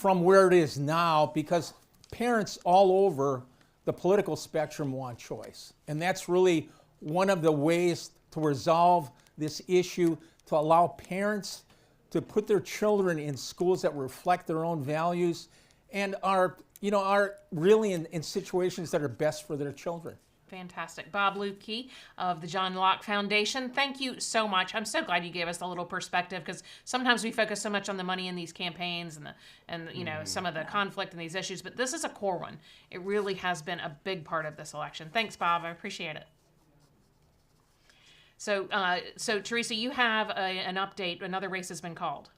from where it is now, because parents all over the political spectrum want choice. And that's really one of the ways to resolve this issue, to allow parents to put their children in schools that reflect their own values and are really in situations that are best for their children. Fantastic. Bob Lukey of the John Locke Foundation, thank you so much. I'm so glad you gave us a little perspective, because sometimes we focus so much on the money in these campaigns and some of the conflict in these issues, but this is a core one. It really has been a big part of this election. Thanks, Bob. I appreciate it. So Teresa, you have an update. Another race has been called.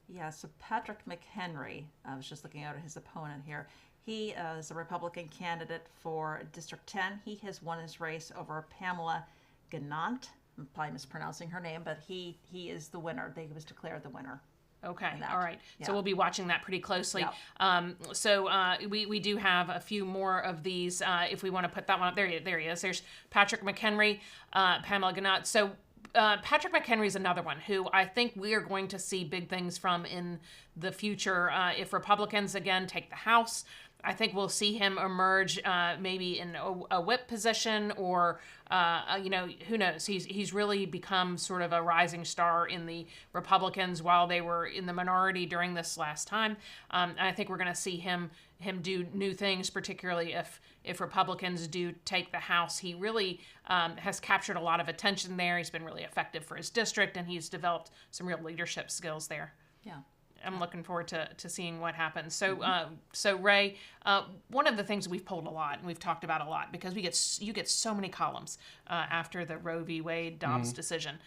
Yeah, so Patrick McHenry, I was just looking out at his opponent here. He is a Republican candidate for District 10. He has won his race over Pamela Gannant. I'm probably mispronouncing her name, but he is the winner. He was declared the winner. Okay, all right. Yeah. So we'll be watching that pretty closely. Yeah. We do have a few more of these. If we want to put that one up, there he is. There's Patrick McHenry, Pamela Gannant. So Patrick McHenry is another one who I think we are going to see big things from in the future. If Republicans again take the House, I think we'll see him emerge maybe in a whip position, or who knows. He's really become sort of a rising star in the Republicans while they were in the minority during this last time. And I think we're going to see him do new things, particularly if Republicans do take the House. He really has captured a lot of attention there. He's been really effective for his district, and he's developed some real leadership skills there. Yeah. I'm looking forward to seeing what happens. So Ray, one of the things we've pulled a lot and we've talked about a lot, because you get so many columns after the Roe v. Wade Dobbs decision.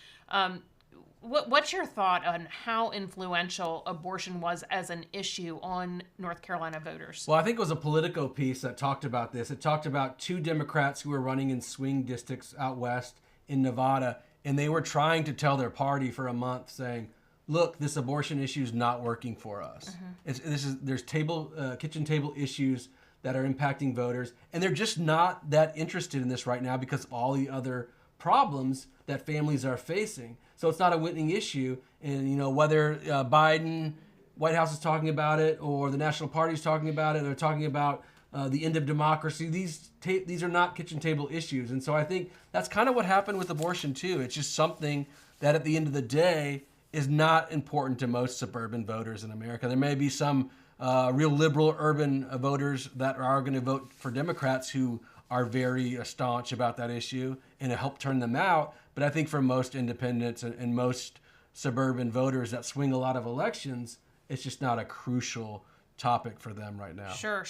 What's your thought on how influential abortion was as an issue on North Carolina voters? Well, I think it was a Politico piece that talked about this. It talked about two Democrats who were running in swing districts out west in Nevada, and they were trying to tell their party for a month, saying, look, this abortion issue is not working for us. There's kitchen table issues that are impacting voters, and they're just not that interested in this right now because of all the other problems that families are facing. So it's not a winning issue, and whether Biden, White House is talking about it, or the National Party is talking about it, they're talking about the end of democracy. These are not kitchen table issues, and so I think that's kind of what happened with abortion too. It's just something that at the end of the day is not important to most suburban voters in America. There may be some real liberal urban voters that are going to vote for Democrats who are very staunch about that issue and help turn them out. But I think for most independents and most suburban voters that swing a lot of elections, it's just not a crucial topic for them right now. Sure.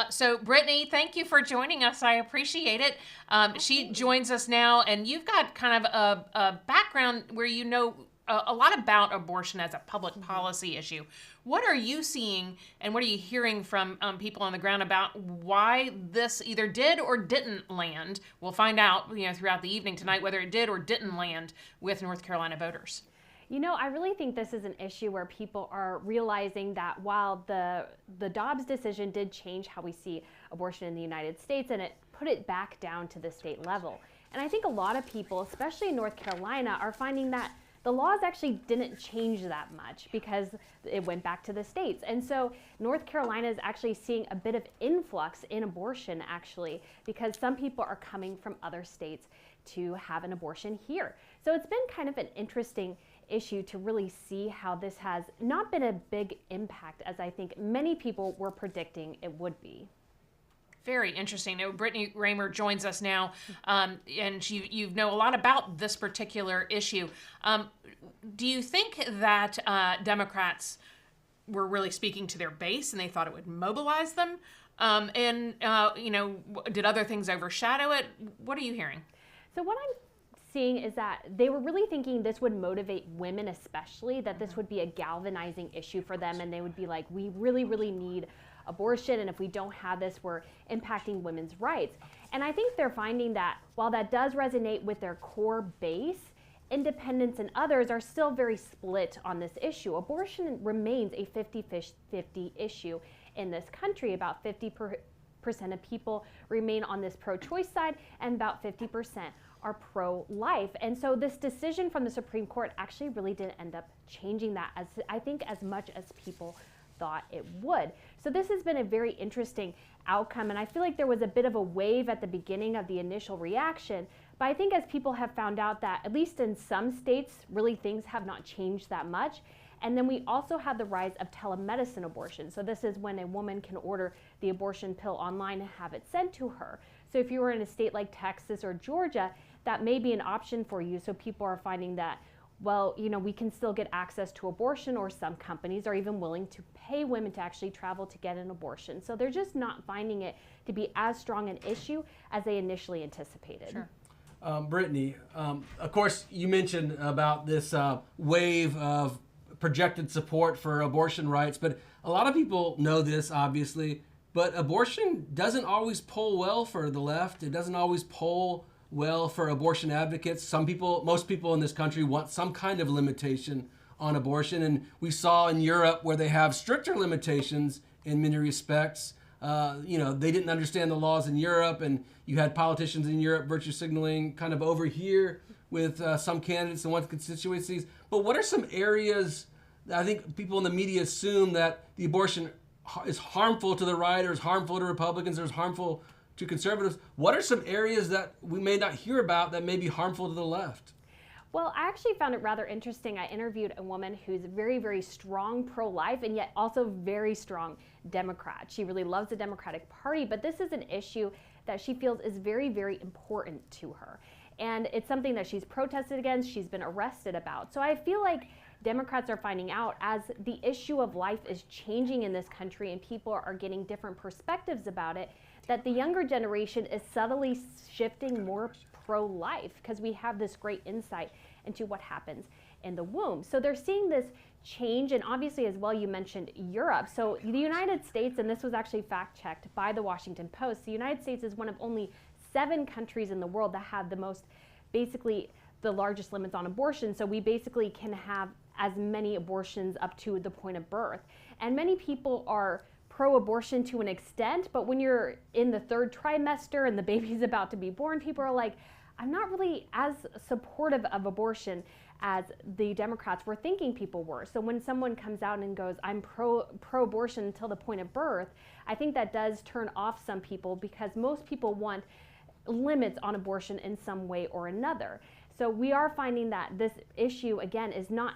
So Brittany, thank you for joining us. I appreciate it. She joins us now, and you've got kind of a background where you know a lot about abortion as a public policy issue. What are you seeing and what are you hearing from people on the ground about why this either did or didn't land? We'll find out throughout the evening tonight whether it did or didn't land with North Carolina voters. I really think this is an issue where people are realizing that while the Dobbs decision did change how we see abortion in the United States, and it put it back down to the state level. And I think a lot of people, especially in North Carolina, are finding that the laws actually didn't change that much because it went back to the states. And so North Carolina is actually seeing a bit of influx in abortion, actually, because some people are coming from other states to have an abortion here. So it's been kind of an interesting issue to really see how this has not been a big impact as I think many people were predicting it would be. Very interesting. Now, Brittany Raymer joins us now, and you know a lot about this particular issue. Do you think that Democrats were really speaking to their base and they thought it would mobilize them? Did other things overshadow it? What are you hearing? So what I'm seeing is that they were really thinking this would motivate women especially, that this would be a galvanizing issue for them, and they would be like, we really, really need abortion, and if we don't have this, we're impacting women's rights. And I think they're finding that while that does resonate with their core base, independents and others are still very split on this issue. Abortion remains a 50-50 issue in this country. About 50% of people remain on this pro-choice side, and about 50% are pro-life. And so this decision from the Supreme Court actually really didn't end up changing that, as I think, as much as people thought it would. So this has been a very interesting outcome, and I feel like there was a bit of a wave at the beginning of the initial reaction, but I think as people have found out that, at least in some states, really things have not changed that much. And then we also have the rise of telemedicine abortion. So this is when a woman can order the abortion pill online and have it sent to her. So if you were in a state like Texas or Georgia, that may be an option for you. So people are finding that, well, you know, we can still get access to abortion, or some companies are even willing to pay women to actually travel to get an abortion. So they're just not finding it to be as strong an issue as they initially anticipated. Sure. Brittany, of course, you mentioned about this wave of projected support for abortion rights, but a lot of people know this, obviously, but abortion doesn't always poll well for the left. It doesn't always poll well for abortion advocates. Some people, most people in this country, want some kind of limitation on abortion, and we saw in Europe, where they have stricter limitations in many respects, they didn't understand the laws in Europe, and you had politicians in Europe virtue signaling kind of over here with some candidates in one constituencies. But what are some areas that I think people in the media assume that the abortion is harmful to the right, or is harmful to Republicans, or is harmful to conservatives? What are some areas that we may not hear about that may be harmful to the left? Well, I actually found it rather interesting. I interviewed a woman who's very, very strong pro-life and yet also very strong Democrat. She really loves the Democratic Party, but this is an issue that she feels is very, very important to her. And it's something that she's protested against, she's been arrested about. So I feel like Democrats are finding out, as the issue of life is changing in this country and people are getting different perspectives about it, that the younger generation is subtly shifting more pro-life, because we have this great insight into what happens in the womb. So they're seeing this change, and obviously as well you mentioned Europe. So the United States, and this was actually fact-checked by the Washington Post, the United States is one of only 7 countries in the world that have the most, basically the largest limits on abortion. So we basically can have as many abortions up to the point of birth. And many people are pro-abortion to an extent, but when you're in the 3rd trimester and the baby's about to be born, people are like, I'm not really as supportive of abortion as the Democrats were thinking people were. So when someone comes out and goes, I'm pro-abortion until the point of birth, I think that does turn off some people, because most people want limits on abortion in some way or another. So we are finding that this issue, again, is not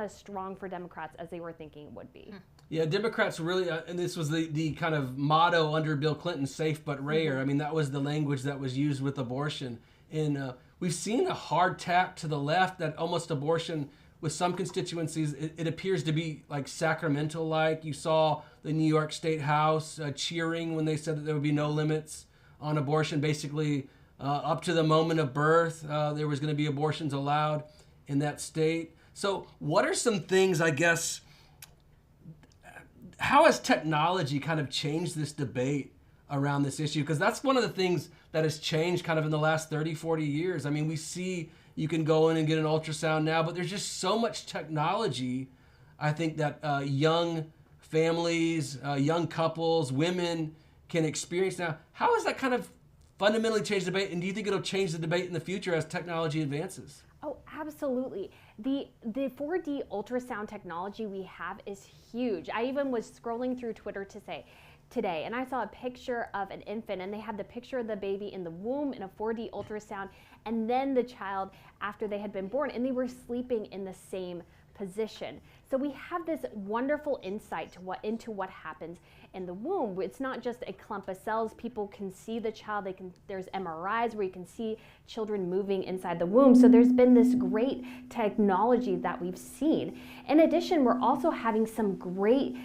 as strong for Democrats as they were thinking it would be. Yeah, Democrats really, and this was the kind of motto under Bill Clinton, safe but rare. I mean, that was the language that was used with abortion. And we've seen a hard tap to the left that almost abortion, with some constituencies, it appears to be like sacramental-like. You saw the New York State House cheering when they said that there would be no limits on abortion. Basically, up to the moment of birth, there was going to be abortions allowed in that state. So what are some things, I guess, how has technology kind of changed this debate around this issue? Because that's one of the things that has changed kind of in the last 30, 40 years. I mean, we see you can go in and get an ultrasound now, but there's just so much technology, I think, that young families, young couples, women can experience now. How has that kind of fundamentally changed the debate, and do you think it'll change the debate in the future as technology advances? Oh, absolutely. The 4D ultrasound technology we have is huge. I even was scrolling through Twitter today, and I saw a picture of an infant, and they had the picture of the baby in the womb in a 4D ultrasound, and then the child after they had been born, and they were sleeping in the same position. So we have this wonderful insight into what happens in the womb. It's not just a clump of cells. People can see the child. There's MRIs where you can see children moving inside the womb. So there's been this great technology that we've seen. In addition, we're also having some great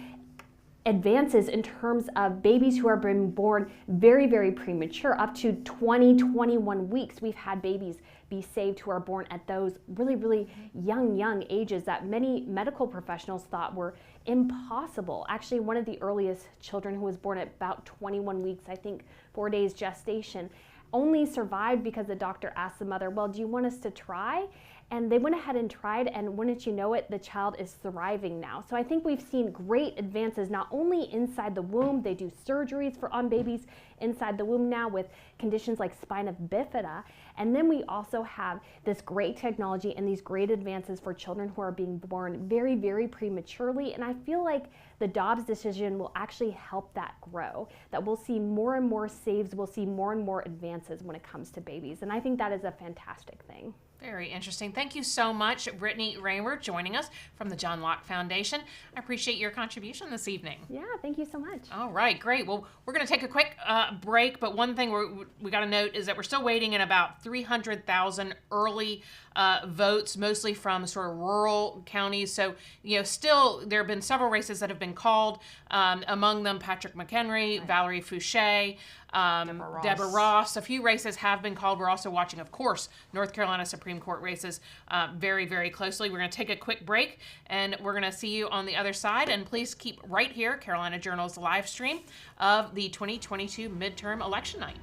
advances in terms of babies who are being born very, very premature, up to 20, 21 weeks. We've had babies be saved who are born at those really, really young ages that many medical professionals thought were impossible. Actually, one of the earliest children who was born at about 21 weeks, I think 4 days gestation, only survived because the doctor asked the mother, well, do you want us to try? And they went ahead and tried, and wouldn't you know it, the child is thriving now. So I think we've seen great advances, not only inside the womb, they do surgeries on babies inside the womb now with conditions like spina bifida. And then we also have this great technology and these great advances for children who are being born very, very prematurely. And I feel like the Dobbs decision will actually help that grow, that we'll see more and more saves, we'll see more and more advances when it comes to babies. And I think that is a fantastic thing. Very interesting. Thank you so much, Brittany Rayward, joining us from the John Locke Foundation. I appreciate your contribution this evening. Yeah, thank you so much. All right, great. Well, we're going to take a quick break, but one thing we got to note is that we're still waiting in about 300,000 early votes, mostly from sort of rural counties. So, still there have been several races that have been called, among them Patrick McHenry, Valerie Fouché, Deborah Ross. A few races have been called. We're also watching, of course, North Carolina Supreme Court races very, very closely. We're going to take a quick break, and we're going to see you on the other side. And please keep right here, Carolina Journal's live stream of the 2022 midterm election night.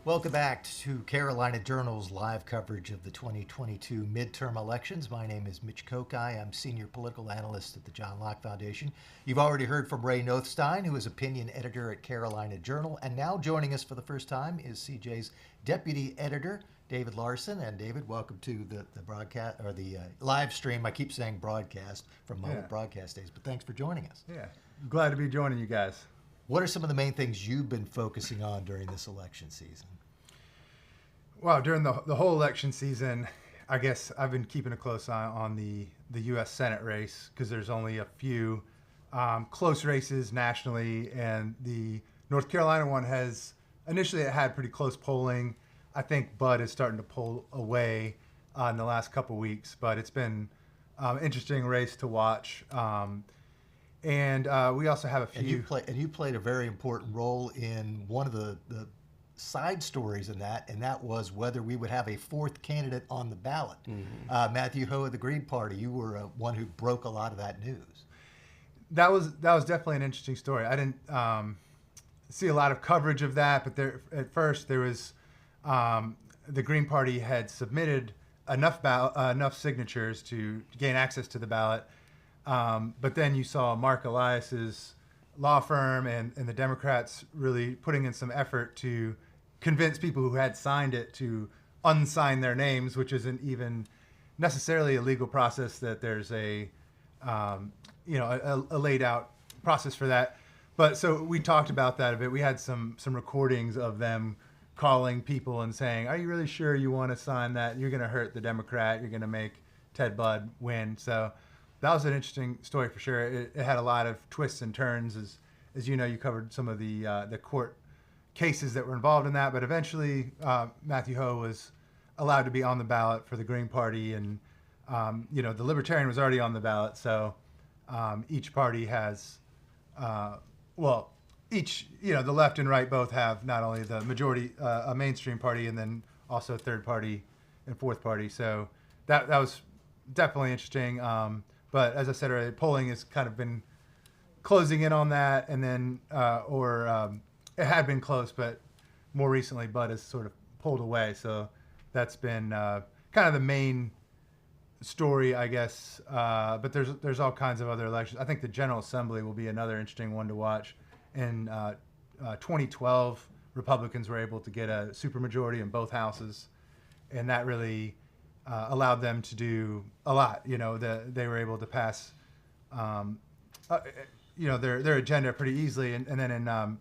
Welcome back to Carolina Journal's live coverage of the 2022 midterm elections. My name is Mitch Kokai. I'm senior political analyst at the John Locke Foundation. You've already heard from Ray Nothstein, who is opinion editor at Carolina Journal, and now joining us for the first time is CJ's deputy editor, David Larson. And David, welcome to the broadcast, or the live stream. I keep saying broadcast from my broadcast days, but thanks for joining us. Yeah, glad to be joining you guys. What are some of the main things you've been focusing on during this election season? Well, during the whole election season, I guess I've been keeping a close eye on the U.S. Senate race, because there's only a few close races nationally, and the North Carolina one has initially it had pretty close polling. I think Bud is starting to pull away in the last couple weeks, but it's been an interesting race to watch. And we also have a few. And you played a very important role in one of the side stories in that, and that was whether we would have a fourth candidate on the ballot. Matthew Hoh of the Green Party, you were one who broke a lot of that news. That was definitely an interesting story. I didn't see a lot of coverage of that, but at first there was the Green Party had submitted enough signatures to gain access to the ballot, but then you saw Mark Elias's law firm and the Democrats really putting in some effort to convince people who had signed it to unsign their names, which isn't even necessarily a legal process. That there's a laid out process for that. But so we talked about that a bit. We had some recordings of them calling people and saying, "Are you really sure you want to sign that? You're going to hurt the Democrat. You're going to make Ted Budd win." So that was an interesting story for sure. It had a lot of twists and turns, as you know. You covered some of the court cases that were involved in that, but eventually Matthew Hoh was allowed to be on the ballot for the Green Party, and the Libertarian was already on the ballot. So each party has, the left and right both have not only the majority, a mainstream party, and then also third party and fourth party. So that was definitely interesting. But as I said earlier, polling has kind of been closing in on that, and then it had been close, but more recently Bud has sort of pulled away. So that's been kind of the main story, I guess. But there's all kinds of other elections. I think the General Assembly will be another interesting one to watch. In 2012, Republicans were able to get a supermajority in both houses, and that really allowed them to do a lot. They were able to pass, their agenda pretty easily. And then in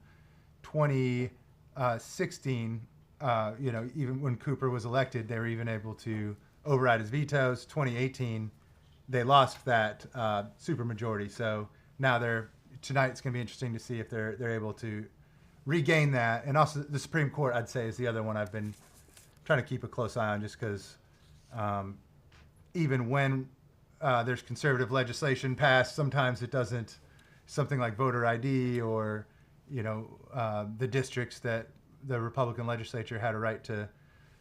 2016, even when Cooper was elected, they were even able to override his vetoes. 2018, they lost that supermajority. So now tonight it's going to be interesting to see if they're able to regain that. And also the Supreme Court, I'd say, is the other one I've been trying to keep a close eye on, just because even when there's conservative legislation passed, sometimes it doesn't, something like voter ID or the districts that the Republican legislature had a right to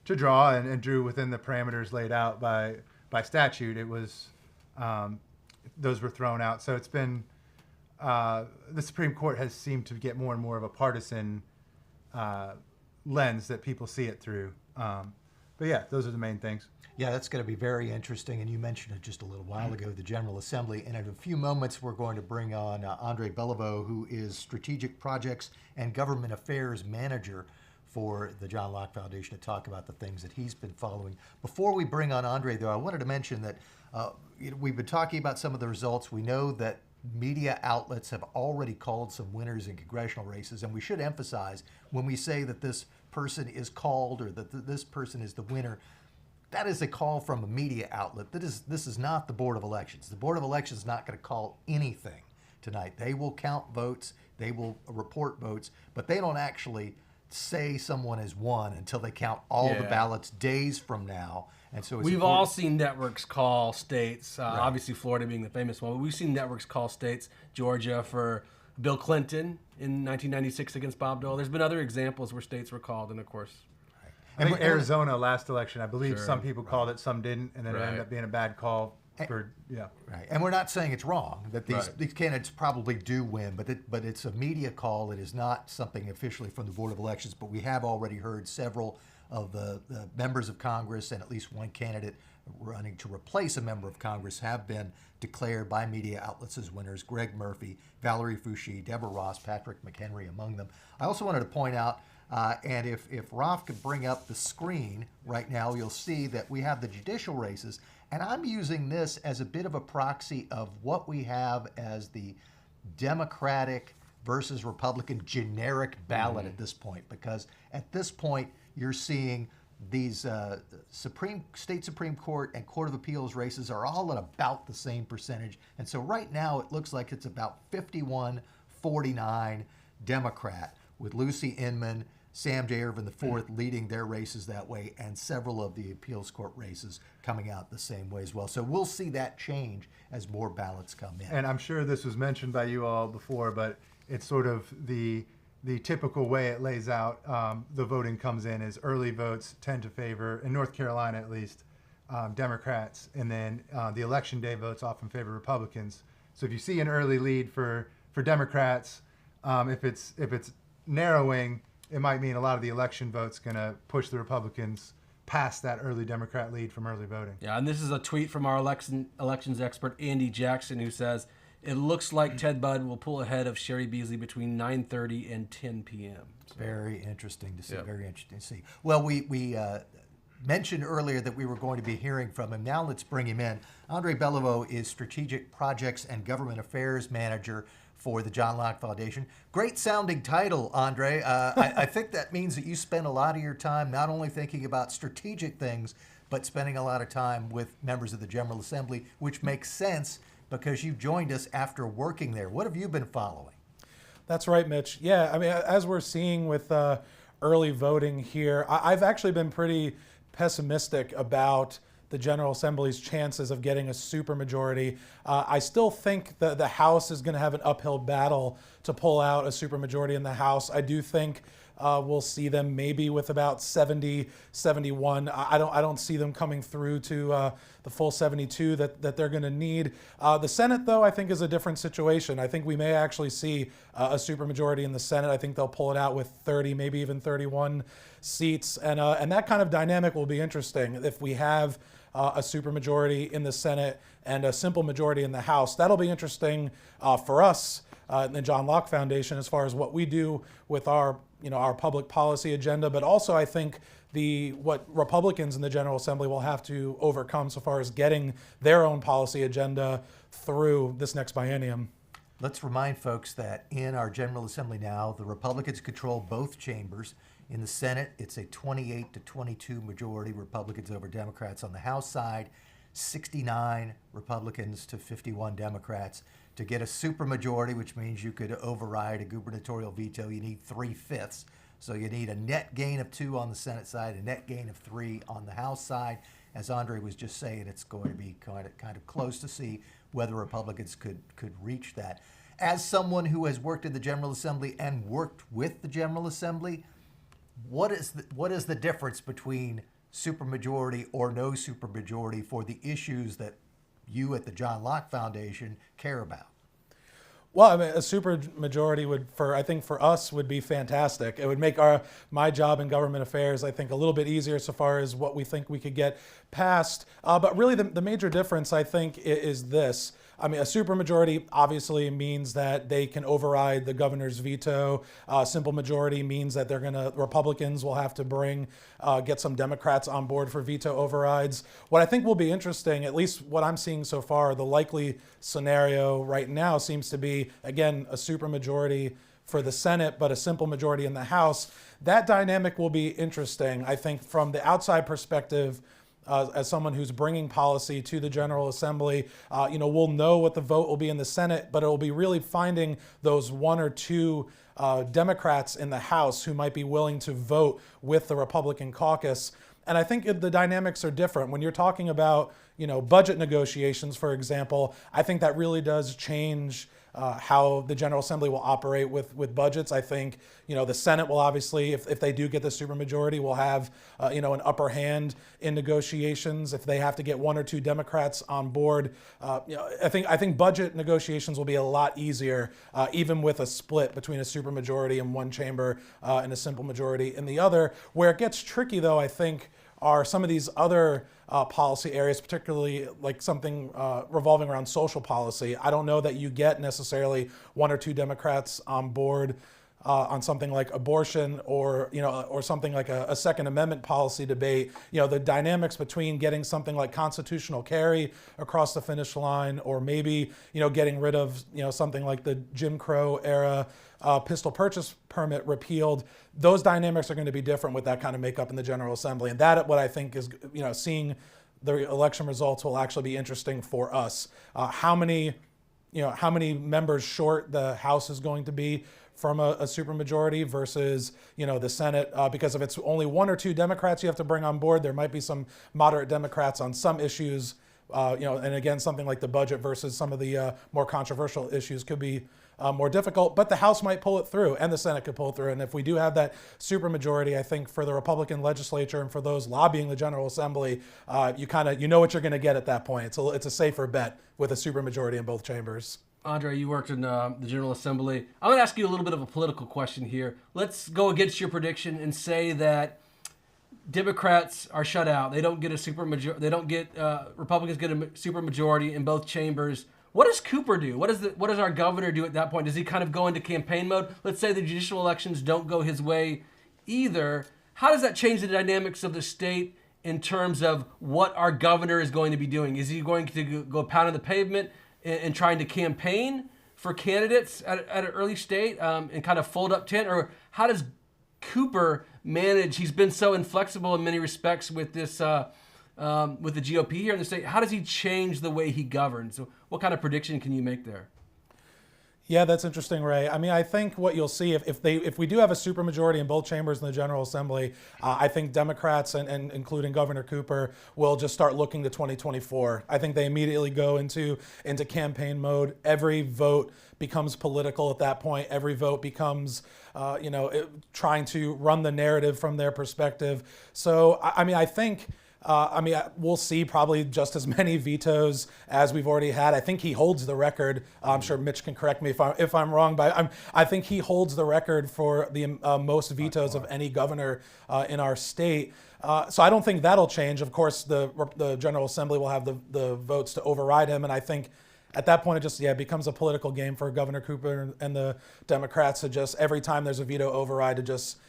draw and drew within the parameters laid out by statute. It was those were thrown out. So it's been the Supreme Court has seemed to get more and more of a partisan lens that people see it through. But yeah, those are the main things. Yeah, that's going to be very interesting. And you mentioned it just a little while ago, the General Assembly. And in a few moments, we're going to bring on Andre Beliveau, who is Strategic Projects and Government Affairs Manager for the John Locke Foundation, to talk about the things that he's been following. Before we bring on Andre, though, I wanted to mention that we've been talking about some of the results. We know that media outlets have already called some winners in congressional races. And we should emphasize, when we say that this person is called or that this person is the winner, that is a call from a media outlet. This is not the Board of Elections. The Board of Elections is not going to call anything tonight. They will count votes, they will report votes, but they don't actually say someone has won until they count all the ballots days from now. And so we've all seen networks call states, obviously Florida being the famous one, but we've seen networks call states, Georgia for Bill Clinton in 1996 against Bob Dole. There's been other examples where states were called, and of course, I think Arizona last election, I believe some people called it, some didn't, and then it ended up being a bad call for yeah. Right, and we're not saying it's wrong that these Right. these candidates probably do win, but it's a media call. It is not something officially from the Board of Elections. But we have already heard several of the members of Congress and at least one candidate running to replace a member of Congress have been declared by media outlets as winners. Greg Murphy, Valerie Foushee, Deborah Ross, Patrick McHenry among them. I also wanted to point out, and if Ralph could bring up the screen right now, you'll see that we have the judicial races. And I'm using this as a bit of a proxy of what we have as the Democratic versus Republican generic ballot at this point, because at this point you're seeing these state Supreme Court and Court of Appeals races are all at about the same percentage. And so right now it looks like it's about 51-49 Democrat, with Lucy Inman, Sam J. Ervin IV leading their races that way, and several of the appeals court races coming out the same way as well. So we'll see that change as more ballots come in. And I'm sure this was mentioned by you all before, but it's sort of the typical way it lays out. The voting comes in is early votes tend to favor, in North Carolina at least, Democrats, and then the election day votes often favor Republicans. So if you see an early lead for Democrats, if it's narrowing, it might mean a lot of the election votes going to push the Republicans past that early Democrat lead from early voting. Yeah, and this is a tweet from our elections expert, Andy Jackson, who says, it looks like Ted Budd will pull ahead of Sherry Beasley between 9:30 and 10 p.m. Very interesting to see. Yep. Very interesting to see. Well, we mentioned earlier that we were going to be hearing from him. Now let's bring him in. Andre Beliveau is Strategic Projects and Government Affairs Manager for the John Locke Foundation. Great sounding title, Andre. I think that means that you spend a lot of your time not only thinking about strategic things, but spending a lot of time with members of the General Assembly, which makes sense because you joined us after working there. What have you been following? That's right, Mitch. Yeah, I mean, as we're seeing with early voting here, I've actually been pretty pessimistic about the General Assembly's chances of getting a supermajority. I still think that the House is going to have an uphill battle to pull out a supermajority in the House. I do think we'll see them maybe with about 70, 71. I don't see them coming through to the full 72 that they're going to need. The Senate, though, I think is a different situation. I think we may actually see a supermajority in the Senate. I think they'll pull it out with 30, maybe even 31 seats, and that kind of dynamic will be interesting. If we have a supermajority in the Senate and a simple majority in the House, that'll be interesting for us in the John Locke Foundation as far as what we do with our public policy agenda, but also I think what Republicans in the General Assembly will have to overcome so far as getting their own policy agenda through this next biennium. Let's remind folks that in our General Assembly now, the Republicans control both chambers. In the Senate, it's a 28-22 majority, Republicans over Democrats. On the House side, 69 Republicans to 51 Democrats. To get a supermajority, which means you could override a gubernatorial veto, you need 3/5. So you need a net gain of 2 on the Senate side, a net gain of 3 on the House side. As Andre was just saying, it's going to be kind of close to see whether Republicans could reach that. As someone who has worked in the General Assembly and worked with the General Assembly, what is the difference between supermajority or no supermajority for the issues that you at the John Locke Foundation care about? Well, I mean, a supermajority I think for us would be fantastic. It would make my job in government affairs, I think, a little bit easier so far as what we think we could get passed. But really, the major difference, I think, is this. I mean, a supermajority obviously means that they can override the governor's veto. Simple majority means that Republicans will have to get some Democrats on board for veto overrides. What I think will be interesting, at least what I'm seeing so far, the likely scenario right now seems to be, again, a supermajority for the Senate, but a simple majority in the House. That dynamic will be interesting. I think from the outside perspective, as someone who's bringing policy to the General Assembly, we'll know what the vote will be in the Senate, but it will be really finding those 1 or 2 Democrats in the House who might be willing to vote with the Republican caucus. And I think the dynamics are different. When you're talking about, budget negotiations, for example, I think that really does change how the General Assembly will operate with budgets. I think, the Senate will obviously, if they do get the supermajority, will have, an upper hand in negotiations. If they have to get one or two Democrats on board, I think budget negotiations will be a lot easier, even with a split between a supermajority in one chamber and a simple majority in the other. Where it gets tricky, though, I think, are some of these other policy areas, particularly like something revolving around social policy. I don't know that you get necessarily one or two Democrats on board on something like abortion or something like a Second Amendment policy debate. The dynamics between getting something like constitutional carry across the finish line, or maybe getting rid of something like the Jim Crow era pistol purchase permit repealed. Those dynamics are going to be different with that kind of makeup in the General Assembly, and that what I think is seeing the election results will actually be interesting for us. How many members short the House is going to be from a supermajority versus the Senate, because if it's only one or two Democrats you have to bring on board, there might be some moderate Democrats on some issues, and again, something like the budget versus some of the more controversial issues could be more difficult, but the House might pull it through and the Senate could pull it through. And if we do have that supermajority, I think for the Republican legislature and for those lobbying the General Assembly, you know what you're going to get at that point. It's a safer bet with a supermajority in both chambers. Andre, you worked in the General Assembly. I'm going to ask you a little bit of a political question here. Let's go against your prediction and say that Democrats are shut out. They don't get a supermajority. They don't get Republicans get a supermajority in both chambers. What does Cooper do? What does our governor do at that point? Does he kind of go into campaign mode? Let's say the judicial elections don't go his way either. How does that change the dynamics of the state in terms of what our governor is going to be doing? Is he going to go pounding the pavement and trying to campaign for candidates at an early state and kind of fold up tent? Or how does Cooper manage? He's been so inflexible in many respects with this with the GOP here in the state. How does he change the way he governs? So what kind of prediction can you make there? Yeah, that's interesting, Ray. I mean, I think what you'll see if we do have a supermajority in both chambers in the General Assembly, I think Democrats and including Governor Cooper will just start looking to 2024. I think they immediately go into campaign mode. Every vote becomes political at that point. Every vote becomes, trying to run the narrative from their perspective. So, I think. We'll see probably just as many vetoes as we've already had. I think he holds the record. I'm sure Mitch can correct me if I'm wrong, but I think he holds the record for the most vetoes of any governor in our state. So I don't think that'll change. Of course, the General Assembly will have the votes to override him, and I think at that point it becomes a political game for Governor Cooper and the Democrats to just every time there's a veto override to just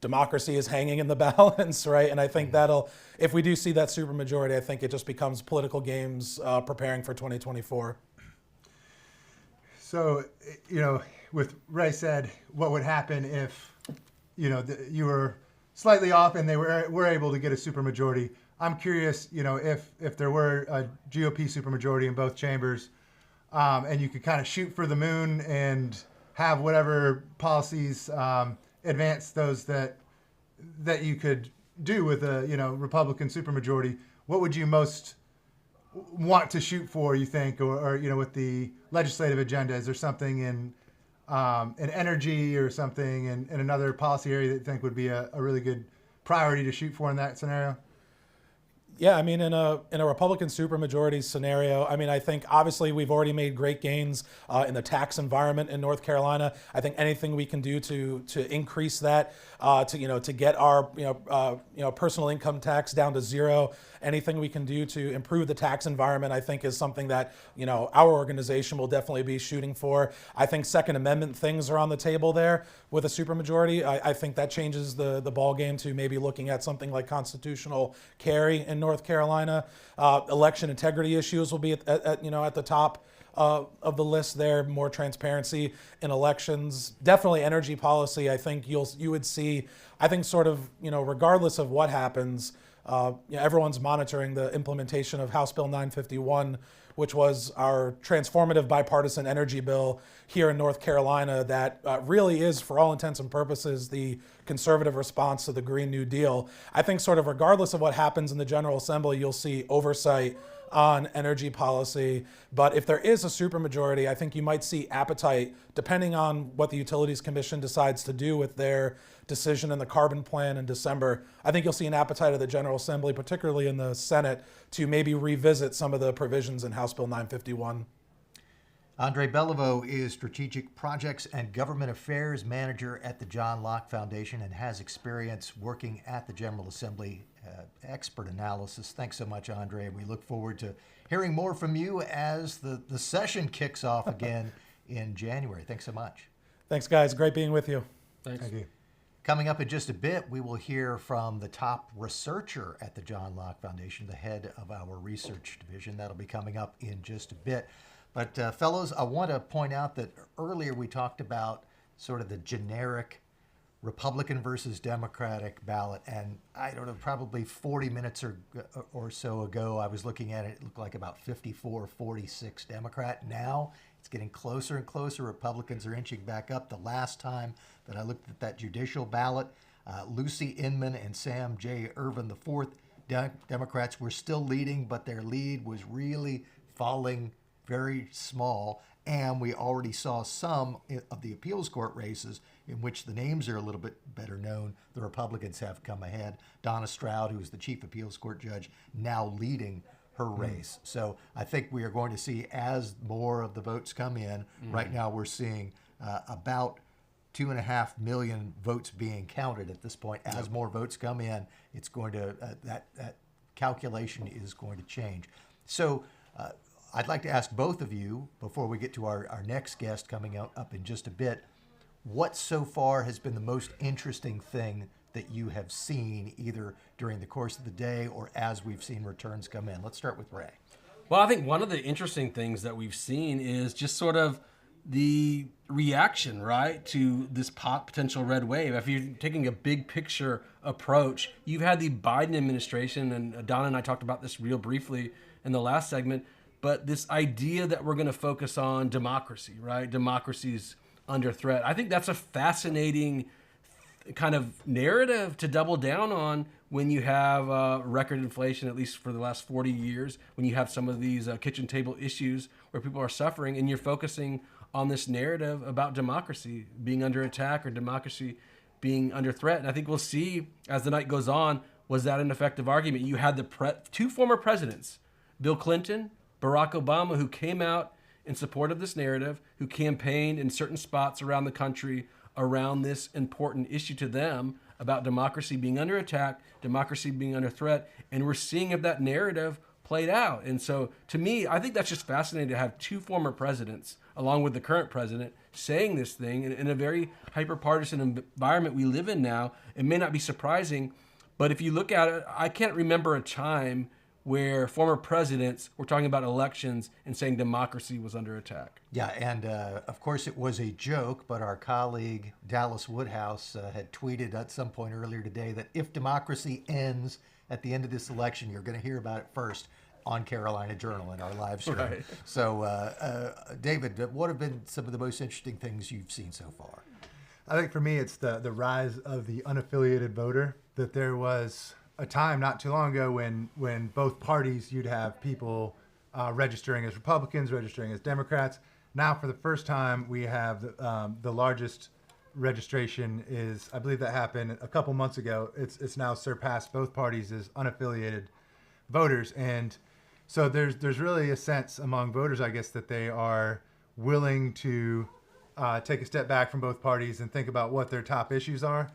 democracy is hanging in the balance, right? And I think if we do see that supermajority, I think it just becomes political games preparing for 2024. So, with Ray said, what would happen if, you were slightly off and they were able to get a supermajority? I'm curious, if there were a GOP supermajority in both chambers, and you could kind of shoot for the moon and have whatever policies advance those that you could do with a Republican supermajority. What would you most want to shoot for, you think, or with the legislative agenda? Is there something in energy or something in another policy area that you think would be a really good priority to shoot for in that scenario? Yeah, I mean, in a Republican supermajority scenario, I think obviously we've already made great gains in the tax environment in North Carolina. I think anything we can do to increase that, to get our personal income tax down to zero, anything we can do to improve the tax environment, I think is something that our organization will definitely be shooting for. I think Second Amendment things are on the table there with a supermajority. I think that changes the ball game to maybe looking at something like constitutional carry in North Carolina. Election integrity issues will be at the top of the list there. More transparency in elections. Definitely energy policy. I think you would see. I think sort of regardless of what happens, everyone's monitoring the implementation of House Bill 951, which was our transformative bipartisan energy bill here in North Carolina that really is, for all intents and purposes, the conservative response to the Green New Deal. I think sort of regardless of what happens in the General Assembly, you'll see oversight on energy policy. But if there is a supermajority, I think you might see appetite, depending on what the Utilities Commission decides to do with their decision in the carbon plan in December. I think you'll see an appetite of the General Assembly, particularly in the Senate, to maybe revisit some of the provisions in House Bill 951. Andre Beliveau is Strategic Projects and Government Affairs Manager at the John Locke Foundation and has experience working at the General Assembly. Expert analysis. Thanks so much, Andre. We look forward to hearing more from you as the session kicks off again in January. Thanks so much. Thanks, guys. Great being with you. Thanks. Thank you. Coming up in just a bit, we will hear from the top researcher at the John Locke Foundation, the head of our research division. That'll be coming up in just a bit. But fellows, I want to point out that earlier we talked about sort of the generic Republican versus Democratic ballot. And I don't know, probably 40 minutes or so ago, I was looking at it. It looked like about 54-46 Democrat. Now it's getting closer and closer. Republicans are inching back up. The last time that I looked at that judicial ballot, Lucy Inman and Sam J. Ervin IV, Democrats were still leading, but their lead was really falling very small. And we already saw some of the appeals court races in which the names are a little bit better known. The Republicans have come ahead. Donna Stroud, who is the chief appeals court judge, now leading her race. So I think we are going to see, as more of the votes come in, right now we're seeing about 2.5 million votes being counted at this point. As more votes come in, it's going to, that calculation is going to change. So I'd like to ask both of you, before we get to our next guest coming up in just a bit, what so far has been the most interesting thing that you have seen, either during the course of the day or as we've seen returns come in? Let's start with Ray. Well, I think one of the interesting things that we've seen is just sort of the reaction, right, to this potential red wave. If you're taking a big picture approach, you've had the Biden administration, and Donna and I talked about this real briefly in the last segment, but this idea that we're going to focus on democracy, right? Democracy's under threat. I think that's a fascinating kind of narrative to double down on when you have record inflation, at least for the last 40 years, when you have some of these kitchen table issues where people are suffering, and you're focusing on this narrative about democracy being under attack or democracy being under threat. And I think we'll see as the night goes on, was that an effective argument? You had the two former presidents, Bill Clinton, Barack Obama, who came out in support of this narrative, who campaigned in certain spots around the country around this important issue to them about democracy being under attack, democracy being under threat, and we're seeing if that narrative played out. And so to me, I think that's just fascinating to have two former presidents, along with the current president, saying this thing in a very hyper-partisan environment we live in now. It may not be surprising, but if you look at it, I can't remember a time where former presidents were talking about elections and saying democracy was under attack. Yeah, and of course it was a joke, but our colleague Dallas Woodhouse had tweeted at some point earlier today that if democracy ends at the end of this election, you're going to hear about it first on Carolina Journal in our live stream. Right. So, David, what have been some of the most interesting things you've seen so far? I think for me, it's the rise of the unaffiliated voter. That there was a time not too long ago when both parties, you'd have people registering as Republicans, registering as Democrats. Now, for the first time, we have the largest registration is, I believe that happened a couple months ago. It's now surpassed both parties as unaffiliated voters. And so there's really a sense among voters, I guess, that they are willing to take a step back from both parties and think about what their top issues are.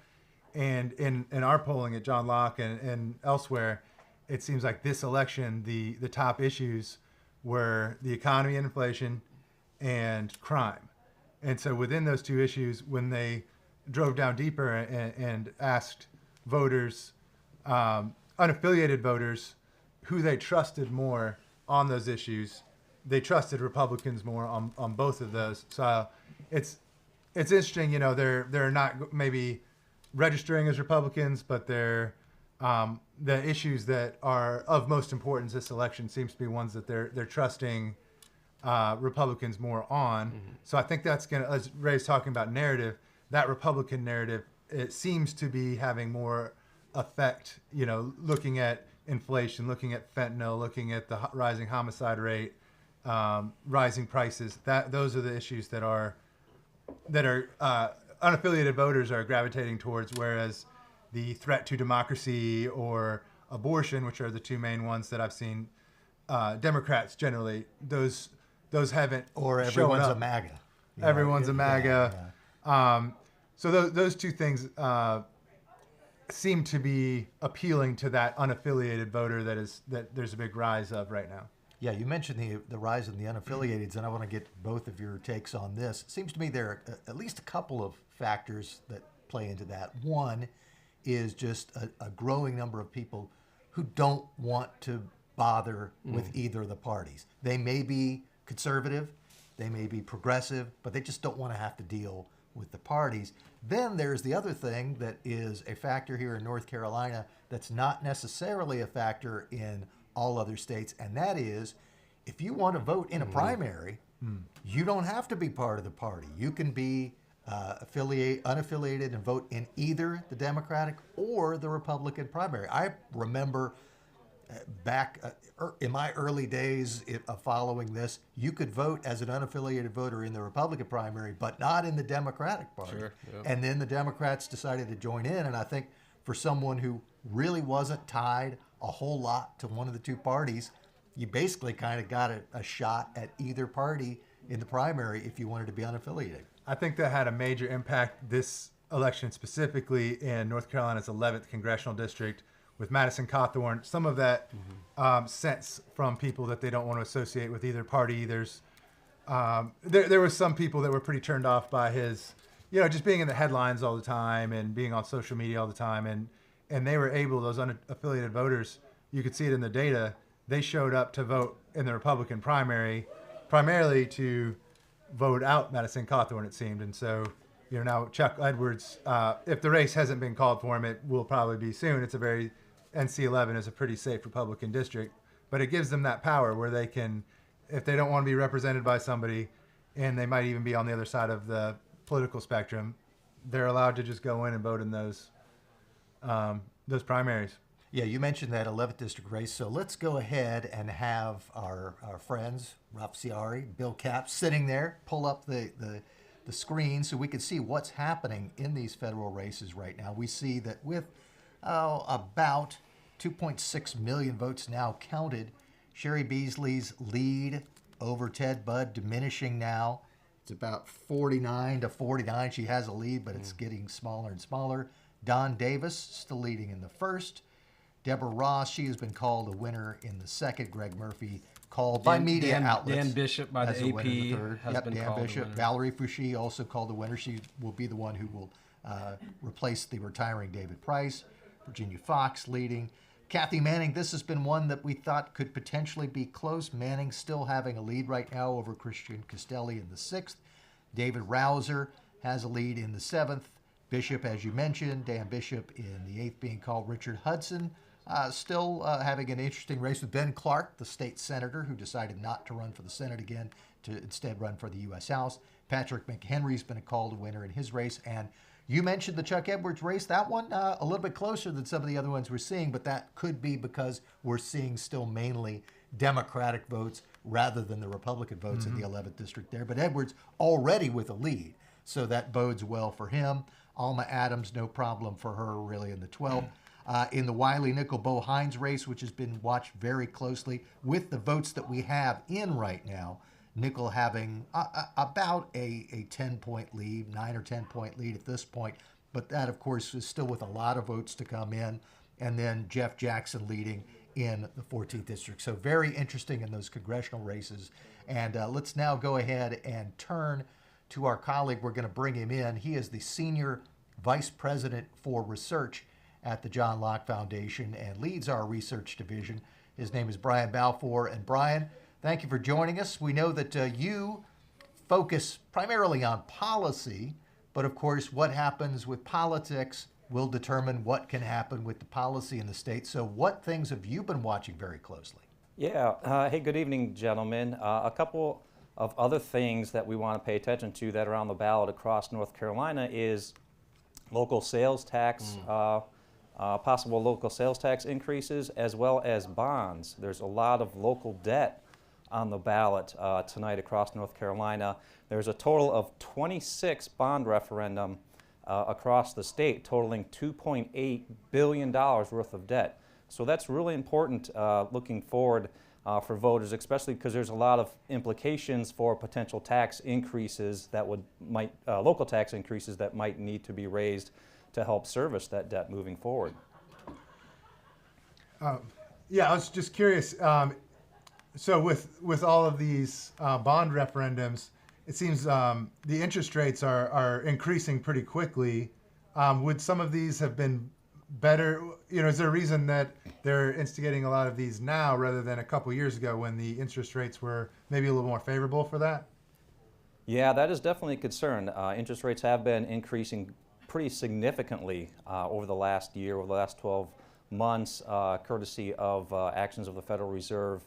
And in our polling at John Locke and elsewhere, it seems like this election, the top issues were the economy and inflation and crime. And so within those two issues, when they drove down deeper and asked voters, unaffiliated voters, who they trusted more on those issues, they trusted Republicans more on both of those. So it's interesting, they're not maybe registering as Republicans, but they're the issues that are of most importance this election seems to be ones that they're trusting Republicans more on. So I think that's going to, as Ray's talking about narrative, that Republican narrative, it seems to be having more effect, looking at inflation, looking at fentanyl, looking at the rising homicide rate, rising prices. Those are the issues that are unaffiliated voters are gravitating towards, whereas the threat to democracy or abortion, which are the two main ones that I've seen, Democrats generally, those haven't Or shown everyone's up. a MAGA. Everyone's a MAGA. So those two things seem to be appealing to that unaffiliated voter that there's a big rise of right now. Yeah, you mentioned the rise in the unaffiliateds, and I want to get both of your takes on this. It seems to me there are at least a couple of factors that play into that. One is just a growing number of people who don't want to bother with either of the parties. They may be conservative, they may be progressive, but they just don't want to have to deal with the parties. Then there's the other thing that is a factor here in North Carolina that's not necessarily a factor in all other states, and that is if you want to vote in a primary, you don't have to be part of the party. You can be unaffiliated and vote in either the Democratic or the Republican primary. I remember back in my early days of following this, you could vote as an unaffiliated voter in the Republican primary, but not in the Democratic Party. Sure, yeah. And then the Democrats decided to join in, and I think for someone who really wasn't tied a whole lot to one of the two parties, you basically kind of got a shot at either party in the primary if you wanted to be unaffiliated. I think that had a major impact this election, specifically in North Carolina's 11th congressional district with Madison Cawthorn. Some of that sense from people that they don't want to associate with either party. There were some people that were pretty turned off by his, just being in the headlines all the time and being on social media all the time. And they were able, those unaffiliated voters, you could see it in the data, they showed up to vote in the Republican primary, primarily to vote out Madison Cawthorn, it seemed. And so, now Chuck Edwards, if the race hasn't been called for him, it will probably be soon. NC11 is a pretty safe Republican district, but it gives them that power where they can, if they don't want to be represented by somebody, and they might even be on the other side of the political spectrum, they're allowed to just go in and vote in those primaries. Yeah, you mentioned that 11th district race, so let's go ahead and have our friends, Ralph Ciari, Bill Capps, sitting there. Pull up the screen so we can see what's happening in these federal races right now. We see that with about 2.6 million votes now counted, Sherry Beasley's lead over Ted Budd diminishing now. It's about 49 to 49. She has a lead, but it's getting smaller and smaller. Don Davis still leading in the first. Deborah Ross, she has been called a winner in the second. Greg Murphy called by media outlets. Dan Bishop by as the a winner in the AP third. has Yep, been Dan called Bishop. a winner. Valerie Fouché also called the winner. She will be the one who will replace the retiring David Price. Virginia Fox leading. Kathy Manning, this has been one that we thought could potentially be close. Manning still having a lead right now over Christian Castelli in the sixth. David Rouser has a lead in the seventh. Bishop, as you mentioned, Dan Bishop in the eighth being called. Richard Hudson still having an interesting race with Ben Clark, the state senator who decided not to run for the Senate again, to instead run for the U.S. House. Patrick McHenry's been called a winner in his race. And you mentioned the Chuck Edwards race. That one a little bit closer than some of the other ones we're seeing, but that could be because we're seeing still mainly Democratic votes rather than the Republican votes in the 11th district there. But Edwards already with a lead, so that bodes well for him. Alma Adams, no problem for her really in the 12th. In the Wiley Nickel Bo Hines race, which has been watched very closely with the votes that we have in right now, Nickel having about a 10-point lead, 9 or 10-point lead at this point. But that, of course, is still with a lot of votes to come in. And then Jeff Jackson leading in the 14th district. So very interesting in those congressional races. And let's now go ahead and turn to our colleague. We're going to bring him in. He is the Senior Vice President for Research at the John Locke Foundation and leads our research division. His name is Brian Balfour. And Brian, thank you for joining us. We know that you focus primarily on policy, but of course what happens with politics will determine what can happen with the policy in the state. So what things have you been watching very closely? Yeah, hey, good evening, gentlemen. A couple of other things that we want to pay attention to that are on the ballot across North Carolina is local sales tax, possible local sales tax increases, as well as bonds. There's a lot of local debt on the ballot tonight across North Carolina. There's a total of 26 bond referendum across the state, totaling $2.8 billion worth of debt. So that's really important looking forward for voters, especially because there's a lot of implications for potential tax increases that local tax increases that might need to be raised to help service that debt moving forward. Yeah, I was just curious. So with all of these bond referendums, it seems the interest rates are increasing pretty quickly. Would some of these have been better? Is there a reason that they're instigating a lot of these now rather than a couple years ago when the interest rates were maybe a little more favorable for that? Yeah, that is definitely a concern. Interest rates have been increasing pretty significantly over the last year, over the last 12 months, courtesy of actions of the Federal Reserve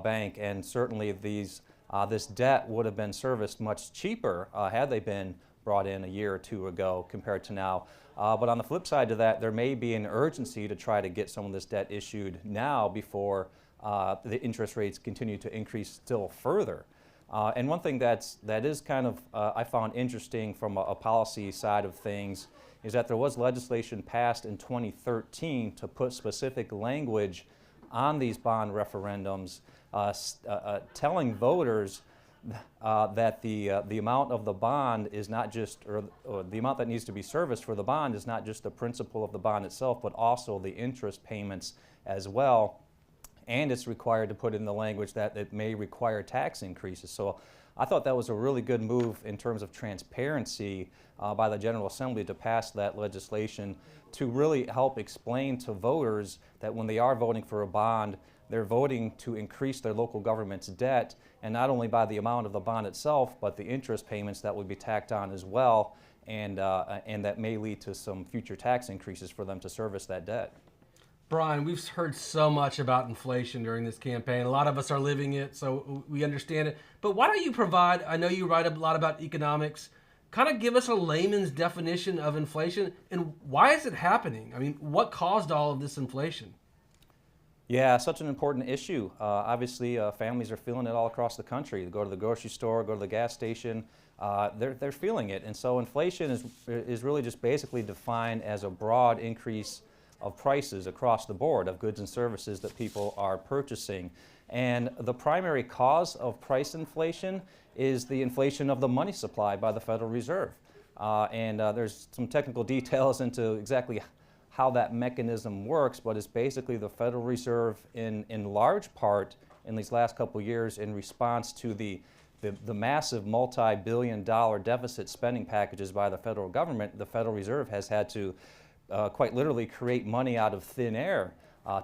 Bank, and certainly this debt would have been serviced much cheaper had they been brought in a year or two ago compared to now. But on the flip side to that, there may be an urgency to try to get some of this debt issued now before the interest rates continue to increase still further. And one thing that is kind of, I found interesting from a policy side of things is that there was legislation passed in 2013 to put specific language on these bond referendums, telling voters that the amount of the bond is not just, or the amount that needs to be serviced for the bond is not just the principal of the bond itself, but also the interest payments as well. And it's required to put in the language that it may require tax increases. So I thought that was a really good move in terms of transparency by the General Assembly to pass that legislation to really help explain to voters that when they are voting for a bond, they're voting to increase their local government's debt, and not only by the amount of the bond itself, but the interest payments that would be tacked on as well, and that may lead to some future tax increases for them to service that debt. Brian, we've heard so much about inflation during this campaign. A lot of us are living it, so we understand it. But why don't you provide, I know you write a lot about economics, kind of give us a layman's definition of inflation, and why is it happening? I mean, what caused all of this inflation? Yeah, such an important issue. Obviously, families are feeling it all across the country. You go to the grocery store, go to the gas station, they're feeling it. And so inflation is really just basically defined as a broad increase of prices across the board of goods and services that people are purchasing. And the primary cause of price inflation is the inflation of the money supply by the Federal Reserve. There's some technical details into exactly how that mechanism works, but it's basically the Federal Reserve in large part in these last couple of years in response to the massive multi-billion-dollar deficit spending packages by the federal government. The Federal Reserve has had to quite literally create money out of thin air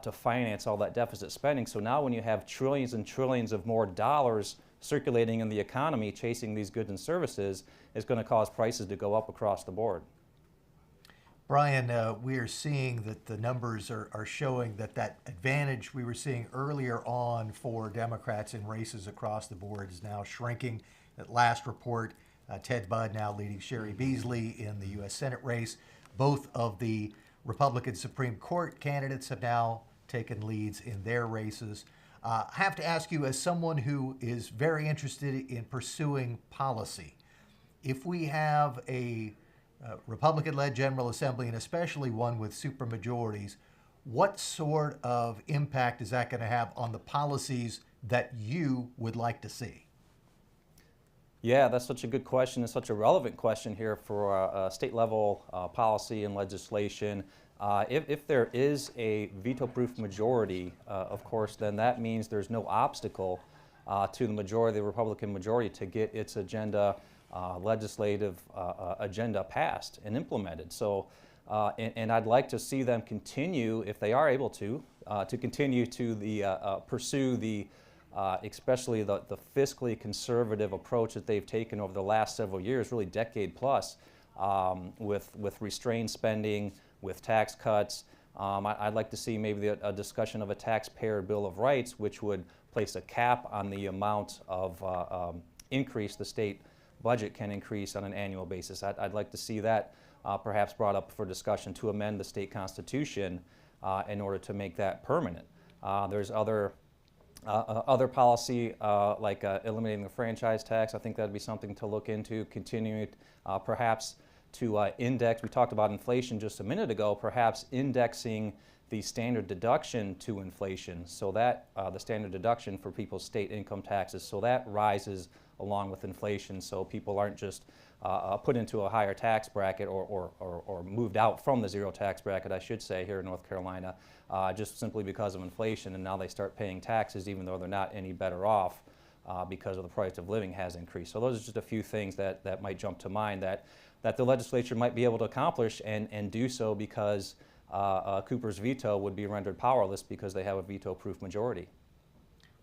to finance all that deficit spending. So now when you have trillions and trillions of more dollars circulating in the economy chasing these goods and services, it's going to cause prices to go up across the board. Brian, we are seeing that the numbers are showing that advantage we were seeing earlier on for Democrats in races across the board is now shrinking. That last report, Ted Budd now leading Sherry Beasley in the U.S. Senate race. Both of the Republican Supreme Court candidates have now taken leads in their races. I have to ask you, as someone who is very interested in pursuing policy, if we have a Republican-led General Assembly, and especially one with supermajorities, what sort of impact is that going to have on the policies that you would like to see? Yeah, that's such a good question and such a relevant question here for state-level policy and legislation. If there is a veto-proof majority, of course, then that means there's no obstacle to the majority, the Republican majority, to get its legislative agenda passed and implemented. So, and I'd like to see them continue, if they are able to continue to pursue the especially the fiscally conservative approach that they've taken over the last several years, really decade plus, with restrained spending, with tax cuts. I'd like to see maybe a discussion of a taxpayer bill of rights, which would place a cap on the amount of increase the state budget can increase on an annual basis. I'd like to see that perhaps brought up for discussion to amend the state constitution in order to make that permanent. There's other policy like eliminating the franchise tax. I think that'd be something to look into, continuing perhaps to index. We talked about inflation just a minute ago, perhaps indexing the standard deduction to inflation, so that the standard deduction for people's state income taxes, so that rises along with inflation, so people aren't just put into a higher tax bracket or moved out from the zero tax bracket, I should say, here in North Carolina, just simply because of inflation, and now they start paying taxes even though they're not any better off because of the price of living has increased. So those are just a few things that might jump to mind that the legislature might be able to accomplish and do so because Cooper's veto would be rendered powerless because they have a veto-proof majority.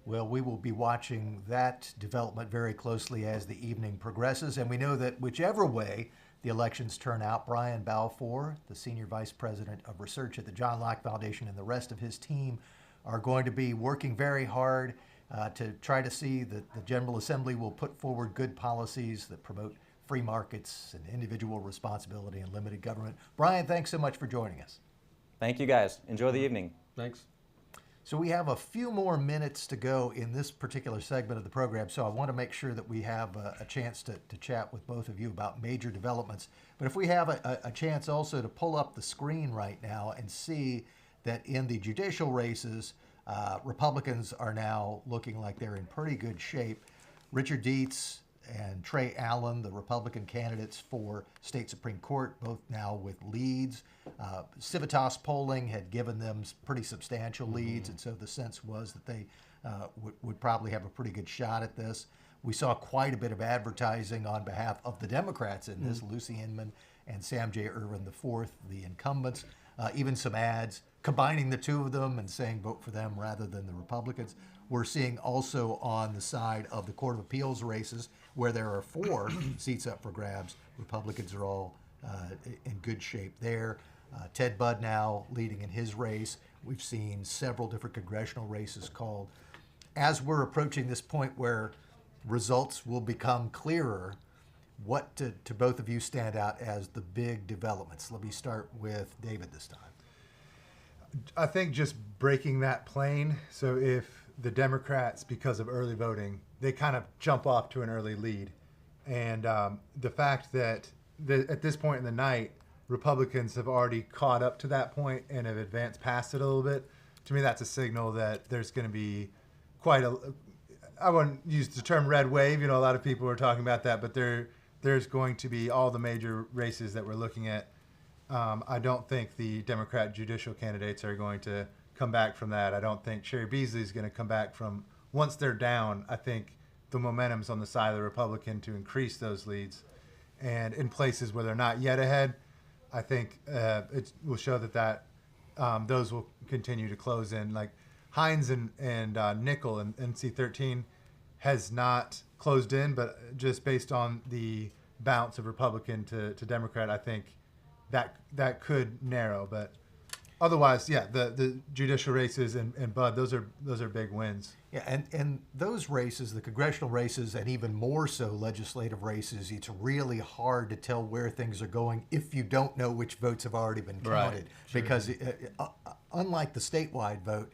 Well, we will be watching that development very closely as the evening progresses, and we know that whichever way the elections turn out, Brian Balfour, the Senior Vice President of Research at the John Locke Foundation, and the rest of his team are going to be working very hard to try to see that the General Assembly will put forward good policies that promote free markets and individual responsibility and limited government. Brian, thanks so much for joining us. Thank you, guys. Enjoy the evening. Thanks. So we have a few more minutes to go in this particular segment of the program, so I want to make sure that we have a chance to chat with both of you about major developments. But if we have a chance also to pull up the screen right now and see that in the judicial races, Republicans are now looking like they're in pretty good shape. Richard Dietz and Trey Allen, the Republican candidates for state Supreme Court, both now with leads. Civitas polling had given them pretty substantial leads, and so the sense was that they would probably have a pretty good shot at this. We saw quite a bit of advertising on behalf of the Democrats in this, Lucy Inman and Sam J. Ervin IV, the incumbents, even some ads combining the two of them and saying vote for them rather than the Republicans. We're seeing also on the side of the Court of Appeals races, where there are 4 seats up for grabs, Republicans are all in good shape there. Ted Budd now leading in his race. We've seen several different congressional races called. As we're approaching this point where results will become clearer, what to both of you stand out as the big developments? Let me start with David this time. I think just breaking that plane. So if the Democrats, because of early voting, they kind of jump off to an early lead. And the fact that at this point in the night, Republicans have already caught up to that point and have advanced past it a little bit, to me that's a signal that there's going to be quite a, I wouldn't use the term red wave, a lot of people are talking about that, but there's going to be all the major races that we're looking at. I don't think the Democrat judicial candidates are going to come back from that. I don't think Sherry Beasley is going to come back from, once they're down, I think the momentum's on the side of the Republican to increase those leads. And in places where they're not yet ahead, I think it will show that those will continue to close in. Like Hines and Nickel and NC-13 has not closed in, but just based on the bounce of Republican to Democrat, I think that could narrow. But otherwise, yeah, the judicial races and Budd, those are big wins. Yeah, and those races, the congressional races, and even more so legislative races, it's really hard to tell where things are going if you don't know which votes have already been counted. Right. Sure. Because unlike the statewide vote,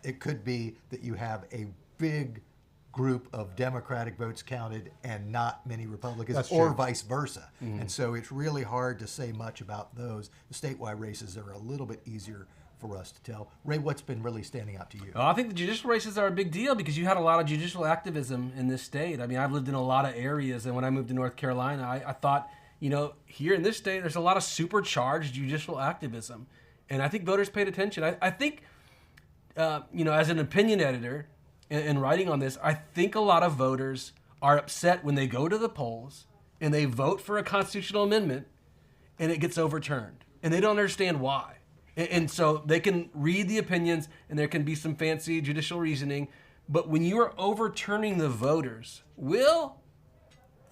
it could be that you have a big group of Democratic votes counted and not many Republicans, That's or true. vice versa. And so it's really hard to say much about those. The statewide races are a little bit easier for us to tell. Ray, what's been really standing out to you? Well, I think the judicial races are a big deal because you had a lot of judicial activism in this state. I mean, I've lived in a lot of areas, and when I moved to North Carolina, I thought, here in this state, there's a lot of supercharged judicial activism. And I think voters paid attention. I think, as an opinion editor in writing on this, I think a lot of voters are upset when they go to the polls and they vote for a constitutional amendment and it gets overturned. And they don't understand why. And so they can read the opinions and there can be some fancy judicial reasoning. But when you are overturning the voters' will,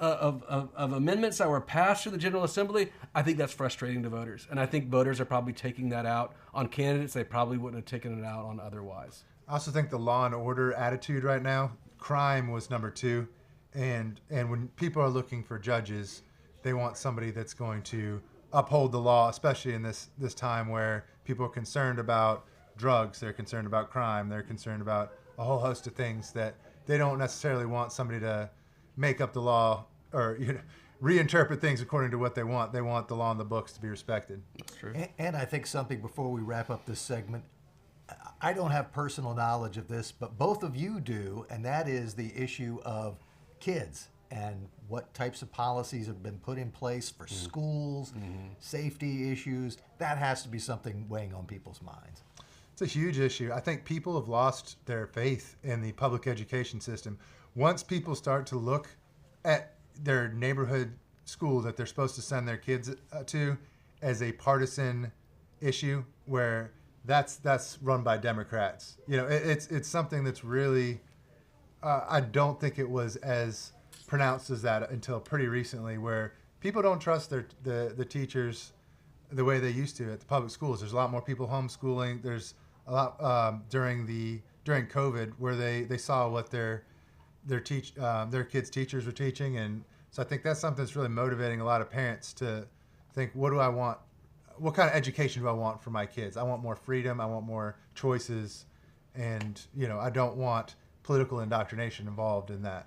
of amendments that were passed through the General Assembly, I think that's frustrating to voters. And I think voters are probably taking that out on candidates they probably wouldn't have taken it out on otherwise. I also think the law and order attitude right now, crime was number 2. And when people are looking for judges, they want somebody that's going to uphold the law, especially in this time where people are concerned about drugs, they're concerned about crime, they're concerned about a whole host of things that they don't necessarily want somebody to make up the law or reinterpret things according to what they want. They want the law in the books to be respected. That's true. And I think something before we wrap up this segment, I don't have personal knowledge of this, but both of you do, and that is the issue of kids and what types of policies have been put in place for schools, safety issues. That has to be something weighing on people's minds. It's a huge issue. I think people have lost their faith in the public education system. Once people start to look at their neighborhood school that they're supposed to send their kids to as a partisan issue, where that's run by Democrats, it's something that's really I don't think it was as pronounced as that until pretty recently, where people don't trust the teachers the way they used to at the public schools. There's a lot more people homeschooling. There's a lot during COVID where they saw what their kids' teachers were teaching, and so I think that's something that's really motivating a lot of parents to think, what do I want? What kind of education do I want for my kids? I want more freedom. I want more choices, and I don't want political indoctrination involved in that.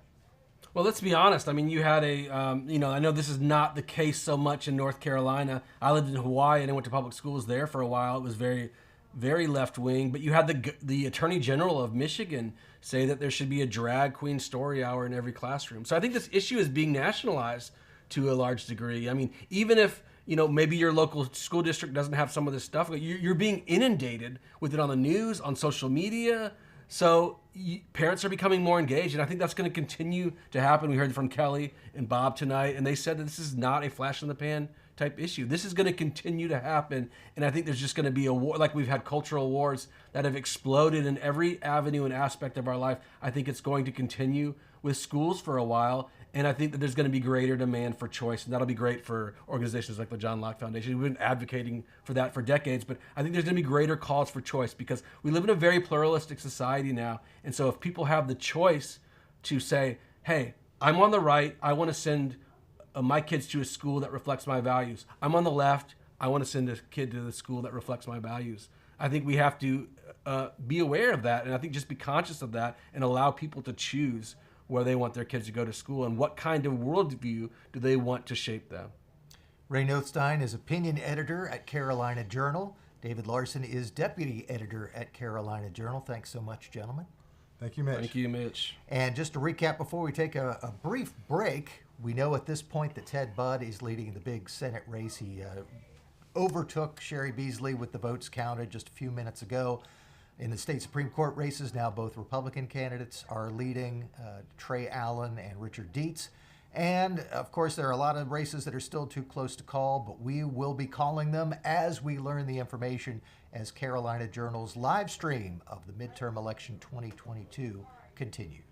Well, let's be honest. I mean, you had I know this is not the case so much in North Carolina. I lived in Hawaii and I went to public schools there for a while. It was very, very left wing. But you had the Attorney General of Michigan say that there should be a drag queen story hour in every classroom. So I think this issue is being nationalized to a large degree. I mean, even if maybe your local school district doesn't have some of this stuff, you're being inundated with it on the news, on social media. So parents are becoming more engaged, and I think that's going to continue to happen. We heard from Kelly and Bob tonight, and they said that this is not a flash in the pan type issue. This is going to continue to happen, and I think there's just going to be a war, like we've had cultural wars that have exploded in every avenue and aspect of our life. I think it's going to continue with schools for a while, and I think that there's going to be greater demand for choice, and that'll be great for organizations like the John Locke Foundation. We've been advocating for that for decades, but I think there's going to be greater calls for choice because we live in a very pluralistic society now, and so if people have the choice to say, hey, I'm on the right, I want to send my kids to a school that reflects my values. I'm on the left, I want to send a kid to the school that reflects my values. I think we have to be aware of that, and I think just be conscious of that and allow people to choose where they want their kids to go to school and what kind of worldview do they want to shape them. Ray Nothstein is opinion editor at Carolina Journal. David Larson is deputy editor at Carolina Journal. Thanks so much, gentlemen. Thank you, Mitch. Thank you, Mitch. And just to recap before we take a brief break, we know at this point that Ted Budd is leading the big Senate race. He overtook Sherry Beasley with the votes counted just a few minutes ago. In the state Supreme Court races, now both Republican candidates are leading, Trey Allen and Richard Dietz. And, of course, there are a lot of races that are still too close to call, but we will be calling them as we learn the information as Carolina Journal's live stream of the midterm election 2022 continues.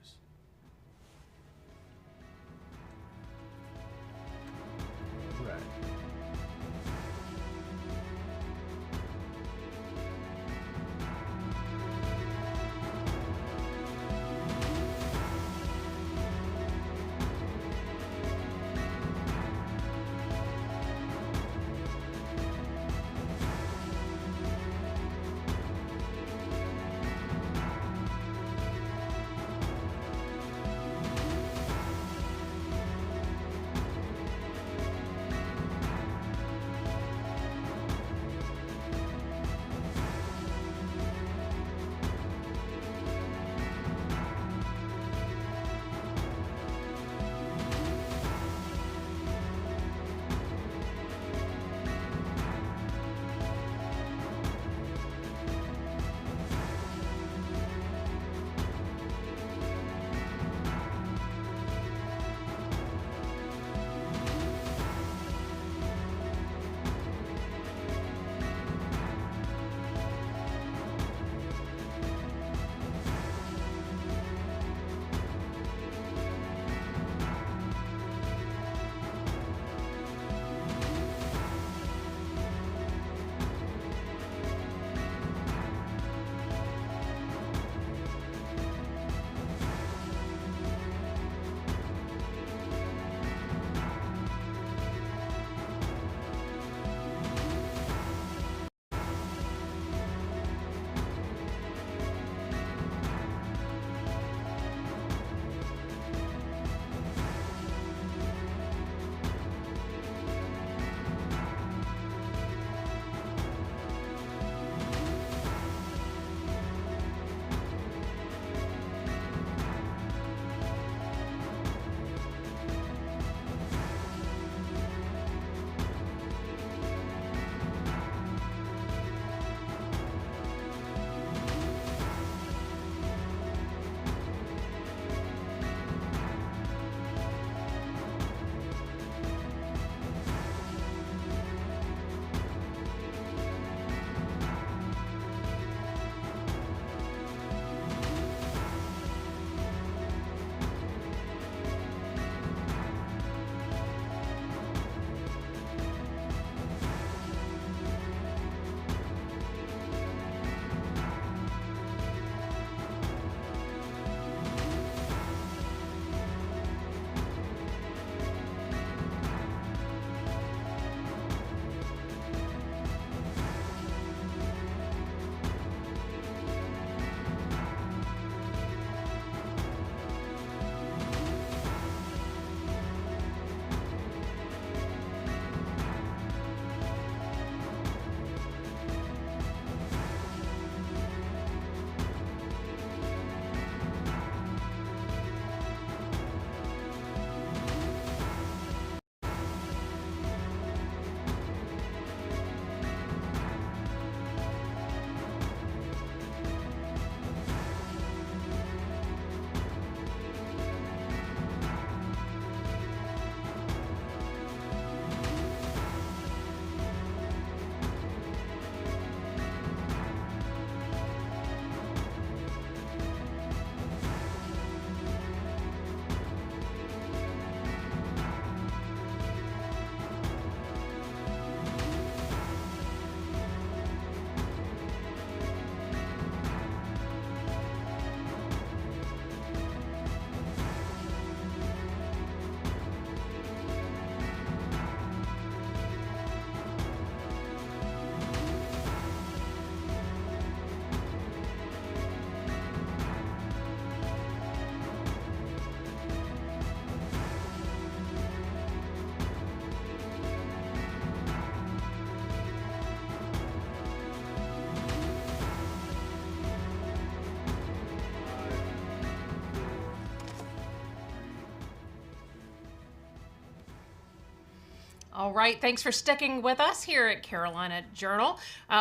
All right, thanks for sticking with us here at Carolina Journal.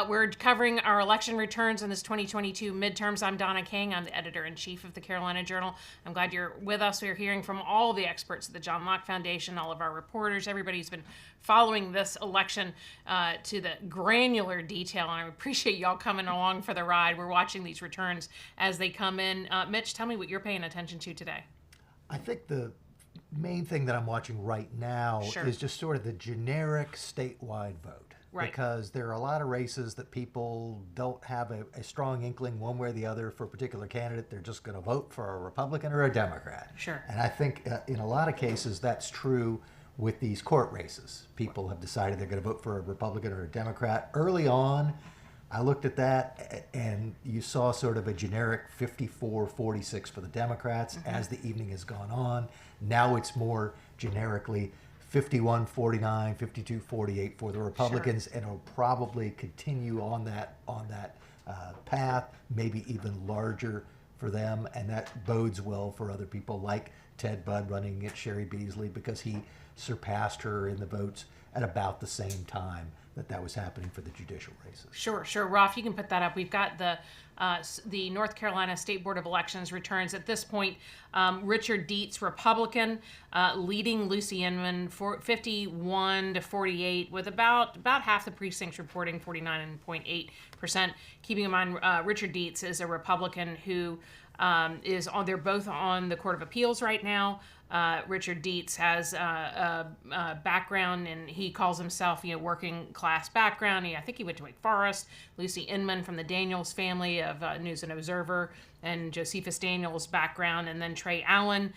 We're covering our election returns in this 2022 midterms. I'm Donna King. I'm the editor-in-chief of the Carolina Journal. I'm glad you're with us. We're hearing from all the experts at the John Locke Foundation, all of our reporters, everybody's been following this election to the granular detail, and I appreciate y'all coming along for the ride. We're watching these returns as they come in. Mitch, tell me what you're paying attention to today. I think the main thing that I'm watching right now Sure. is just sort of the generic statewide vote. Right. Because there are a lot of races that people don't have a strong inkling one way or the other for a particular candidate. They're just going to vote for a Republican or a Democrat. Sure. And I think in a lot of cases that's true with these court races. People have decided they're going to vote for a Republican or a Democrat. Early on, I looked at that and you saw sort of a generic 54-46 for the Democrats. As the evening has gone on. Now it's more generically 51-49, 52-48 for the Republicans, and it'll probably continue on that path, maybe even larger for them, and that bodes well for other people like Ted Budd running against Sherry Beasley because he surpassed her in the votes at about the same time that was happening for the judicial races. Sure. Ralph, you can put that up. We've got the North Carolina State Board of Elections returns at this point. Richard Dietz, Republican, leading Lucy Inman for 51-48, with about half the precincts reporting 49.8%. Keeping in mind, Richard Dietz is a Republican who is on. They're both on the Court of Appeals right now. Richard Dietz has a background, and he calls himself, working class background. I think he went to Wake Forest. Lucy Inman from the Daniels family of News and Observer, and Josephus Daniels' background. And then Trey Allen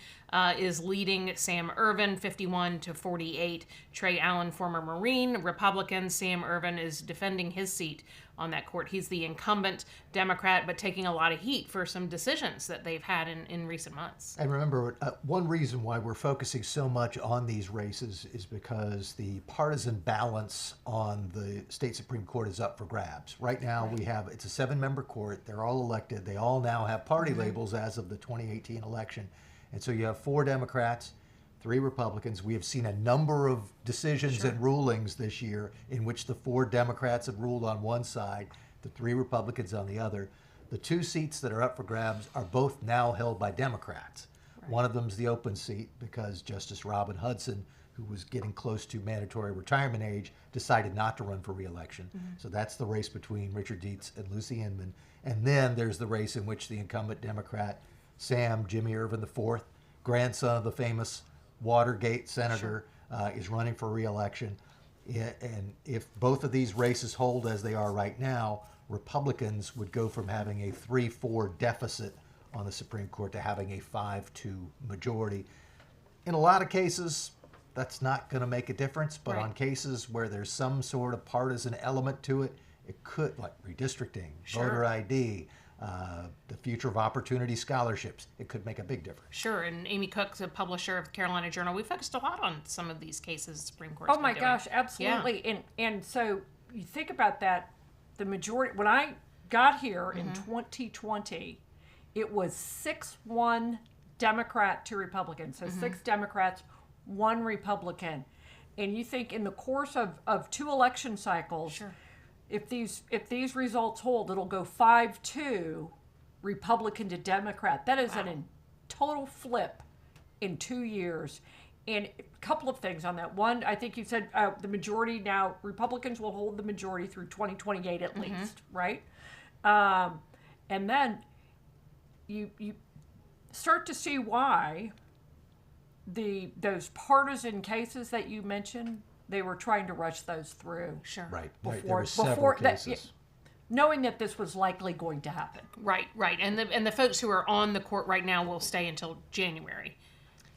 is leading Sam Ervin, 51-48. Trey Allen, former Marine, Republican. Sam Ervin is defending his seat on that court. He's the incumbent Democrat, but taking a lot of heat for some decisions that they've had in recent months. And remember, one reason why we're focusing so much on these races is because the partisan balance on the state Supreme Court is up for grabs. Right now, it's a 7-member court. They're all elected. They all now have party labels as of the 2018 election. And so you have 4 Democrats, 3 Republicans. We have seen a number of decisions and rulings this year in which the 4 Democrats have ruled on one side, the 3 Republicans on the other. The 2 seats that are up for grabs are both now held by Democrats. Right. One of them is the open seat because Justice Robin Hudson, who was getting close to mandatory retirement age, decided not to run for re-election. So that's the race between Richard Dietz and Lucy Inman. And then there's the race in which the incumbent Democrat, Jimmy Ervin IV, grandson of the famous Watergate senator, is running for re-election. And if both of these races hold as they are right now, Republicans would go from having a 3-4 deficit on the Supreme Court to having a 5-2 majority. In a lot of cases, that's not going to make a difference, but on cases where there's some sort of partisan element to it, it could, like redistricting, voter ID, the future of opportunity scholarships, it could make a big difference. Sure, and Amy Cook, the publisher of the Carolina Journal, we focused a lot on some of these cases the Supreme Court's Oh my gosh, absolutely. Yeah. And so you think about that, the majority, when I got here in 2020, it was 6-1 Democrat to Republican. So 6 Democrats, 1 Republican. And you think in the course of 2 election cycles, if these results hold, it'll go 5-2 Republican to Democrat. That is a total flip in 2 years. And a couple of things on that. One, I think you said the majority now, Republicans will hold the majority through 2028 at least, right? And then you start to see why those partisan cases that you mentioned, they were trying to rush those through. Sure. Right. There were several cases. Knowing that this was likely going to happen. Right. And the folks who are on the court right now will stay until January.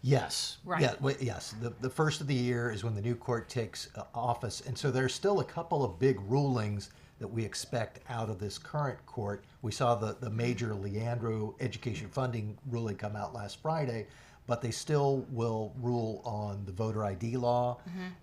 Yes. Right. Yeah, yes. The first of the year is when the new court takes office. And so there's still a couple of big rulings that we expect out of this current court. We saw the major Leandro education funding ruling come out last Friday, but they still will rule on the voter ID law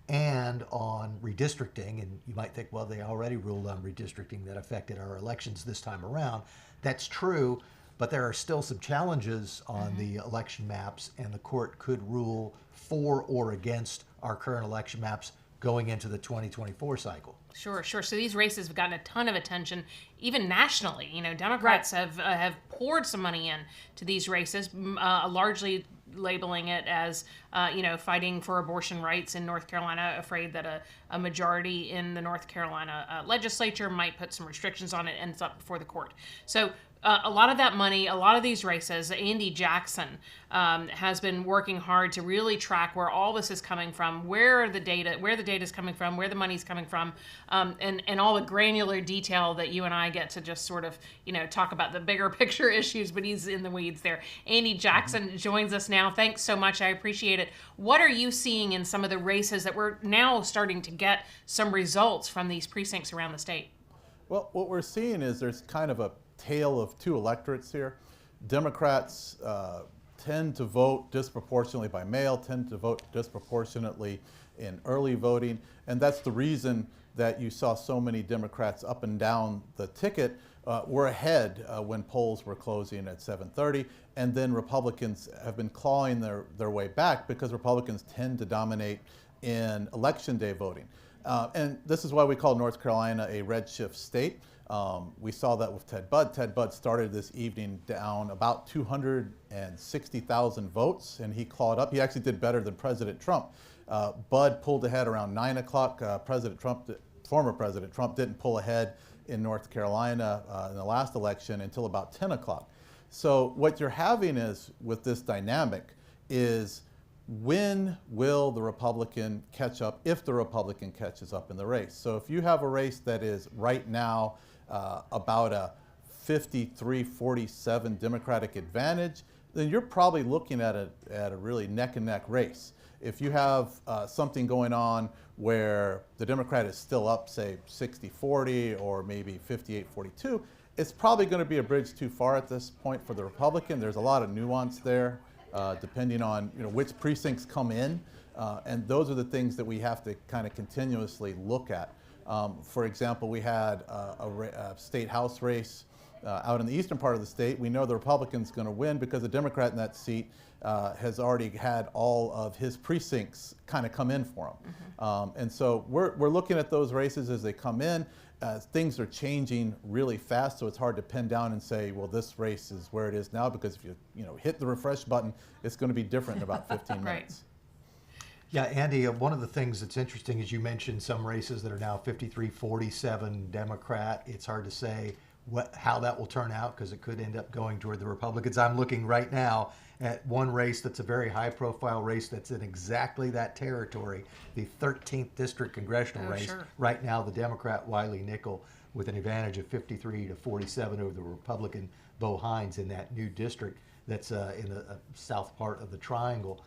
and on redistricting. And you might think, well, they already ruled on redistricting that affected our elections this time around. That's true. But there are still some challenges on the election maps, and the court could rule for or against our current election maps going into the 2024 cycle. Sure, sure. So these races have gotten a ton of attention, even nationally. You know, Democrats have poured some money in to these races, largely labeling it as, fighting for abortion rights in North Carolina, afraid that a majority in the North Carolina legislature might put some restrictions on it, and it's up before the court. So a lot of that money, a lot of these races, Andy Jackson has been working hard to really track where all this is coming from, where the data is coming from, where the money's coming from, and all the granular detail that you and I get to just sort of, talk about the bigger picture issues, but he's in the weeds there. Andy Jackson joins us now. Thanks so much. I appreciate it. What are you seeing in some of the races that we're now starting to get some results from these precincts around the state? Well, what we're seeing is there's kind of a tale of two electorates here. Democrats tend to vote disproportionately by mail, tend to vote disproportionately in early voting, and that's the reason that you saw so many Democrats up and down the ticket were ahead when polls were closing at 7:30, and then Republicans have been clawing their way back because Republicans tend to dominate in election day voting. And this is why we call North Carolina a redshift state. We saw that with Ted Budd. Ted Budd started this evening down about 260,000 votes, and he clawed up. He actually did better than President Trump. Budd pulled ahead around 9 o'clock. Former President Trump didn't pull ahead in North Carolina in the last election until about 10 o'clock. So what you're having is, with this dynamic, is when will the Republican catch up, if the Republican catches up in the race? So if you have a race that is right now about a 53-47 Democratic advantage, then you're probably looking at a really neck-and-neck race. If you have something going on where the Democrat is still up, say 60-40 or maybe 58-42, it's probably going to be a bridge too far at this point for the Republican. There's a lot of nuance there, depending on which precincts come in, and those are the things that we have to kind of continuously look at. For example, we had a state house race out in the eastern part of the state. We know the Republican's going to win because the Democrat in that seat has already had all of his precincts kind of come in for him. And so we're looking at those races as they come in. Things are changing really fast, so it's hard to pin down and say, well, this race is where it is now, because if you hit the refresh button, it's going to be different in about 15 minutes. Yeah, Andy, one of the things that's interesting is you mentioned some races that are now 53-47 Democrat. It's hard to say how that will turn out because it could end up going toward the Republicans. I'm looking right now at one race that's a very high-profile race that's in exactly that territory, the 13th District Congressional race. Sure. Right now, the Democrat Wiley Nickel with an advantage of 53-47 over the Republican Bo Hines in that new district that's in the south part of the triangle.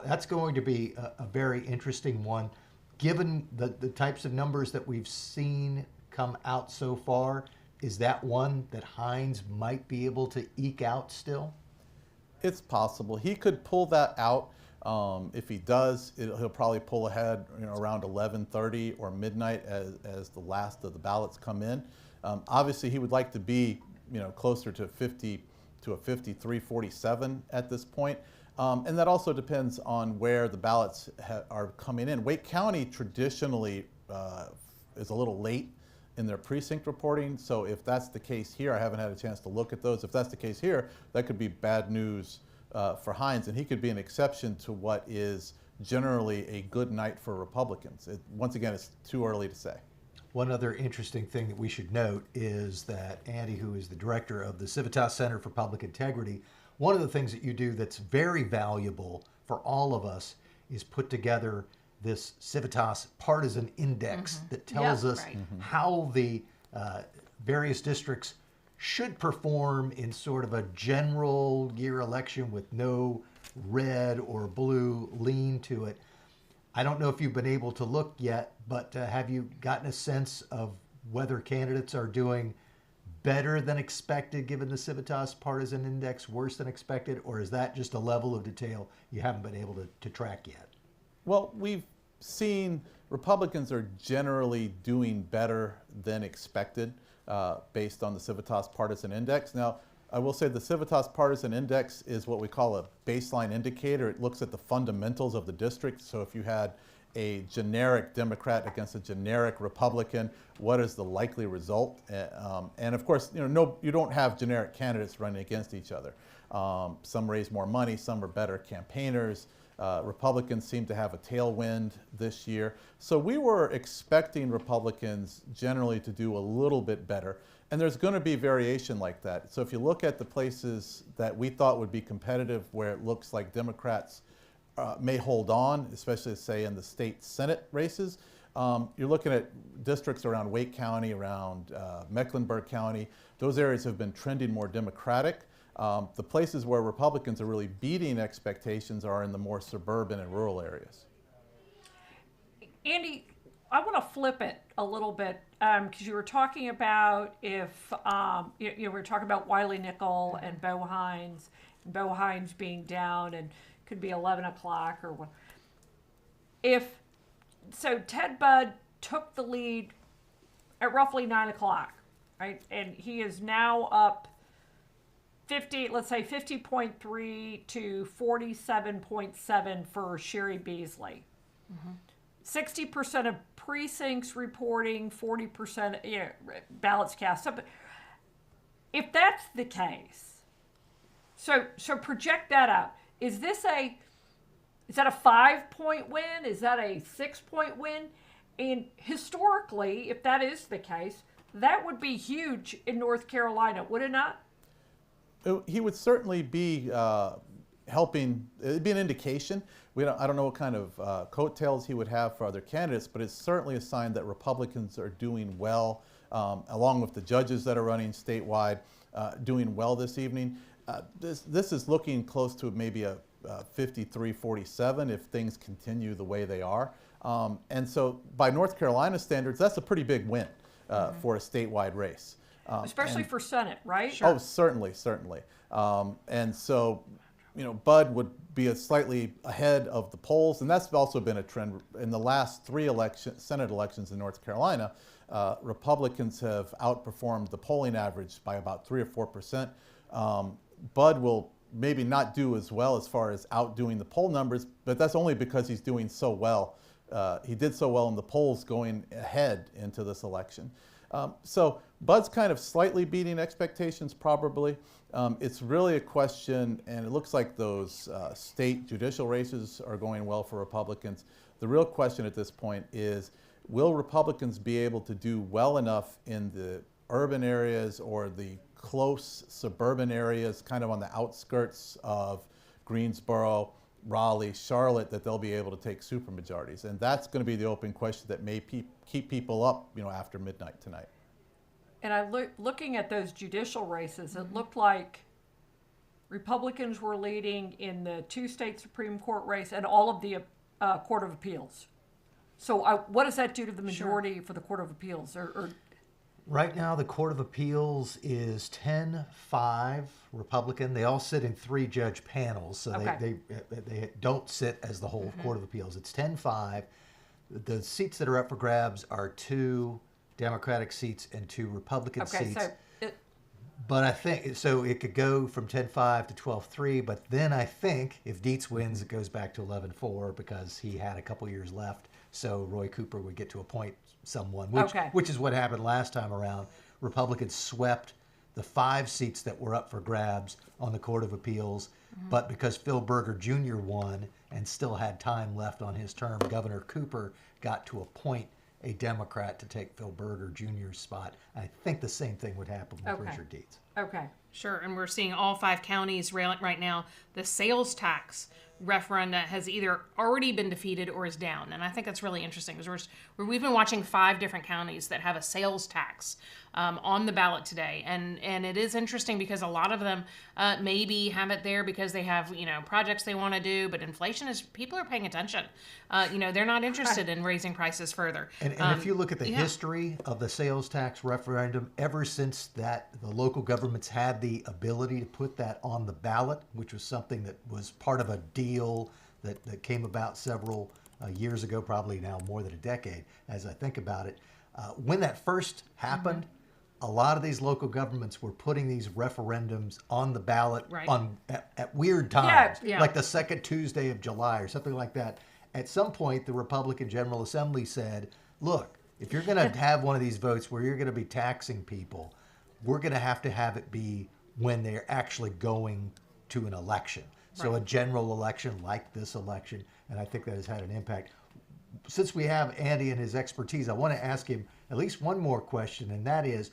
That's going to be a very interesting one. Given the types of numbers that we've seen come out so far, is that one that Hines might be able to eke out still? It's possible. He could pull that out. If he does, he'll probably pull ahead around 11:30 or midnight as the last of the ballots come in. Obviously, he would like to be closer to 53-47 at this point. And that also depends on where the ballots are coming in. Wake County traditionally is a little late in their precinct reporting, so if that's the case here, I haven't had a chance to look at those. If that's the case here, that could be bad news for Hines, and he could be an exception to what is generally a good night for Republicans. Once again, it's too early to say. One other interesting thing that we should note is that Andy, who is the director of the Civitas Center for Public Integrity, one of the things that you do that's very valuable for all of us is put together this Civitas Partisan Index that tells us how the various districts should perform in sort of a general year election with no red or blue lean to it. I don't know if you've been able to look yet, but have you gotten a sense of whether candidates are doing better than expected given the Civitas Partisan Index, worse than expected, or is that just a level of detail you haven't been able to track yet? Well, we've seen Republicans are generally doing better than expected based on the Civitas Partisan Index. Now, I will say the Civitas Partisan Index is what we call a baseline indicator. It looks at the fundamentals of the district. So if you had a generic Democrat against a generic Republican, what is the likely result? And of course, you don't have generic candidates running against each other. Some raise more money, some are better campaigners. Republicans seem to have a tailwind this year. So we were expecting Republicans generally to do a little bit better. And there's going to be variation like that. So if you look at the places that we thought would be competitive, where it looks like Democrats may hold on, especially say in the state Senate races, you're looking at districts around Wake County, around Mecklenburg County. Those areas have been trending more Democratic. The places where Republicans are really beating expectations are in the more suburban and rural areas. Andy, I want to flip it a little bit because you were talking about if we were talking about Wiley Nickel and Bo Hines being down and could be 11 o'clock or what. So Ted Budd took the lead at roughly 9 o'clock, right? And he is now up 50.3 to 47.7 for Sherry Beasley. 60% of precincts reporting, 40% ballots cast. So, if that's the case, so project that out. Is that a 5-point win? Is that a 6-point win? And historically, if that is the case, that would be huge in North Carolina, would it not? He would certainly be helping. It'd be an indication. I don't know what kind of coattails he would have for other candidates, but it's certainly a sign that Republicans are doing well, along with the judges that are running statewide, doing well this evening. This is looking close to maybe a 53-47 if things continue the way they are. And so by North Carolina standards, that's a pretty big win for a statewide race. Especially for Senate, right? Oh, certainly. And so, Budd would be slightly ahead of the polls, and that's also been a trend in the last 3 Senate elections in North Carolina. Republicans have outperformed the polling average by about 3 or 4%. Budd will maybe not do as well as far as outdoing the poll numbers, but that's only because he's doing so well. He did so well in the polls going ahead into this election. So Budd's kind of slightly beating expectations, probably. It's really a question, and it looks like those state judicial races are going well for Republicans. The real question at this point is, will Republicans be able to do well enough in the urban areas or the close suburban areas, kind of on the outskirts of Greensboro, Raleigh, Charlotte, that they'll be able to take supermajorities? And that's going to be the open question that may keep people up, after midnight tonight. And looking at those judicial races, it looked like Republicans were leading in the 2 state Supreme Court race and all of the Court of Appeals. So what does that do to the majority for the Court of Appeals? Right now, the Court of Appeals is 10-5 Republican. They all sit in 3-judge panels, so they don't sit as the whole Court of Appeals. It's 10-5. The seats that are up for grabs are 2 Democratic seats and 2 Republican seats. But I think, so it could go from 10-5 to 12-3, but then I think if Dietz wins, it goes back to 11-4 because he had a couple years left, so Roy Cooper would get to appoint someone, which is what happened last time around. Republicans swept the 5 seats that were up for grabs on the Court of Appeals, but because Phil Berger Jr. won and still had time left on his term, Governor Cooper got to appoint a Democrat to take Phil Berger Jr.'s spot. I think the same thing would happen with Richard Dietz. Okay. Sure, and we're seeing all 5 counties right now. The sales tax referenda has either already been defeated or is down, and I think that's really interesting because we've been watching 5 different counties that have a sales tax on the ballot today, and it is interesting because a lot of them maybe have it there because they have projects they want to do, but inflation is, people are paying attention. They're not interested in raising prices further. And if you look at the history of the sales tax referendum, ever since the local governments had the ability to put that on the ballot, which was something that was part of a deal that came about several years ago, probably now more than a decade, as I think about it. When that first happened, a lot of these local governments were putting these referendums on the ballot at weird times, like the second Tuesday of July or something like that. at some point, the Republican General Assembly said, look, if you're going to have one of these votes where you're going to be taxing people, we're going to have it be when they're actually going to an election. So a general election like this election, and I think that has had an impact. Since we have Andy and his expertise, I want to ask him at least one more question, and that is,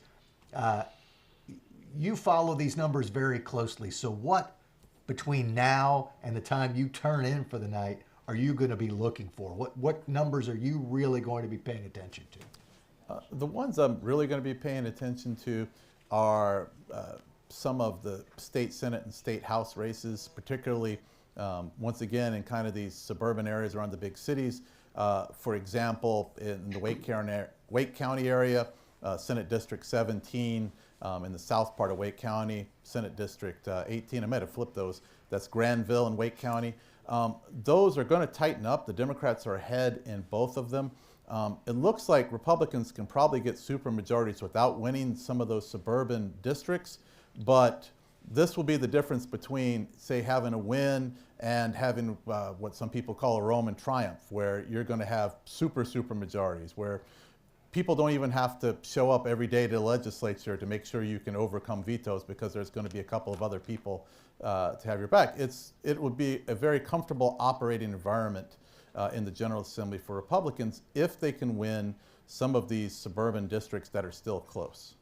you follow these numbers very closely. So what, between now and the time you turn in for the night, are you going to be looking for? What numbers are you really going to be paying attention to? The ones I'm really going to be paying attention to are some of the state Senate and state House races, particularly once again in kind of these suburban areas around the big cities. For example, in the Wake County area, Senate District 17, in the south part of Wake County, Senate District 18. I might have flipped those. That's Granville and Wake County. Those are going to tighten up. The Democrats are ahead in both of them. It looks like Republicans can probably get supermajorities without winning some of those suburban districts, but this will be the difference between, say, having a win and having what some people call a Roman triumph, where you're going to have super majorities, where people don't even have to show up every day to the legislature to make sure you can overcome vetoes, because there's going to be a couple of other people to have your back. It would be a very comfortable operating environment in the General Assembly for Republicans if they can win some of these suburban districts that are still close.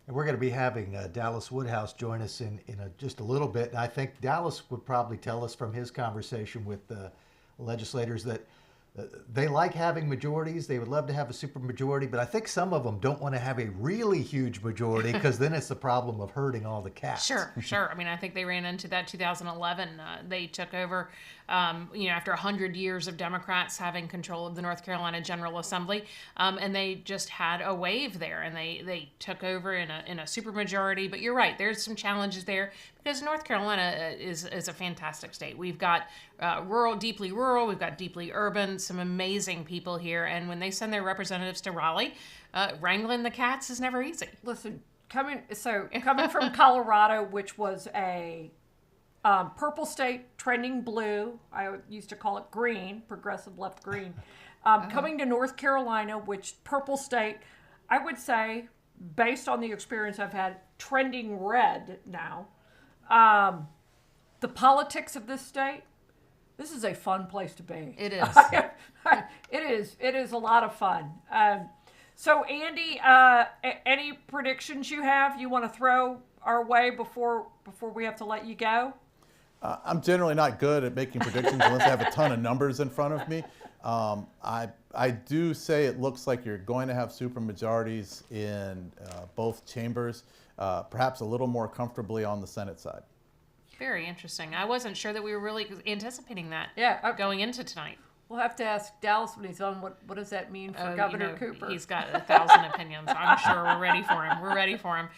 And we're going to be having Dallas Woodhouse join us in just a little bit. And I think Dallas would probably tell us from his conversation with the legislators that they like having majorities. They would love to have a supermajority, but I think some of them don't want to have a really huge majority, because then it's the problem of herding all the cats. Sure. I mean, I think they ran into that 2011. They took over, after 100 years of Democrats having control of the North Carolina General Assembly, and they just had a wave there, and they took over in a supermajority. But you're right, there's some challenges there, because North Carolina is a fantastic state. We've got deeply rural, we've got deeply urban, some amazing people here, and when they send their representatives to Raleigh, wrangling the cats is never easy. Listen, coming from Colorado, which was a purple state trending blue, I used to call it green, progressive left green, coming to North Carolina, which purple state, I would say, based on the experience I've had, trending red now. The politics of this state, this is a fun place to be. It is. It is a lot of fun. So Andy, any predictions you have you want to throw our way before we have to let you go? I'm generally not good at making predictions unless I have a ton of numbers in front of me. I do say it looks like you're going to have supermajorities in both chambers, perhaps a little more comfortably on the Senate side. Very interesting. I wasn't sure that we were really anticipating that. Yeah, going into tonight. We'll have to ask Dallas when he's on. What does that mean for Governor Cooper? He's got 1,000 opinions. I'm sure we're ready for him. We're ready for him.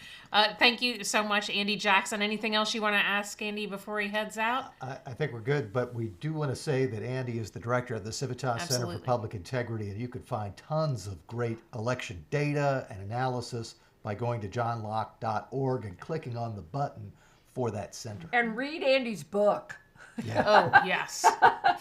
Thank you so much, Andy Jackson. Anything else you want to ask Andy before he heads out? I think we're good, but we do want to say that Andy is the director of the Civitas Center for Public Integrity, and you can find tons of great election data and analysis by going to johnlocke.org and clicking on the button for that center. And read Andy's book. Yeah. Oh, yes,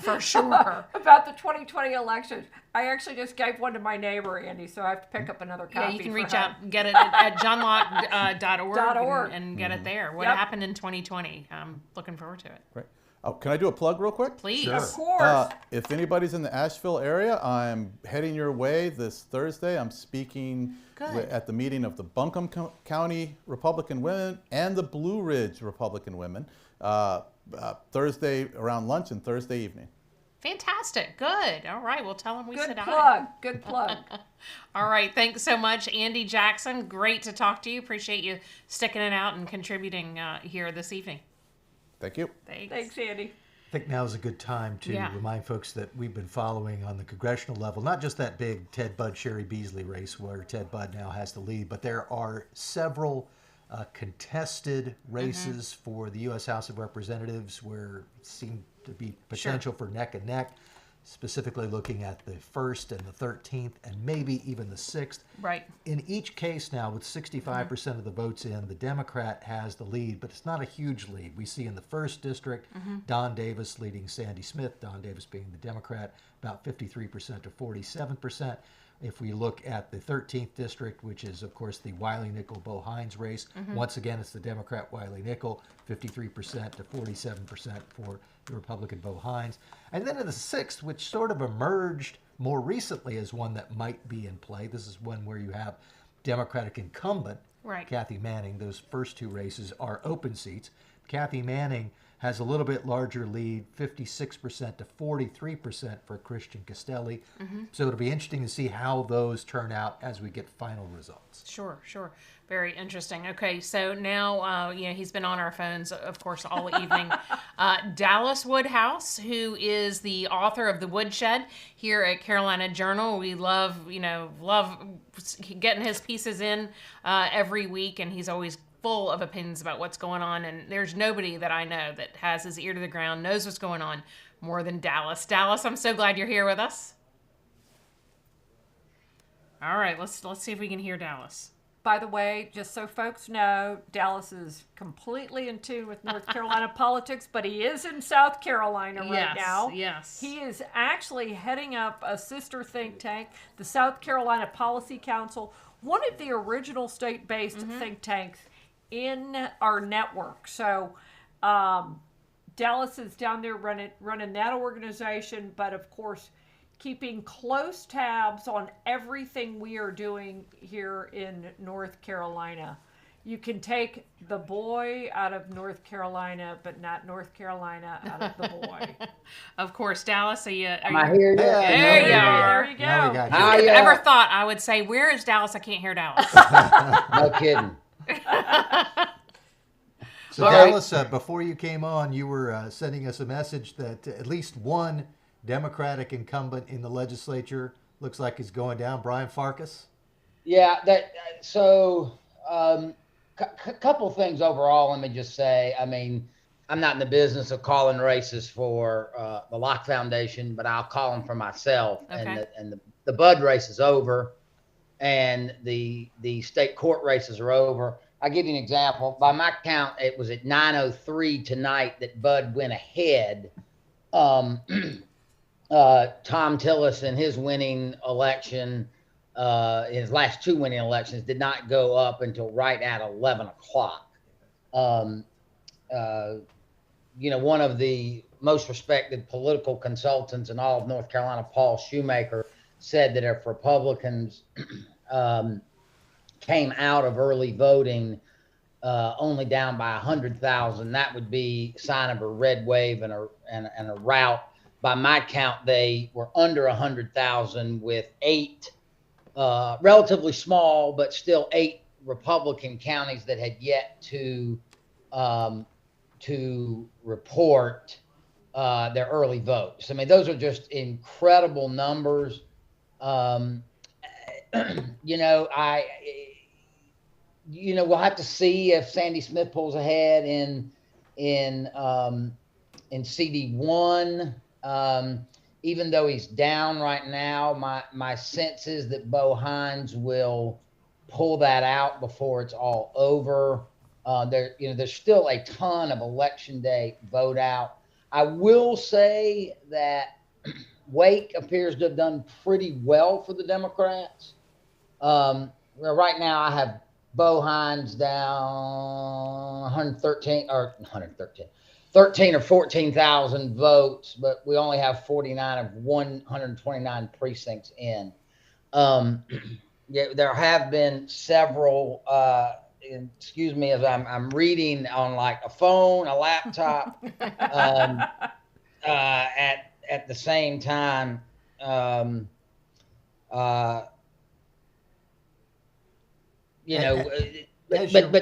for sure. About the 2020 election. I actually just gave one to my neighbor, Andy, so I have to pick up another copy. Yeah, you can for reach him. out and get it at johnlocke.org and get it there. What Yep. happened in 2020? I'm looking forward to it. Right. Oh, can I do a plug real quick? Please. Sure. Of course. If anybody's in the Asheville area, I'm heading your way this Thursday. I'm speaking at the meeting of the Buncombe County Republican Women and the Blue Ridge Republican Women Thursday around lunch and Thursday evening. Fantastic. Good. All right. Well, tell them we said Good hi. plug. Good plug. All right. Thanks so much, Andy Jackson. Great to talk to you. Appreciate you sticking it out and contributing here this evening. Thank you. Thanks, Andy. I think now is a good time to remind folks that we've been following on the congressional level, not just that big Ted Budd-Sherry Beasley race where Ted Budd now has the lead, but there are several contested races for the U.S. House of Representatives where it seemed to be potential for neck and neck. specifically looking at the 1st and the 13th and maybe even the 6th. Right. In each case now, with 65% of the votes in, the Democrat has the lead, but it's not a huge lead. We see in the 1st district, Don Davis leading Sandy Smith, Don Davis being the Democrat, about 53% to 47%. If we look at the 13th district, which is, of course, the Wiley Nickel-Bo Hines race, once again, it's the Democrat Wiley Nickel, 53% to 47% for the Republican Bo Hines. And then in the 6th, which sort of emerged more recently as one that might be in play, this is one where you have Democratic incumbent Right. Kathy Manning. Those first two races are open seats. Kathy Manning has a little bit larger lead, 56% to 43% for Christian Castelli. So it'll be interesting to see how those turn out as we get final results. Sure, sure. Very interesting. Okay, so now, he's been on our phones, of course, all evening. Dallas Woodhouse, who is the author of The Woodshed here at Carolina Journal. We love getting his pieces in every week, and he's always full of opinions about what's going on. And there's nobody that I know that has his ear to the ground, knows what's going on more than Dallas. Dallas, I'm so glad you're here with us. All right, let's see if we can hear Dallas. By the way, just so folks know, Dallas is completely in tune with North Carolina politics, but he is in South Carolina right now. Yes. He is actually heading up a sister think tank, the South Carolina Policy Council, one of the original state-based think tanks in our network. So Dallas is down there running that organization, but of course keeping close tabs on everything we are doing here in North Carolina. You can take the boy out of North Carolina, but not North Carolina out of the boy. Of course, Dallas, are you Am I here yet? There you are. There you go. Now we got you. Who would have ever thought I would say, where is Dallas? I can't hear Dallas. No kidding. So Dallas, before you came on, you were sending us a message that at least one Democratic incumbent in the legislature looks like is going down, Brian Farkas. Yeah, couple things overall. Let me just say, I mean, I'm not in the business of calling races for the Locke Foundation, but I'll call them for myself. Okay. And the Bud race is over, and the state court races are over. I'll give you an example. By my count, it was at 9:03 tonight that Bud went ahead. Tom Tillis in his winning election, his last two winning elections, did not go up until right at 11 o'clock. One of the most respected political consultants in all of North Carolina, Paul Shoemaker, said that if Republicans came out of early voting only down by 100,000, that would be a sign of a red wave and a rout. By my count, they were under 100,000 with 8 relatively small, but still 8 Republican counties that had yet to report their early votes. I mean, those are just incredible numbers. We'll have to see if Sandy Smith pulls ahead in CD1. Even though he's down right now, my sense is that Bo Hines will pull that out before it's all over. There's still a ton of election day vote out. I will say that Wake appears to have done pretty well for the Democrats. Right now I have Bo Hines down 13 or 14,000 votes, but we only have 49 of 129 precincts in. There have been several, excuse me, as I'm reading on like a phone, a laptop, at the same time. But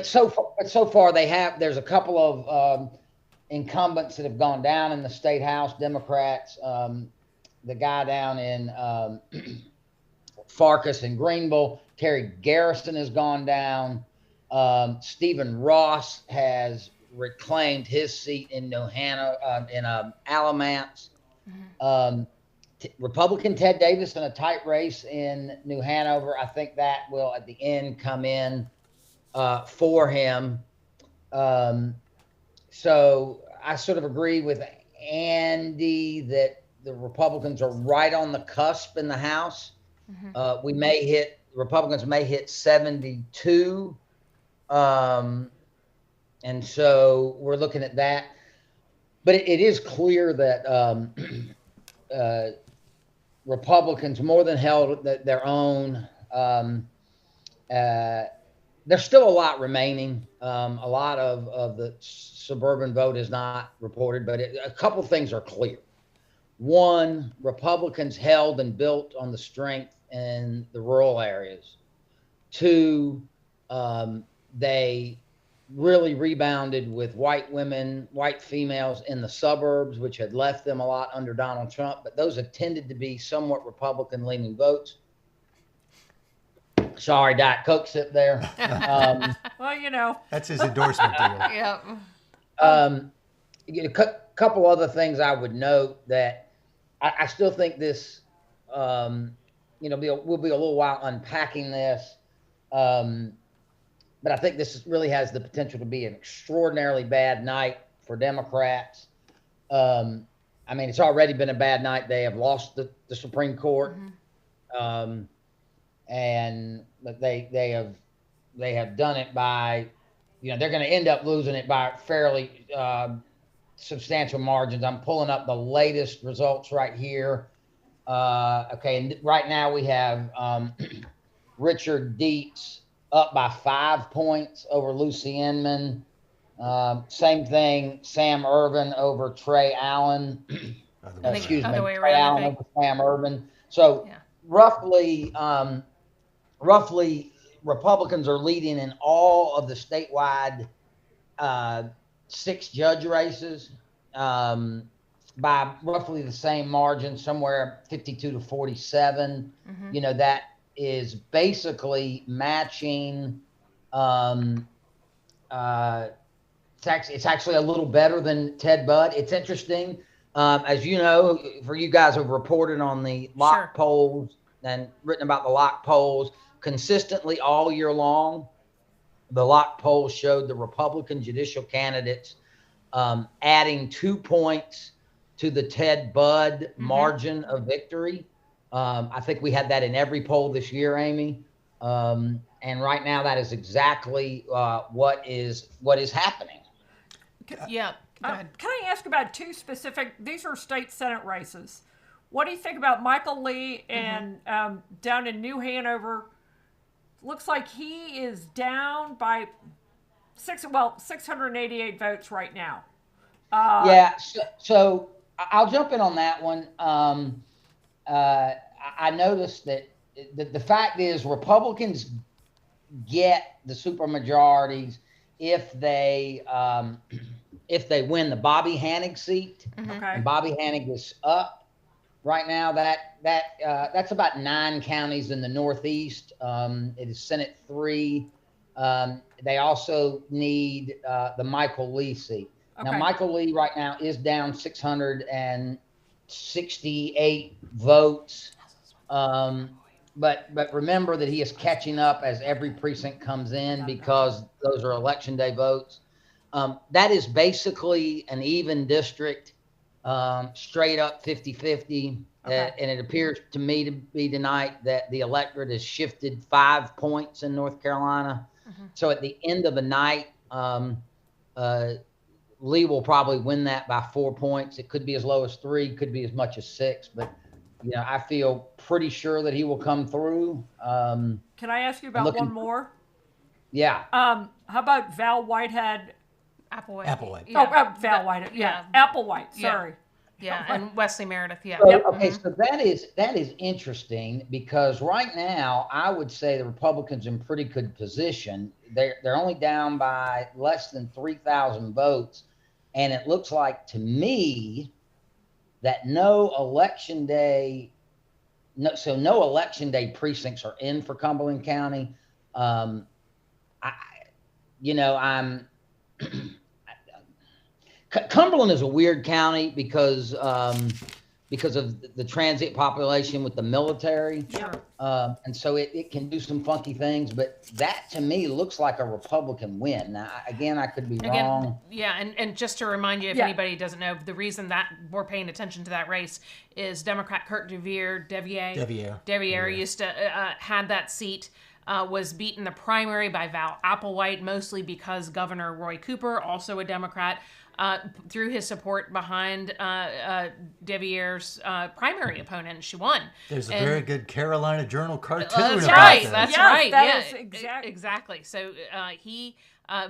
so far there's a couple of incumbents that have gone down in the state house, Democrats. The guy down in Farkas and Greenville, Terry Garrison has gone down. Stephen Ross has reclaimed his seat in Alamance. Republican Ted Davis in a tight race in New Hanover. I think that will at the end come in for him. So I sort of agree with Andy that the Republicans are right on the cusp in the House. Republicans may hit 72. And so we're looking at that. But it is clear that Republicans more than held their own. There's still a lot remaining. A lot of the suburban vote is not reported, but a couple things are clear. One, Republicans held and built on the strength in the rural areas. Two, they really rebounded with white women, white females in the suburbs, which had left them a lot under Donald Trump, but those have tended to be somewhat Republican-leaning votes. Sorry, Diet Coke sip there. Well, you know. That's his endorsement deal. Yep. A couple other things I would note that I still think this, we'll be a little while unpacking this. But I think this really has the potential to be an extraordinarily bad night for Democrats. I mean, it's already been a bad night. They have lost the Supreme Court. But they have done it by, they're going to end up losing it by fairly substantial margins. I'm pulling up the latest results right here. Okay, and right now we have Richard Dietz up by 5 points over Lucy Inman. Same thing, Sam Ervin over Trey Allen. Excuse me, Trey Allen over Sam Ervin. So roughly, Republicans are leading in all of the statewide 6 judge races by roughly the same margin, somewhere 52 to 47. That is basically matching. It's actually a little better than Ted Budd. It's interesting. As you know, for you guys who have reported on the lock polls and written about the lock polls consistently all year long, the lock polls showed the Republican judicial candidates adding 2 points to the Ted Budd margin of victory. I think we had that in every poll this year, Amy. And right now, that is exactly what is happening. Yeah. Go ahead. Can I ask about 2 specific? These are state Senate races. What do you think about Michael Lee and down in New Hanover? Looks like he is down by 688 votes right now. So I'll jump in on that one. I noticed that the fact is Republicans get the supermajorities if they win the Bobby Hanig seat. And Bobby Hanig is up right now. That's about 9 counties in the Northeast. It is Senate 3. They also need the Michael Lee seat. Now Michael Lee right now is down 668 votes. But remember that he is catching up as every precinct comes in because those are election day votes. That is basically an even district, straight up 50-50. And it appears to me to be tonight that the electorate has shifted 5 points in North Carolina. So at the end of the night, Lee will probably win that by 4 points. It could be as low as 3, could be as much as 6, but I feel pretty sure that he will come through. Can I ask you about one more? Yeah. How about Val Whitehead? Applewhite. Yeah. Val Whitehead. Yeah. Applewhite. Sorry. Yeah, and Wesley Meredith. Yeah. So that is interesting because right now I would say the Republicans in pretty good position. They're only down by less than 3,000 votes, and it looks like to me that no election day precincts are in for Cumberland County. Cumberland is a weird county because because of the transient population with the military. Sure. And so it can do some funky things, but that to me looks like a Republican win. Now, again, I could be wrong. Yeah, and just to remind you, if Yeah. anybody doesn't know, the reason that we're paying attention to that race is Democrat Kurt Devier used to had that seat. Was beaten the primary by Val Applewhite, mostly because Governor Roy Cooper, also a Democrat, threw his support behind Devier's primary opponent, and she won. There's a very good Carolina Journal cartoon That's about right. this. That's Yes, right. that Yeah, is exactly. So he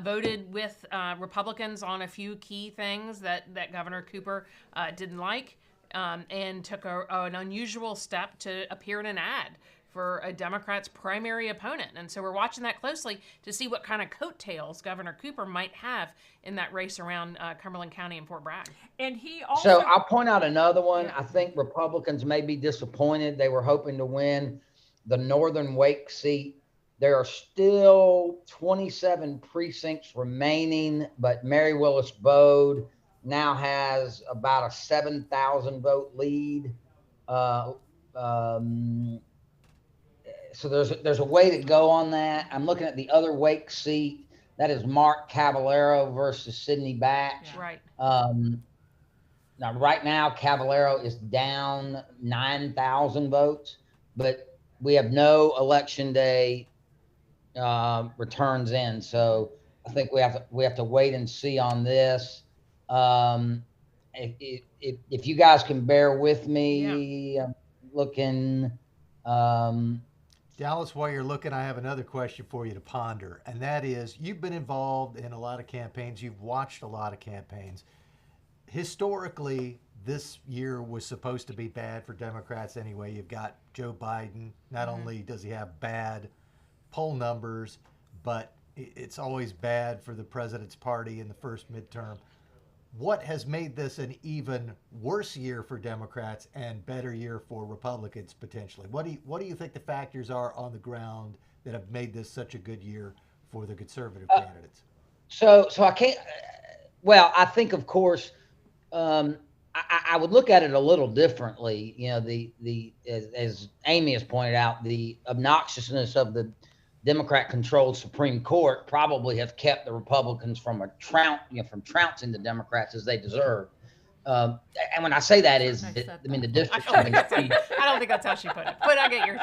voted with Republicans on a few key things that Governor Cooper didn't like, and took an unusual step to appear in an ad for a Democrat's primary opponent. And so we're watching that closely to see what kind of coattails Governor Cooper might have in that race around Cumberland County and Fort Bragg. And he also. So I'll point out another one. I think Republicans may be disappointed. They were hoping to win the Northern Wake seat. There are still 27 precincts remaining, but Mary Willis Bode now has about a 7,000 vote lead. So there's a way to go on that. I'm looking at the other Wake seat. That is Mark Cavallero versus Sidney Batch. Yeah. Right. Now, right now, Cavallero is down 9,000 votes, but we have no election day returns in. So I think we have to wait and see on this. If you guys can bear with me, I'm looking. Dallas, while you're looking, I have another question for you to ponder, and that is, you've been involved in a lot of campaigns. You've watched a lot of campaigns. Historically, this year was supposed to be bad for Democrats anyway. You've got Joe Biden. Not only does he have bad poll numbers, but it's always bad for the president's party in the first midterm. What has made this an even worse year for Democrats and better year for Republicans potentially? What do you think the factors are on the ground that have made this such a good year for the conservative candidates? So I can't. Well, I think of course, I would look at it a little differently. You know, as Amy has pointed out, the obnoxiousness of the Democrat-controlled Supreme Court probably have kept the Republicans from trouncing the Democrats as they deserve. And when I say that the district. I don't think that's how she put it, but I get yours.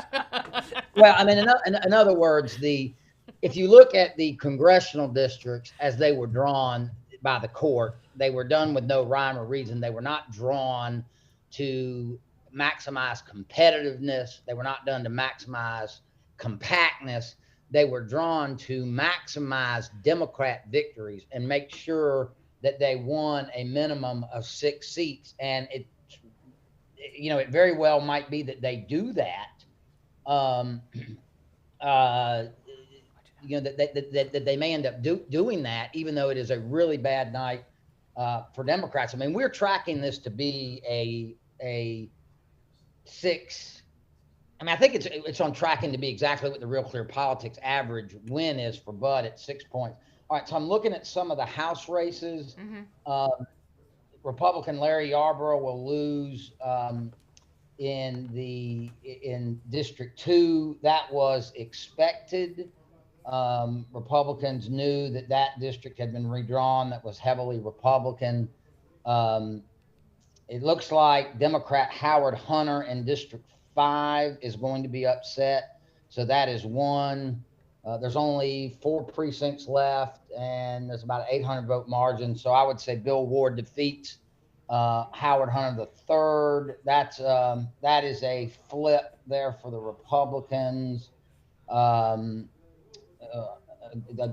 Well, I mean, in other words, if you look at the congressional districts as they were drawn by the court, they were done with no rhyme or reason. They were not drawn to maximize competitiveness. They were not done to maximize compactness. They were drawn to maximize Democrat victories and make sure that they won a minimum of 6 seats. And it very well might be that they do that. That they may end up doing that, even though it is a really bad night for Democrats. I mean, we're tracking this to be a 6. I mean, I think it's on tracking to be exactly what the Real Clear Politics average win is for Bud at 6 points. All right, so I'm looking at some of the House races. Republican Larry Yarborough will lose in District 2. That was expected. Republicans knew that district had been redrawn. That was heavily Republican. It looks like Democrat Howard Hunter in District 5 is going to be upset. So that is one. There's only 4 precincts left, and there's about an 800 vote margin. So I would say Bill Ward defeats Howard Hunter III. That is a flip there for the Republicans.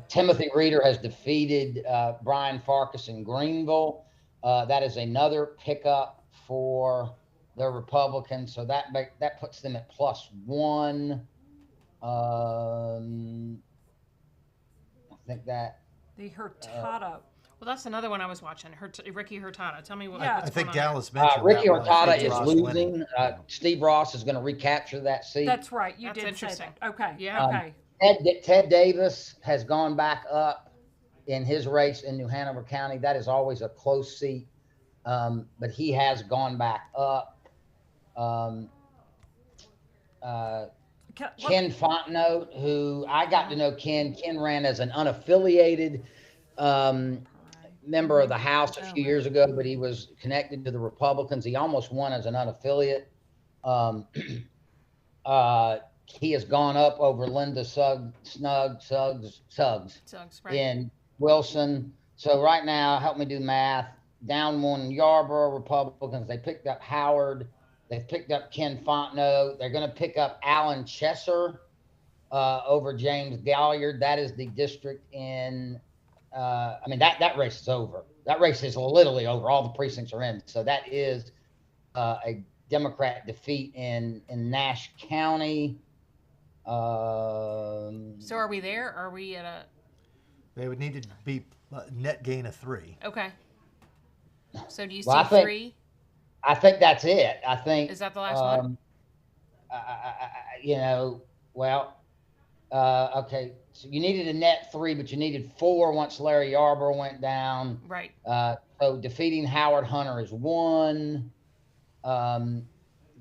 Timothy Reeder has defeated Brian Farkas in Greenville. That is another pickup for the Republicans, so that puts them at +1. I think that The Hurtado. Well, that's another one I was watching. Ricky Hurtado. Tell me what. Yeah. what's I think going on Dallas mentioned Ricky that one. Hurtado Steve is Ross losing. winning. Steve Ross is going to recapture that seat. That's right. You That's did say interesting. that. Okay. Yeah. Okay. Ted Davis has gone back up in his race in New Hanover County. That is always a close seat, but he has gone back up. um, Ken, Ken Fontenot, who I got to know Ken. Ken ran as an unaffiliated member of the House a few years ago, but he was connected to the Republicans. He almost won as an unaffiliate. He has gone up over Linda Suggs right. in Wilson. So right now, help me do math. Down one in Yarborough, Republicans. They picked up Howard. They've picked up Ken Fontenot. They're going to pick up Alan Chesser over James Galliard. That is the district in, that race is over. That race is literally over. All the precincts are in. So that is a Democrat defeat in Nash County. So are we there? Are we at a... They would need to be net gain of 3. Okay. So do you see Well, I think- 3? I think that's it. I think. Is that the last one? Okay. So you needed a net 3, but you needed 4 once Larry Yarborough went down. Right. So defeating Howard Hunter is 1.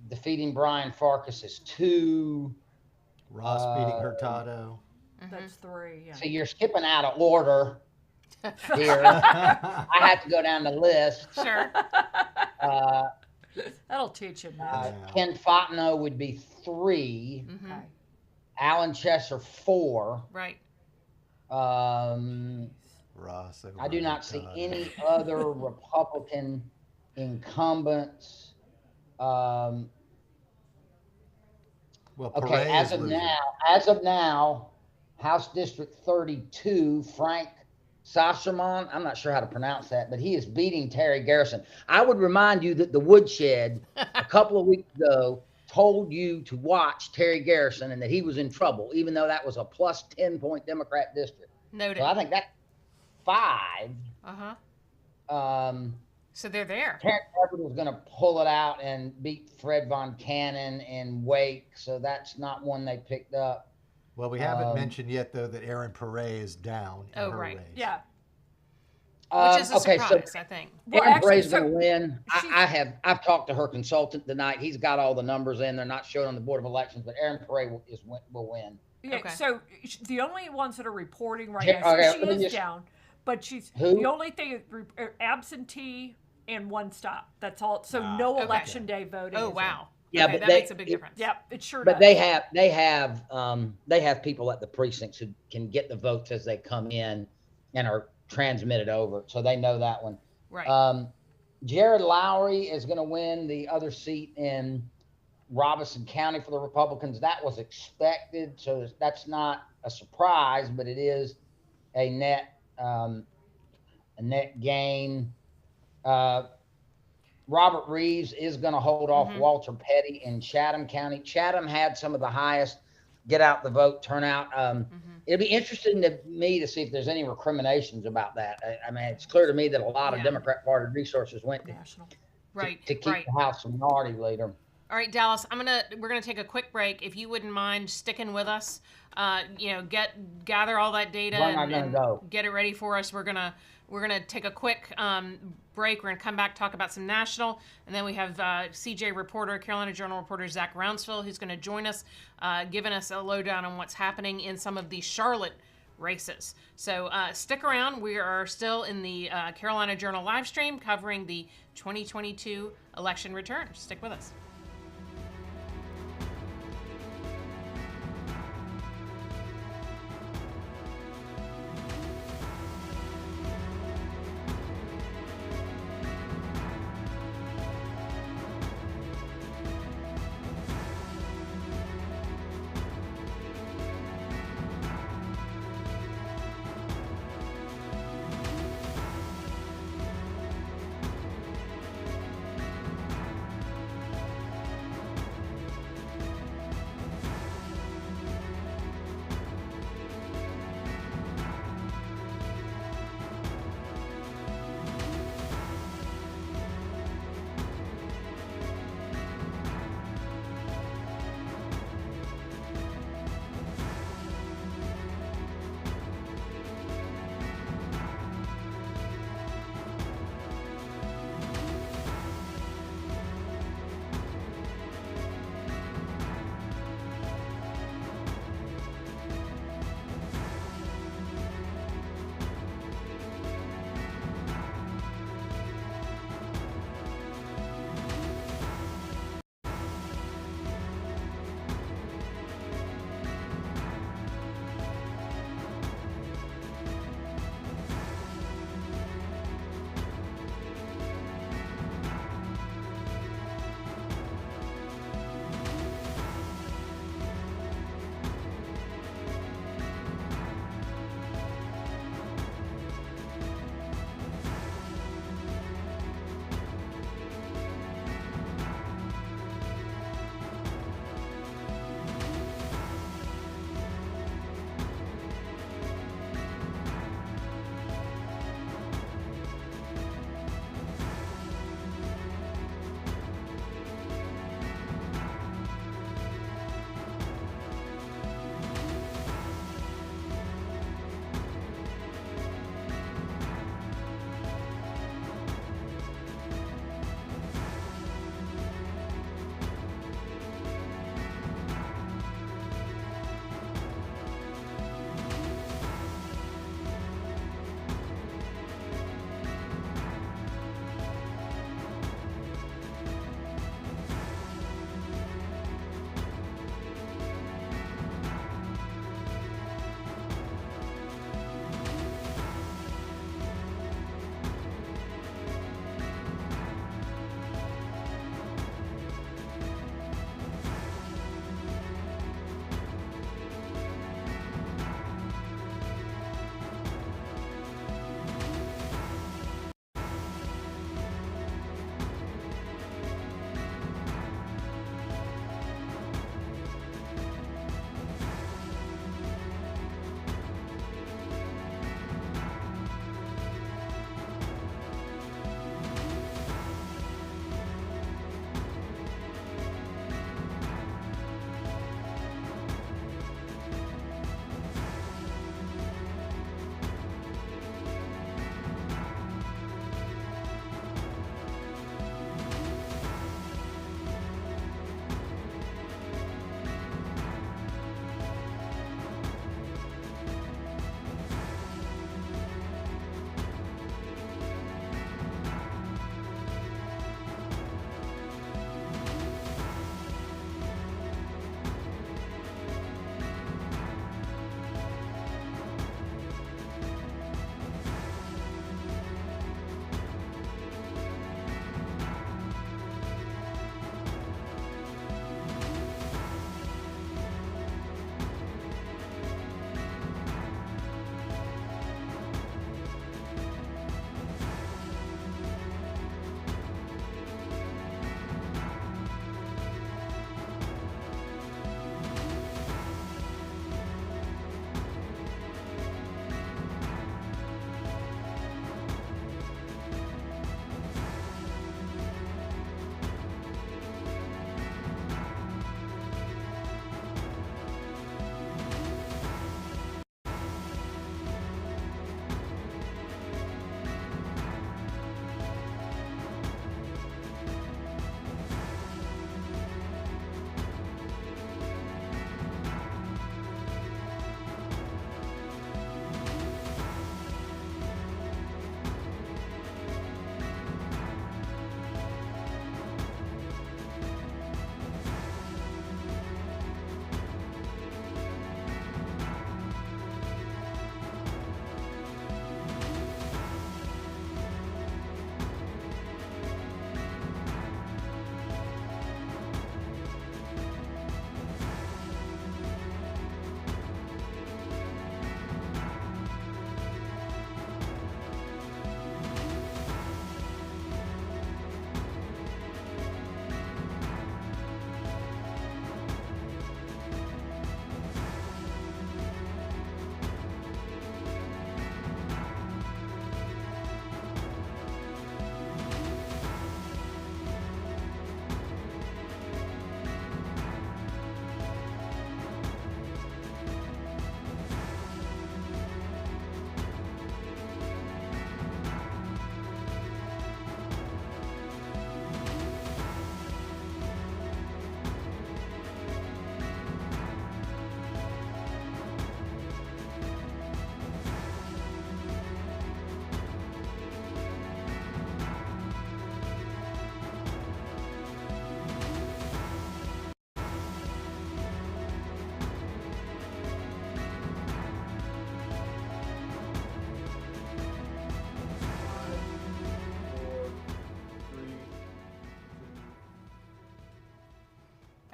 Defeating Brian Farkas is 2. Ross beating Hurtado. That's 3. Yeah. So you're skipping out of order here. I have to go down the list. Sure. That'll teach him. That. Ken Fontenot would be 3. Mm-hmm. Okay. Alan Chesser 4. Right. Ross. I do not see any other Republican incumbents. Well, Okay, Perret as is of losing. now, House District 32, Frank Sasserman, I'm not sure how to pronounce that, but he is beating Terry Garrison. I would remind you that the Woodshed a couple of weeks ago told you to watch Terry Garrison and that he was in trouble, even though that was a plus 10-point Democrat district. Noted. So I think that's 5. Uh-huh. So they're there. Terrence Everett was going to pull it out and beat Fred Von Cannon in Wake, so that's not one they picked up. Well, we haven't mentioned yet, though, that Aaron Perret is down in her race. Yeah. Which is a surprise, I think. Well, Aaron actually, Perret's going to win. she's- I've talked to her consultant tonight. He's got all the numbers in. They're not showing on the Board of Elections, but Aaron Perret will win. Yeah, Okay. so the only ones that are reporting right Yeah, now, okay, she let me is just- down, but she's Who? the only thing is absentee and 1 stop. That's all. So no Okay. election day voting. Oh, is wow. Yeah, Okay, but that they- makes a big it- difference. in. Yep, it sure But does. they have people at the precincts who can get the votes as they come in and are transmitted over, so they know that one. Right. Jared Lowry is going to win the other seat in Robeson County for the Republicans. That was expected, so that's not a surprise, but it is a net gain. Robert Reeves is going to hold off Walter Petty in Chatham County. Chatham had some of the highest get out the vote turnout. It'll be interesting to me to see if there's any recriminations about that. I mean, it's clear to me that a lot of Yeah. Democrat Party resources went National. Right. to keep Right. the House minority leader. All right, Dallas. We're gonna take a quick break. If you wouldn't mind sticking with us, gather all that data Where am I gonna go? get it ready for us. We're gonna take a quick break. We're gonna come back, talk about some national, and then we have CJ reporter, Carolina Journal reporter Zach Rounsville, who's gonna join us, giving us a lowdown on what's happening in some of the Charlotte races. So stick around. We are still in the Carolina Journal live stream covering the 2022 election return. Stick with us.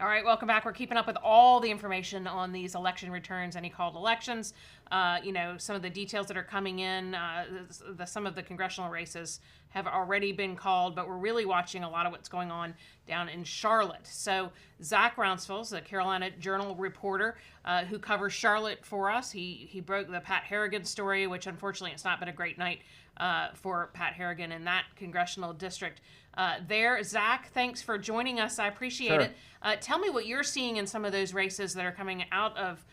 All right, welcome back. We're keeping up with all the information on these election returns, any called elections, some of the details that are coming in. Some of the congressional races have already been called, but we're really watching a lot of what's going on down in Charlotte. So Zach Rounsfels, the Carolina Journal reporter who covers Charlotte for us, he broke the Pat Harrigan story, which unfortunately it's not been a great night for Pat Harrigan in that congressional district. There, Zach, thanks for joining us. I appreciate it. Tell me what you're seeing in some of those races that are coming out of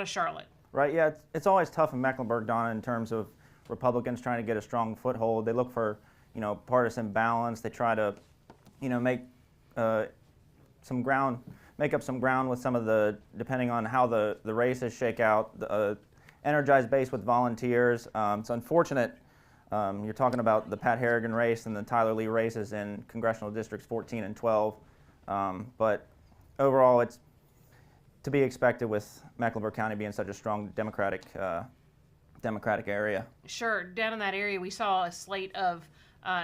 Charlotte. Right. Yeah, it's always tough in Mecklenburg, Donna, in terms of Republicans trying to get a strong foothold. They look for partisan balance. They try to make some ground, make up some ground with some of the, depending on how the races shake out. The energized base with volunteers. It's unfortunate. You're talking about the Pat Harrigan race and the Tyler Lee races in congressional districts 14 and 12. But overall, it's to be expected with Mecklenburg County being such a strong Democratic area. Sure. Down in that area, we saw a slate of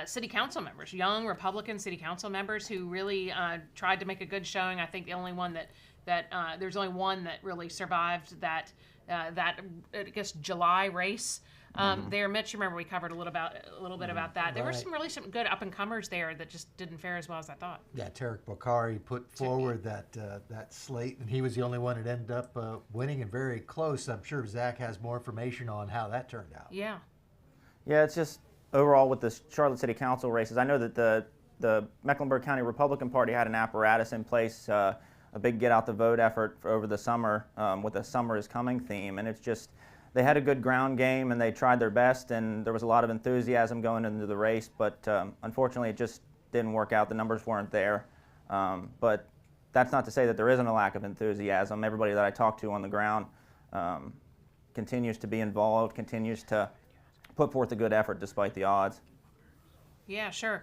city council members, young Republican city council members who really tried to make a good showing. I think the only one there's only one that really survived that I guess July race. There, Mitch, you remember we covered a little bit about that. There were some good up and comers there that just didn't fare as well as I thought. Yeah, Tarek Bokhari put forward that slate, and he was the only one that ended up winning and very close. I'm sure Zach has more information on how that turned out. Yeah. Yeah, it's just overall with the Charlotte City Council races. I know that the Mecklenburg County Republican Party had an apparatus in place, a big get out the vote effort for over the summer with a summer is coming theme, and it's just. They had a good ground game and they tried their best, and there was a lot of enthusiasm going into the race, but unfortunately it just didn't work out. The numbers weren't there. But that's not to say that there isn't a lack of enthusiasm. Everybody that I talk to on the ground continues to be involved, continues to put forth a good effort despite the odds. Yeah, sure.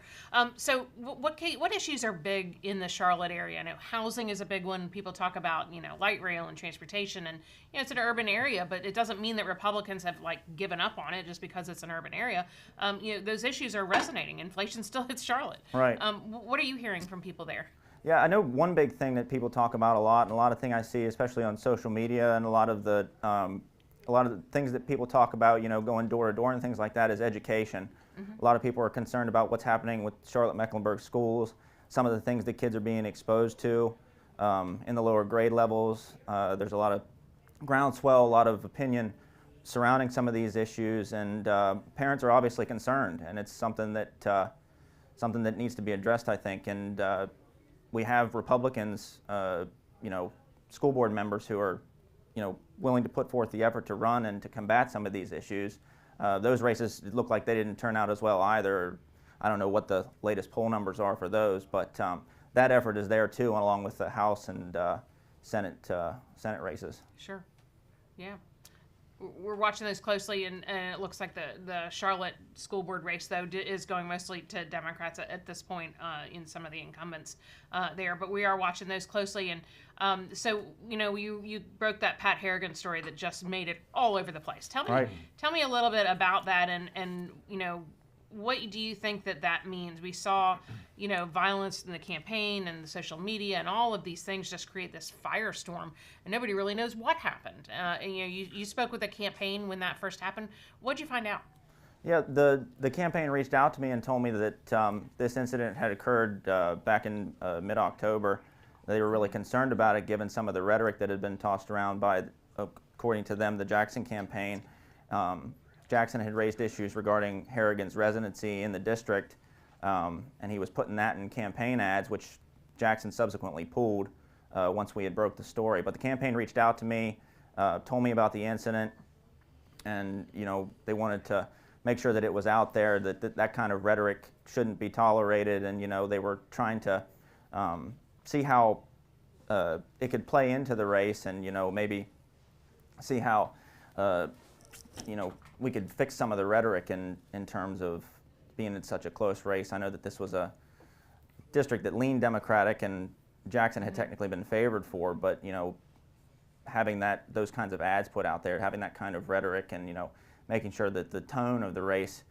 So what issues are big in the Charlotte area? I know housing is a big one. People talk about, light rail and transportation, and it's an urban area, but it doesn't mean that Republicans have given up on it just because it's an urban area. Those issues are resonating. Inflation still hits Charlotte. Right. What are you hearing from people there? Yeah, I know one big thing that people talk about a lot, and a lot of things I see, especially on social media, and a lot of the things that people talk about, going door to door and things like that, is education. A lot of people are concerned about what's happening with Charlotte-Mecklenburg schools, some of the things that kids are being exposed to in the lower grade levels. There's a lot of groundswell, a lot of opinion surrounding some of these issues, and parents are obviously concerned, and it's something that needs to be addressed, I think. And we have Republicans, school board members who are, willing to put forth the effort to run and to combat some of these issues. Those races look like they didn't turn out as well either. I don't know what the latest poll numbers are for those, but that effort is there too, along with the House and Senate races. Sure. Yeah. We're watching those closely, and it looks like the Charlotte school board race, though, is going mostly to Democrats at this point in some of the incumbents there. But we are watching those closely. And so, you broke that Pat Harrigan story that just made it all over the place. Tell me a little bit about that, and what do you think that means? We saw, violence in the campaign and the social media and all of these things just create this firestorm, and nobody really knows what happened. You spoke with the campaign when that first happened. What'd you find out? Yeah, the campaign reached out to me and told me that this incident had occurred back in mid-October. They were really concerned about it, given some of the rhetoric that had been tossed around by, according to them, the Jackson campaign. Jackson had raised issues regarding Harrigan's residency in the district, and he was putting that in campaign ads, which Jackson subsequently pulled once we had broke the story. But the campaign reached out to me, told me about the incident, and they wanted to make sure that it was out there, that kind of rhetoric shouldn't be tolerated, and they were trying to see how it could play into the race, and maybe see how we could fix some of the rhetoric in terms of being in such a close race. I know that this was a district that leaned Democratic, and Jackson had technically been favored for, but having those kinds of ads put out there, having that kind of rhetoric, and making sure that the tone of the race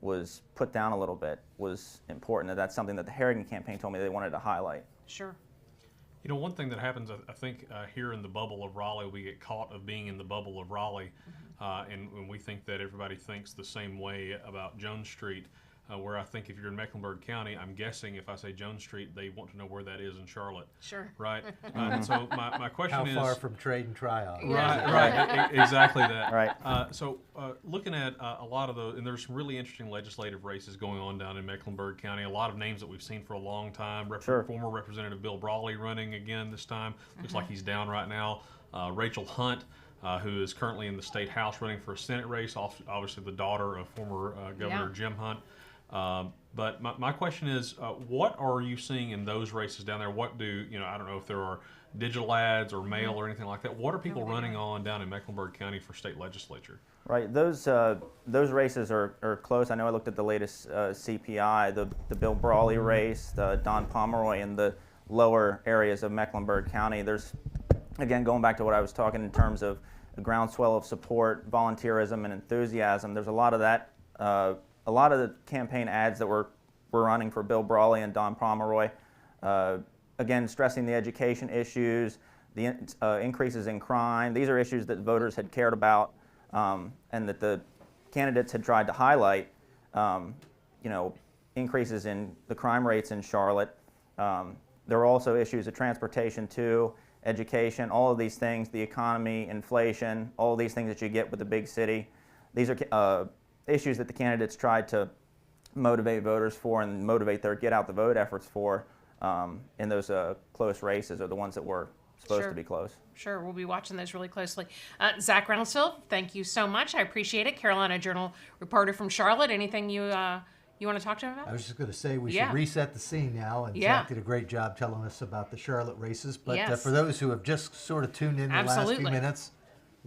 was put down a little bit was important. And that's something that the Harrigan campaign told me they wanted to highlight. Sure. You know, one thing that happens, I think, here in the bubble of Raleigh, we get caught of being in the bubble of Raleigh, and when we think that everybody thinks the same way about Jones Street, where I think if you're in Mecklenburg County, I'm guessing if I say Jones Street, they want to know where that is in Charlotte. Sure. Right? So my question How is... far from trade and tryout? Right, exactly that. Right. So looking at a lot of those, and there's some really interesting legislative races going on down in Mecklenburg County. A lot of names that we've seen for a long time. Former Representative Bill Brawley running again this time. Looks like he's down right now. Rachel Hunt, who is currently in the state house running for a Senate race, obviously the daughter of former Governor Jim Hunt. But my question is, what are you seeing in those races down there? What do, I don't know if there are digital ads or mail or anything like that. What are people running on down in Mecklenburg County for state legislature? Right, those races are close. I know I looked at the latest CPI, the Bill Brawley race, the Don Pomeroy in the lower areas of Mecklenburg County. There's, again, going back to what I was talking in terms of the groundswell of support, volunteerism, and enthusiasm. There's a lot of that. A lot of the campaign ads that we're running for Bill Brawley and Don Pomeroy, again, stressing the education issues, the increases in crime. These are issues that voters had cared about, and that the candidates had tried to highlight. Increases in the crime rates in Charlotte. There were also issues of transportation too, education, all of these things, the economy, inflation, all of these things that you get with the big city. These are issues that the candidates tried to motivate voters for and motivate their get out the vote efforts for in those close races, are the ones that were supposed to be close. Sure, we'll be watching those really closely. Zach Reynoldsfield, thank you so much. I appreciate it. Carolina Journal reporter from Charlotte. Anything you want to talk to him about? I was just going to say we should reset the scene now, and Zach did a great job telling us about the Charlotte races. But for those who have just sort of tuned in the last few minutes,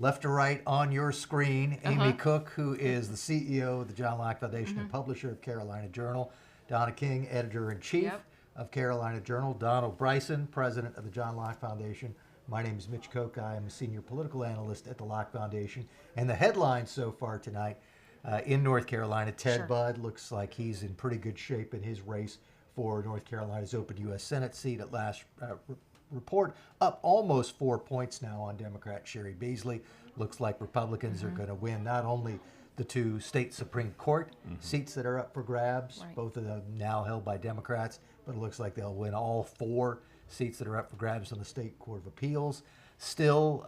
left to right on your screen, Amy Cook, who is the CEO of the John Locke Foundation and publisher of Carolina Journal, Donna King, editor-in-chief of Carolina Journal, Donald Bryson, president of the John Locke Foundation. My name is Mitch Koch. I am a senior political analyst at the Locke Foundation. And the headlines so far tonight in North Carolina, Ted Budd looks like he's in pretty good shape in his race for North Carolina's open U.S. Senate seat at last report, up almost 4 points now on Democrat Sherry Beasley. Looks like Republicans are going to win not only the two state Supreme Court seats that are up for grabs, both of them now held by Democrats, but it looks like they'll win all 4 seats that are up for grabs on the State Court of Appeals. Still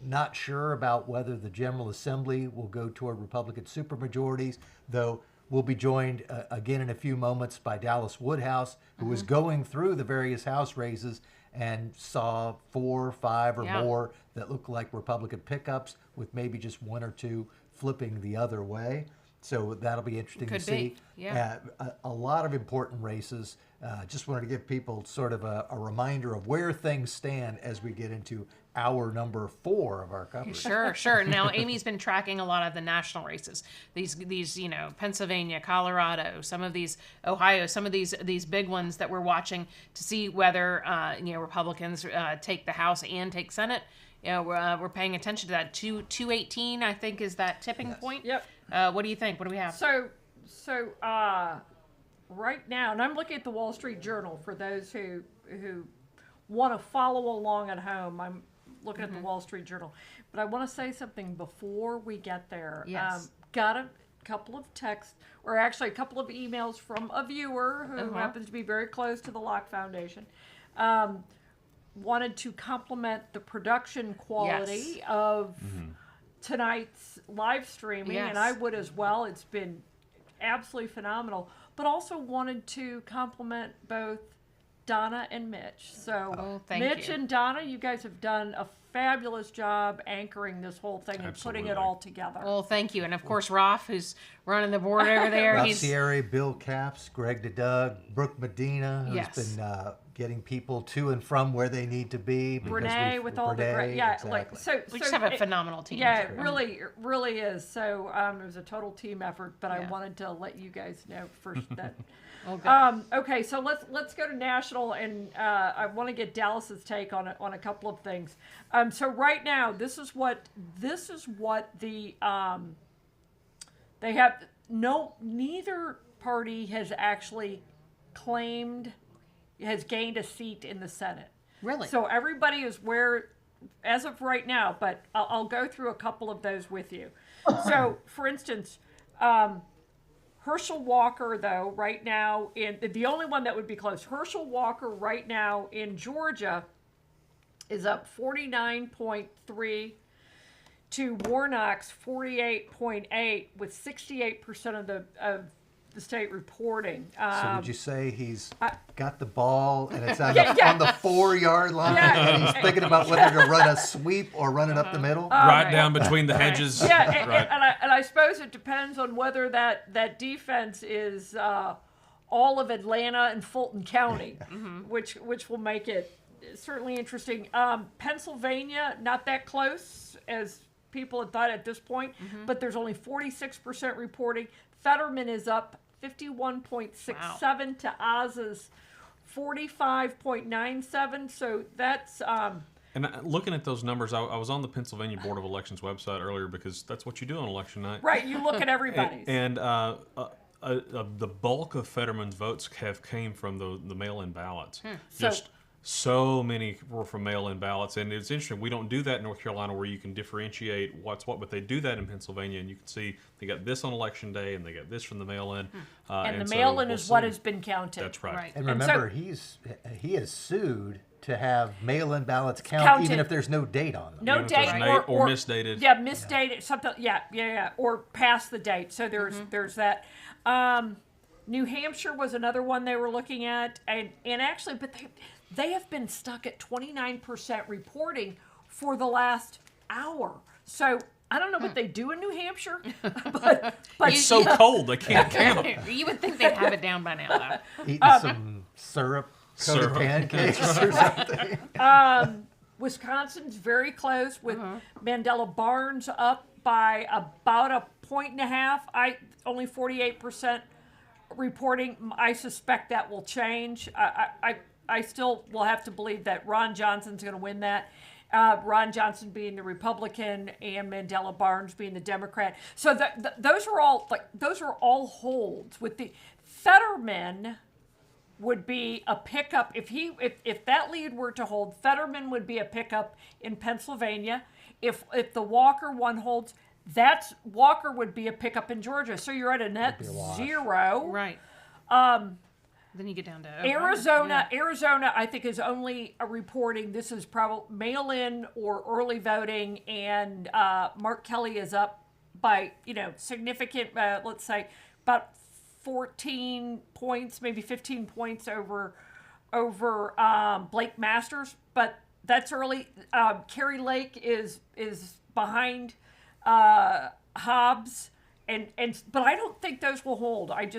not sure about whether the General Assembly will go toward Republican supermajorities, though we'll be joined again in a few moments by Dallas Woodhouse, who was going through the various House races and saw 4, 5, or more that look like Republican pickups, with maybe just 1 or 2 flipping the other way. So that'll be interesting to see. A lot of important races. Just wanted to give people sort of a reminder of where things stand as we get into hour number 4 of our coverage. Sure. Now, Amy's been tracking a lot of the national races. These Pennsylvania, Colorado, some of these Ohio, some of these big ones that we're watching to see whether Republicans take the House and take Senate. We're paying attention to that. 218, I think, is that tipping point. Yep. What do you think? What do we have? So right now, and I'm looking at the Wall Street Journal for those who want to follow along at home. I'm looking at the Wall Street Journal, but I want to say something before we get there. Yes. Got a couple of texts, or actually a couple of emails from a viewer who happens to be very close to the Locke Foundation. Wanted to compliment the production quality of tonight's live streaming, and I would as well. It's been absolutely phenomenal, but also wanted to compliment both Donna and Mitch. So Mitch and Donna, you guys have done a fabulous job anchoring this whole thing and putting it all together. Well, thank you. And of course, Rolf, who's running the board over there. Ralph Sierra, Bill Capps, Greg DeDoug, Brooke Medina, who's been getting people to and from where they need to be. Renee with all the great, we just have a phenomenal team. Yeah, it really is. So it was a total team effort, but I wanted to let you guys know first that. Okay, so let's go to national, and I want to get Dallas's take on a couple of things. So right now, this is what the they have neither party has actually has gained a seat in the Senate. Really? So everybody is where, as of right now, but I'll go through a couple of those with you. So, for instance, Herschel Walker, though, right now, the only one that would be close, Herschel Walker right now in Georgia is up 49.3 to Warnock's 48.8 with 68% of the state reporting. So would you say he's got the ball and it's on, Yeah, the, on the 4-yard line and he's thinking about whether to run a sweep or run it up the middle? Right down between the hedges. Yeah, Right. and I suppose it depends on whether that defense is all of Atlanta and Fulton County, which will make it certainly interesting. Pennsylvania, not that close as people had thought at this point, but there's only 46% reporting. Fetterman is up 51.67 to Oz's 45.97. So that's And looking at those numbers, I was on the Pennsylvania Board of Elections website earlier because that's what you do on election night. right. You look at everybody's. And the bulk of Fetterman's votes have came from the mail-in ballots. Just so many were from mail-in ballots, and it's interesting. We don't do that in North Carolina, where you can differentiate what's what, but they do that in Pennsylvania, and you can see they got this on election day, and they got this from the mail-in. And the so mail-in we'll is what see. has been counted. That's right. And And remember, he is sued to have mail-in ballots count even if there's no date on them. No Even if date there's or misdated. Yeah, misdated something. Yeah, or past the date. So there's that. New Hampshire was another one they were looking at, and actually, but they have been stuck at 29% reporting for the last hour. So I don't know what they do in New Hampshire, but It's so cold they can't count. You would think they'd have it down by now, though. Eating some syrup-coated pancakes or something. Wisconsin's very close with Mandela Barnes up by about a 1.5. Only 48% reporting. I suspect that will change. I still will have to believe that Ron Johnson's going to win that. Ron Johnson being the Republican and Mandela Barnes being the Democrat. So those are all holds. With the Fetterman would be a pickup if that lead were to hold. Fetterman would be a pickup in Pennsylvania. If the Walker one holds, Walker would be a pickup in Georgia. So you're at a net zero. Right. Then you get down to Arizona. Arizona, I think, is only a reporting. This is probably mail-in or early voting, and Mark Kelly is up by significant. Let's say about 14 points, maybe 15 points over Blake Masters, but that's early. Kerry Lake is behind Hobbs, but I don't think those will hold. I'd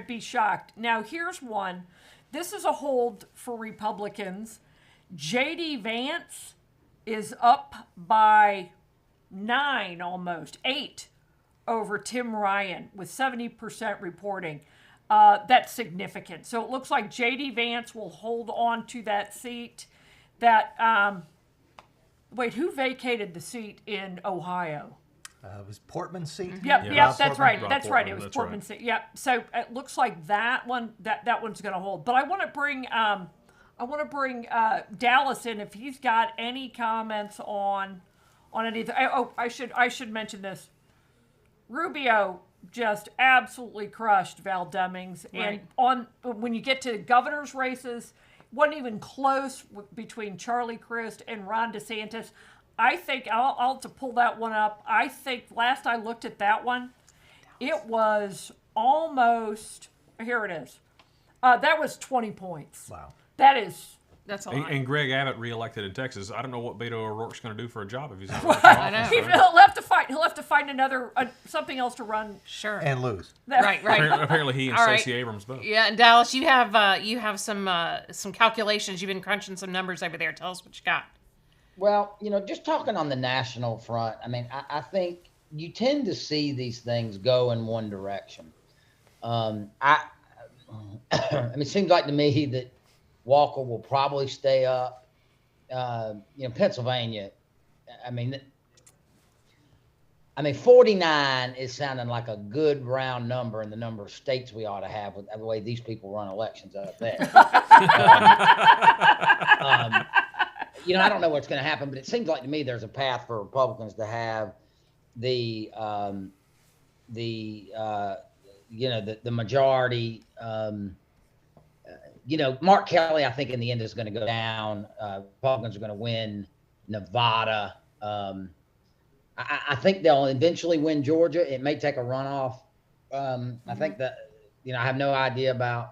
be shocked. Now, here's one. This is a hold for Republicans. J.D. Vance is up by 9, almost 8, over Tim Ryan with 70% reporting. That's significant. So it looks like J.D. Vance will hold on to that seat. Wait, who vacated the seat in Ohio? It was Portman's seat. Yep, that's right. That's right. It was That's Portman's right. seat. Yep. So it looks like that one's going to hold. But I want to bring Dallas in if he's got any comments on anything. I should mention this. Rubio just absolutely crushed Val Demings, Right. and when you get to governor's races, wasn't even close between Charlie Crist and Ron DeSantis. I think I'll have to pull that one up. I think last I looked at that one, it was almost, here it is. That was 20 points. Wow. That's a lot. And Greg Abbott reelected in Texas. I don't know what Beto O'Rourke's going to do for a job if he's in I know. He'll have to find another something else to run. Sure. And lose. Right. Apparently he and All right. Stacey Abrams both. Yeah, and Dallas, you have some calculations. You've been crunching some numbers over there. Tell us what you got. Well, just talking on the national front, I mean, I think you tend to see these things go in one direction. I mean, it seems like to me that Walker will probably stay up. Pennsylvania, I mean, I mean, 49 is sounding like a good round number in the number of states we ought to have with the way these people run elections up there. You know, I don't know what's going to happen, but it seems like to me there's a path for Republicans to have the majority. You know, Mark Kelly, I think in the end is going to go down. Republicans are going to win Nevada. I think they'll eventually win Georgia. It may take a runoff. I think that, you know, I have no idea about,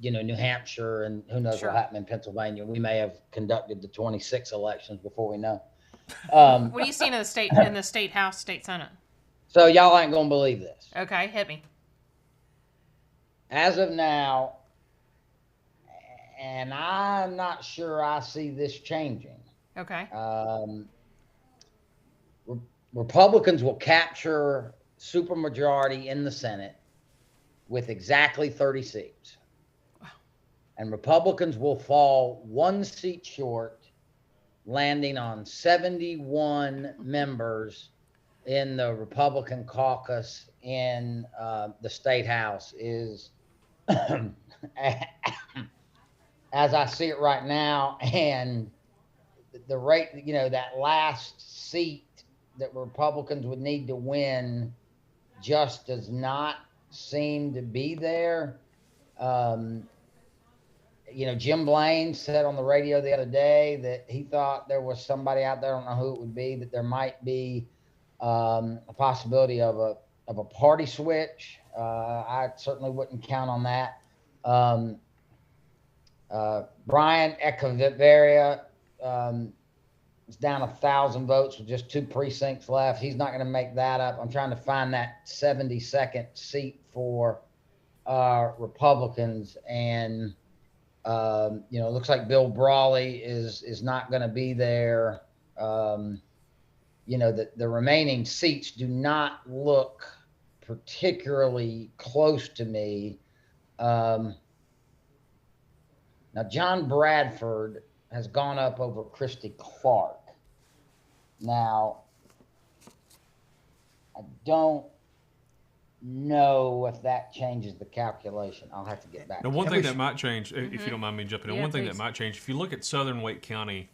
you know, New Hampshire, and who knows what happened in Pennsylvania. We may have conducted the 26 elections before we know. What are you seeing in the state House, state Senate? So y'all ain't gonna believe this. Okay, hit me. As of now, and I'm not sure I see this changing. Okay. Republicans will capture supermajority in the Senate with exactly 30 seats. Wow. And Republicans will fall 1 seat short, landing on 71 members in the Republican caucus in the state house. Is as I see it right now, and the rate, you know, that last seat that Republicans would need to win just does not seem to be there. You know, Jim Blaine said on the radio the other day that he thought there was somebody out there, I don't know who it would be, that there might be a possibility of a party switch. I certainly wouldn't count on that. Brian Echevarria is down 1,000 votes with just 2 precincts left. He's not going to make that up. I'm trying to find that 72nd seat for Republicans, and you know, it looks like Bill Brawley is not going to be there. You know, the remaining seats do not look particularly close to me. Now, John Bradford has gone up over Christy Clark. Now, I don't know if that changes the calculation. I'll have to get back. Now, one thing that might change, if you don't mind me jumping in, one thing that might change, if you look at Southern Wake County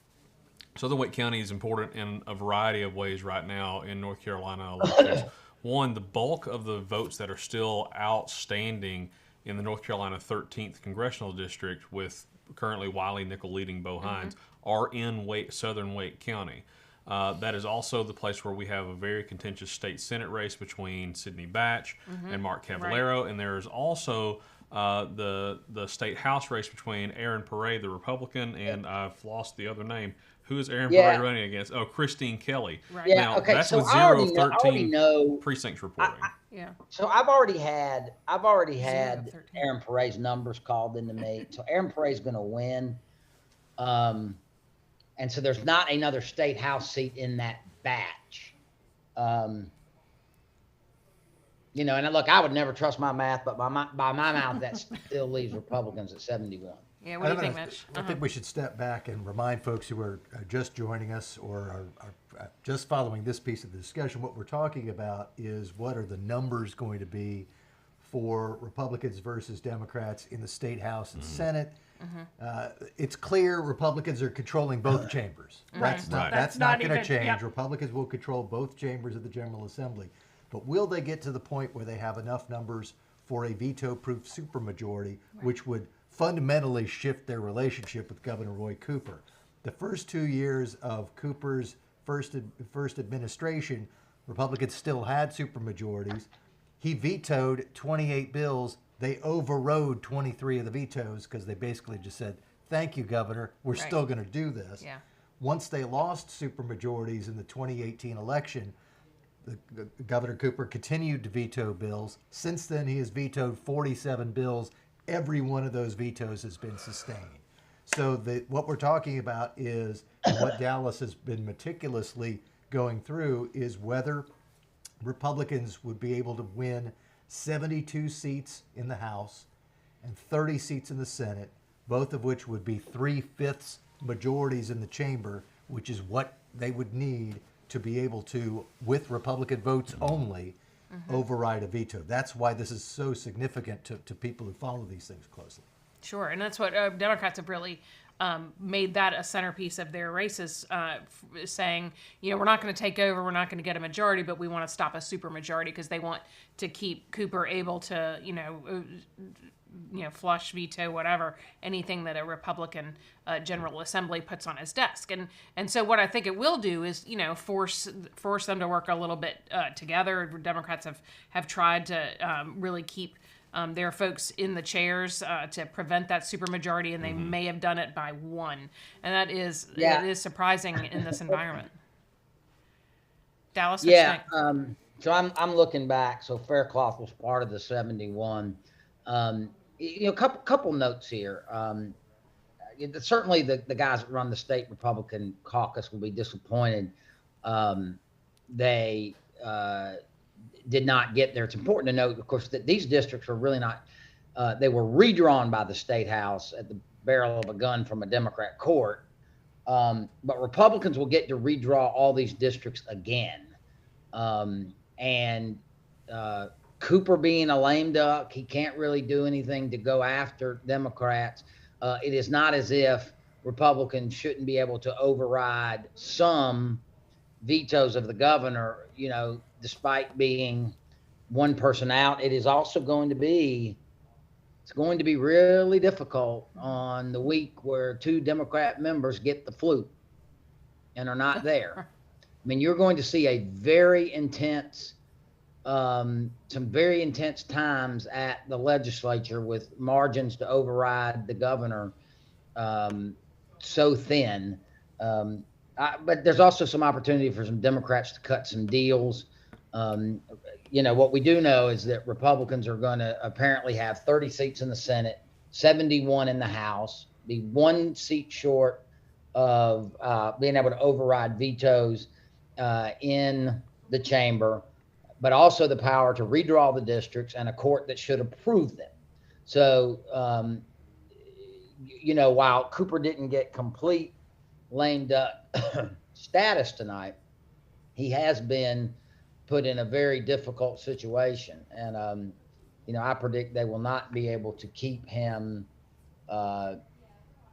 is important in a variety of ways right now in North Carolina elections. One, the bulk of the votes that are still outstanding in the North Carolina 13th Congressional District, with currently Wiley Nickel leading Bo Hines, are in Southern Wake County. That is also the place where we have a very contentious state Senate race between Sidney Batch and Mark Cavallaro, and there is also the state House race between Aaron Paray, the Republican, and I've lost the other name. Who is Aaron Paray running against? Oh, Christine Kelly. Right. Yeah, now, okay, that's so with I already 0 of 13 know precincts reporting. So I've already had Aaron Paray's numbers called into me. So Aaron Paray's going to win. And so there's not another state house seat in that batch. You know, and look, I would never trust my math, but by my mouth, that still leaves Republicans at 71. Yeah, what do you think, Mitch? I think we should step back and remind folks who are just joining us or are just following this piece of the discussion. What we're talking about is what are the numbers going to be for Republicans versus Democrats in the State House and Senate. It's clear Republicans are controlling both chambers. That's not going to change. Yep. Republicans will control both chambers of the General Assembly. But will they get to the point where they have enough numbers for a veto-proof supermajority, which would fundamentally shift their relationship with Governor Roy Cooper? The first 2 years of Cooper's first administration, Republicans still had supermajorities. He vetoed 28 bills. They overrode 23 of the vetoes because they basically just said, thank you, Governor, we're still going to do this. Yeah. Once they lost supermajorities in the 2018 election, Governor Cooper continued to veto bills. Since then, he has vetoed 47 bills. Every one of those vetoes has been sustained. So what we're talking about is, and what Dallas has been meticulously going through, is whether Republicans would be able to win 72 seats in the House and 30 seats in the Senate, both of which would be 3/5 majorities in the chamber, which is what they would need to be able to, with Republican votes only, override a veto. That's why this is so significant to people who follow these things closely. Sure, and that's what Democrats have really made that a centerpiece of their races, saying, we're not going to take over, we're not going to get a majority, but we want to stop a supermajority because they want to keep Cooper able to, flush, veto, whatever, anything that a Republican General Assembly puts on his desk. And so what I think it will do is, force them to work a little bit together. Democrats have tried to really keep their folks in the chairs to prevent that supermajority, and they may have done it by one. And that is, it is surprising in this environment. Dallas? Yeah. So I'm looking back. So Faircloth was part of the 71. Couple notes here. Certainly the guys that run the state Republican caucus will be disappointed. They did not get there. It's important to note, of course, that these districts are really not, they were redrawn by the state house at the barrel of a gun from a Democrat court. But Republicans will get to redraw all these districts again. Cooper being a lame duck, he can't really do anything to go after Democrats. It is not as if Republicans shouldn't be able to override some vetoes of the governor, despite being one person out. It is also going to be really difficult on the week where 2 Democrat members get the flu and are not there. I mean, you're going to see a very intense, some very intense times at the legislature with margins to override the governor so thin. But there's also some opportunity for some Democrats to cut some deals. What we do know is that Republicans are going to apparently have 30 seats in the Senate, 71 in the House, be 1 seat short of being able to override vetoes in the chamber, but also the power to redraw the districts and a court that should approve them. So, while Cooper didn't get complete lame duck status tonight, he has been put in a very difficult situation. And, I predict they will not be able to keep him,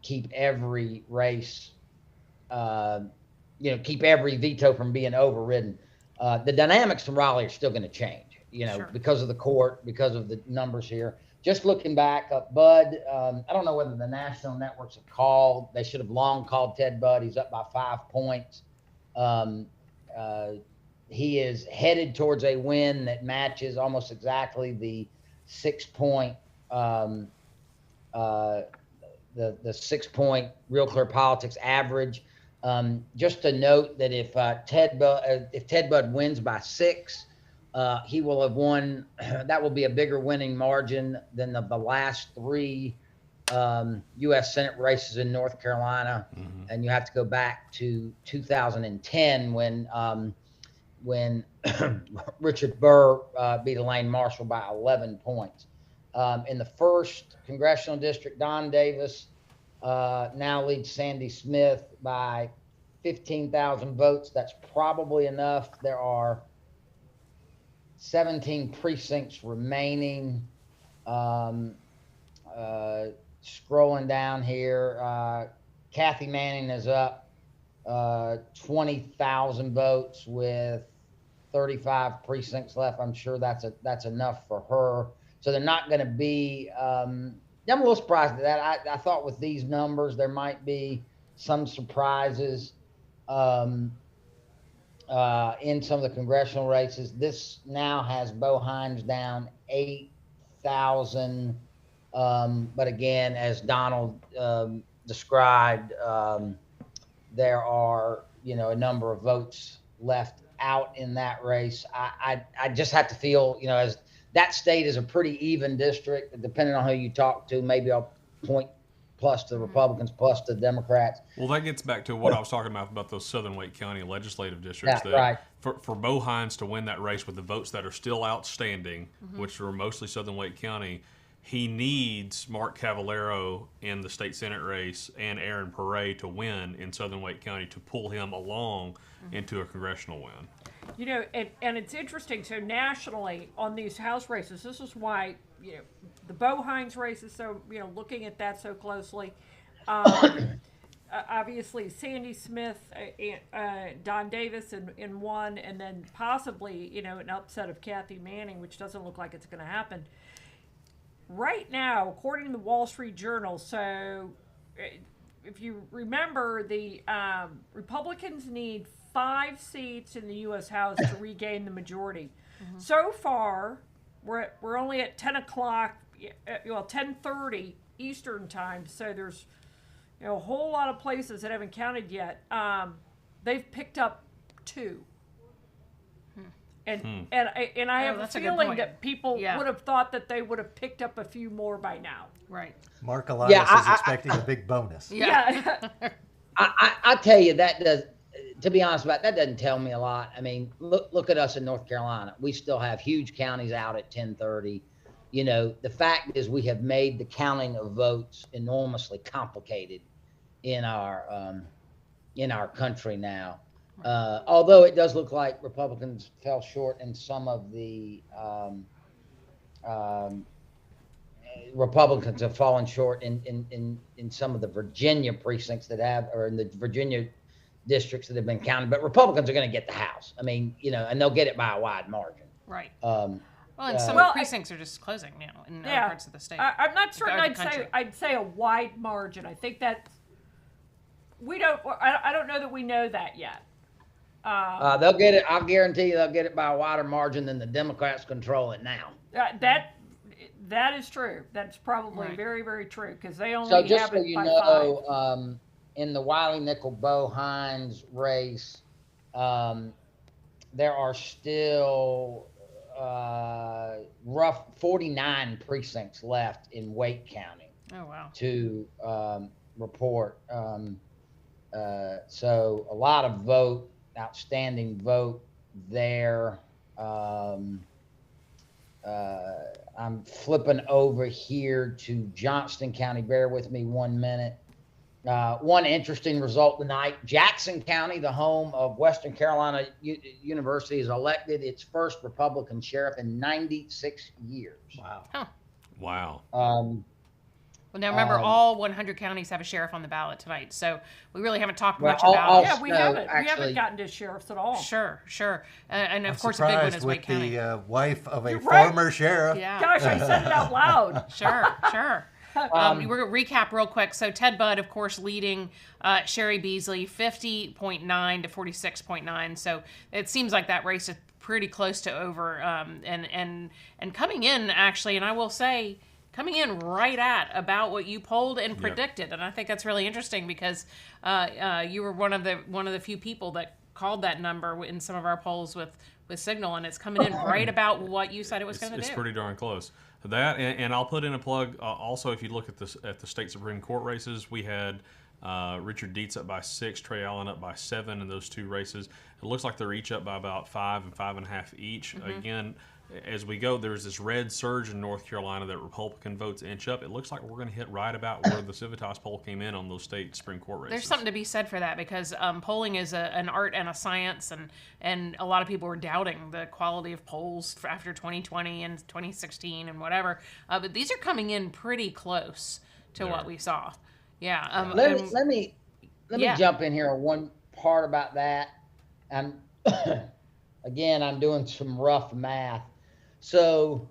keep every race, keep every veto from being overridden. The dynamics from Raleigh are still going to change, Sure. because of the court, because of the numbers here. Just looking back, Bud, I don't know whether the national networks have called. They should have long called Ted Budd. He's up by 5 points. He is headed towards a win that matches almost exactly the 6-point, the 6-point Real Clear Politics average. Just to note that if Ted Budd wins by 6, he will have won. That will be a bigger winning margin than the last 3 U.S. Senate races in North Carolina. And you have to go back to 2010 when Richard Burr beat Elaine Marshall by 11 points. In the 1st congressional district, Don Davis now leads Sandy Smith by 15,000 votes. That's probably enough. There are 17 precincts remaining. Scrolling down here, Kathy Manning is up 20,000 votes with 35 precincts left. I'm sure that's enough for her. So they're not going to be. I'm a little surprised at that. I thought with these numbers there might be some surprises in some of the congressional races. This now has Bo Hines down 8,000. But again, as Donald described, there are a number of votes left out in that race. I just have to feel as that state is a pretty even district. Depending on who you talk to, maybe I'll point plus to the Republicans, plus to the Democrats. Well, that gets back to what I was talking about those Southern Wake County legislative districts. Yeah, right. For Bo Hines to win that race with the votes that are still outstanding, which are mostly Southern Wake County, he needs Mark Cavallaro in the state Senate race and Aaron Perret to win in Southern Wake County to pull him along into a congressional win. You know, and it's interesting. So nationally, on these House races, this is why, you know, the Bo Hines race is so, you know, looking at that so closely. Obviously, Sandy Smith, Don Davis in one, and then possibly, you know, an upset of Kathy Manning, which doesn't look like it's going to happen. Right now, according to the Wall Street Journal, so if you remember, the Republicans need 5 seats in the U.S. House to regain the majority. So far, we're only at 10 o'clock, well, 10:30 Eastern time. So there's, you know, a whole lot of places that haven't counted yet. They've picked up 2. And I have a that's a good feeling point. that people would have thought that they would have picked up a few more by now. Right. Mark Elias is expecting a big bonus. Yeah. I tell you, that does, to be honest about it, that doesn't tell me a lot. I mean, look at us in North Carolina. We still have huge counties out at 10:30. You know, the fact is we have made the counting of votes enormously complicated in our country now. Although it does look like Republicans fell short in some of the Republicans have fallen short in some of the Virginia precincts that have, or in the Virginia districts that have been counted, but Republicans are going to get the House. I mean, you know, and they'll get it by a wide margin. Right. Well, and some of the precincts are just closing now in other parts of the state. I'm not certain Or the country. I'd say a wide margin. I think that I don't know that we know that yet. They'll get it. I'll guarantee you they'll get it by a wider margin than the Democrats control it now. That is true. That's probably very, very true, because they only So just have so it you by know, 5. in the Wiley Nickel Bo Hines race, there are still rough 49 precincts left in Wake County. Oh wow. To report. So a lot of outstanding vote there. I'm flipping over here to Johnston County. Bear with me 1 minute. One interesting result tonight: Jackson County, the home of Western Carolina University, has elected its first Republican sheriff in 96 years. Wow. Huh. Wow. Well, now remember, all 100 counties have a sheriff on the ballot tonight, so we really haven't talked much all- about all- it. Yeah, we No, haven't actually- gotten to sheriffs at all. Sure. And of I'm course, a big one surprised is with Wake County. the wife of a You're right. former sheriff. Yeah. Gosh, I said it out loud. Sure. We're going to recap real quick. So Ted Budd, of course, leading Sherry Beasley 50.9 to 46.9. So it seems like that race is pretty close to over. And coming in, actually, and I will say, coming in right at about what you polled and predicted. And I think that's really interesting because you were one of the few people that called that number in some of our polls with Signal, and it's coming in right about what you said it was going to do. It's pretty darn close. That, and I'll put in a plug. Also, if you look at the state Supreme Court races, we had Richard Dietz up by 6, Trey Allen up by 7 in those 2 races. It looks like they're each up by about 5 and 5.5 each. Again, as we go, there's this red surge in North Carolina that Republican votes inch up. It looks like we're going to hit right about where the Civitas poll came in on those state Supreme Court races. There's something to be said for that, because polling is an art and a science, and a lot of people were doubting the quality of polls after 2020 and 2016 and whatever. But these are coming in pretty close to what we saw. Yeah. Let me jump in here on one part about that. Again, I'm doing some rough math. So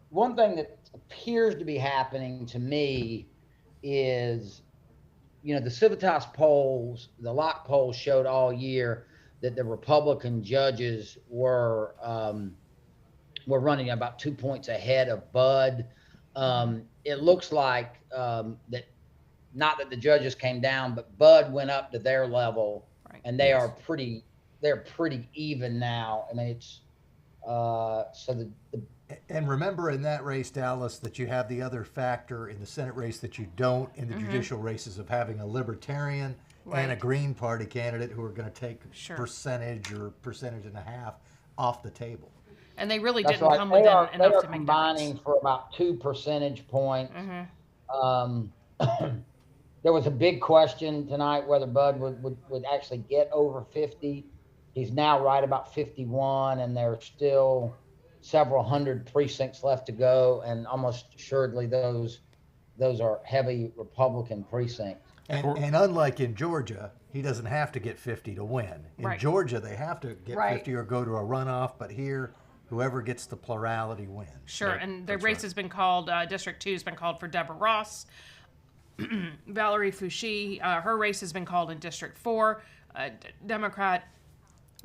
one thing that appears to be happening to me is, you know, the Civitas polls, the lock polls showed all year that the Republican judges were running about 2 points ahead of Budd. It looks like that, not that the judges came down, but Budd went up to their level, and they're pretty even now. I mean, it's And remember in that race, Dallas, that you have the other factor in the Senate race that you don't in the judicial races of having a Libertarian and a Green Party candidate who are going to take percentage or percentage and a half off the table. And they really That's didn't right. come They within are enough to make a combining difference. for about 2 percentage points. Mm-hmm. There was a big question tonight whether Bud would actually get over 50. He's now right about 51, and there's still several hundred precincts left to go, and almost assuredly those are heavy Republican precincts. And unlike in Georgia, he doesn't have to get 50 to win. In Right. Georgia, they have to get Right. 50 or go to a runoff, but here, whoever gets the plurality wins. Sure, and the race has been called, District 2 has been called for Deborah Ross. Valerie Fouché, her race has been called in District 4. Democrat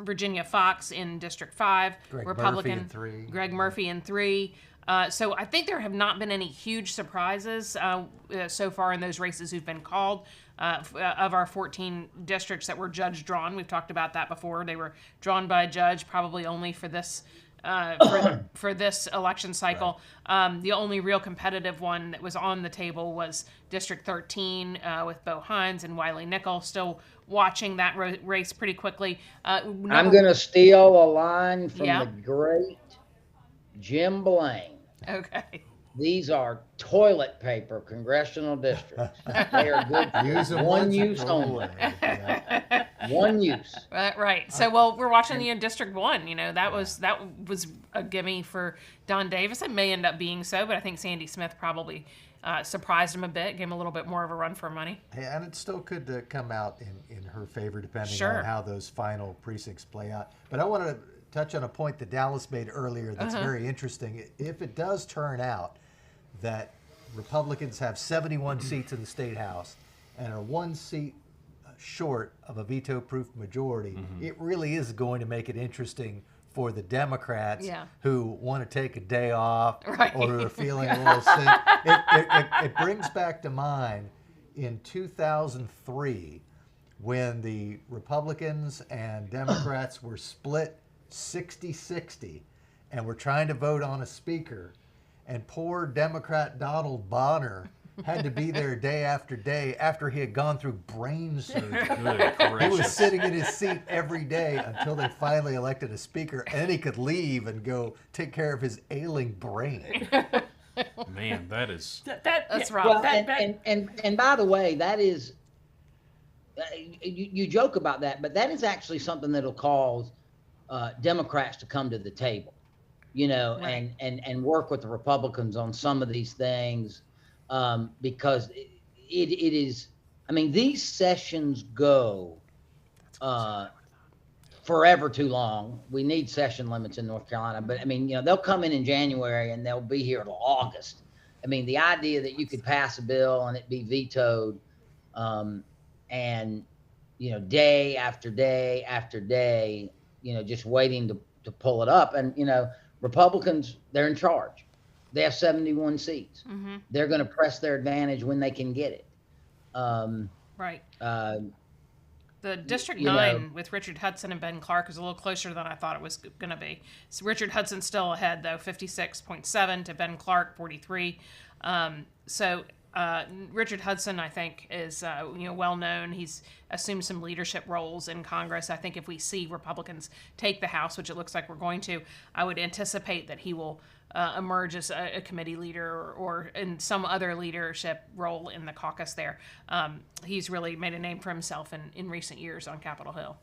Virginia Fox in District 5. Greg Republican Murphy in 3. Greg Murphy in 3. So I think there have not been any huge surprises so far in those races who've been called. Of our 14 districts that were judge drawn, we've talked about that before. They were drawn by a judge, probably only for this for this election cycle. Right. The only real competitive one that was on the table was District 13 with Bo Hines and Wiley Nickel. Still watching that race pretty quickly. I'm going to steal a line from Yeah. the great Jim Blaine. Okay. These are toilet paper congressional districts. They are good for Use them one once and use throw only. away. Yeah. One use. Right. So, well, we're watching the District 1. You know, that was a gimme for Don Davis. It may end up being so, but I think Sandy Smith probably surprised him a bit, gave him a little bit more of a run for money. Hey, and it still could come out in her favor depending Sure. on how those final precincts play out. But I want to touch on a point that Dallas made earlier that's very interesting. If it does turn out that Republicans have 71 seats in the state house and are 1 seat short of a veto-proof majority, it really is going to make it interesting for the Democrats who want to take a day off Right. or who are feeling a little sick. It brings back to mind in 2003 when the Republicans and Democrats were split 60-60 and were trying to vote on a speaker, and poor Democrat Donald Bonner had to be there day after day after he had gone through brain surgery. He was sitting in his seat every day until they finally elected a speaker, and then he could leave and go take care of his ailing brain. Man, that is That's right. Well, and by the way, that is, you joke about that, but that is actually something that'll cause Democrats to come to the table, you know, Right. and work with the Republicans on some of these things, because it is, I mean, these sessions go forever too long. We need session limits in North Carolina, but I mean, you know, they'll come in January and they'll be here till August. I mean, the idea that you could pass a bill and it be vetoed, and, you know, day after day after day, you know, just waiting to pull it up. And, you know, Republicans, they're in charge. They have 71 seats. Mm-hmm. They're going to press their advantage when they can get it. Right. The District you 9 know. with Richard Hudson and Ben Clark is a little closer than I thought it was going to be. So Richard Hudson's still ahead, though, 56.7 to Ben Clark, 43. Richard Hudson, I think, is well known. He's assumed some leadership roles in Congress. I think if we see Republicans take the House, which it looks like we're going to, I would anticipate that he will emerge as a committee leader or in some other leadership role in the caucus there. He's really made a name for himself in recent years on Capitol Hill.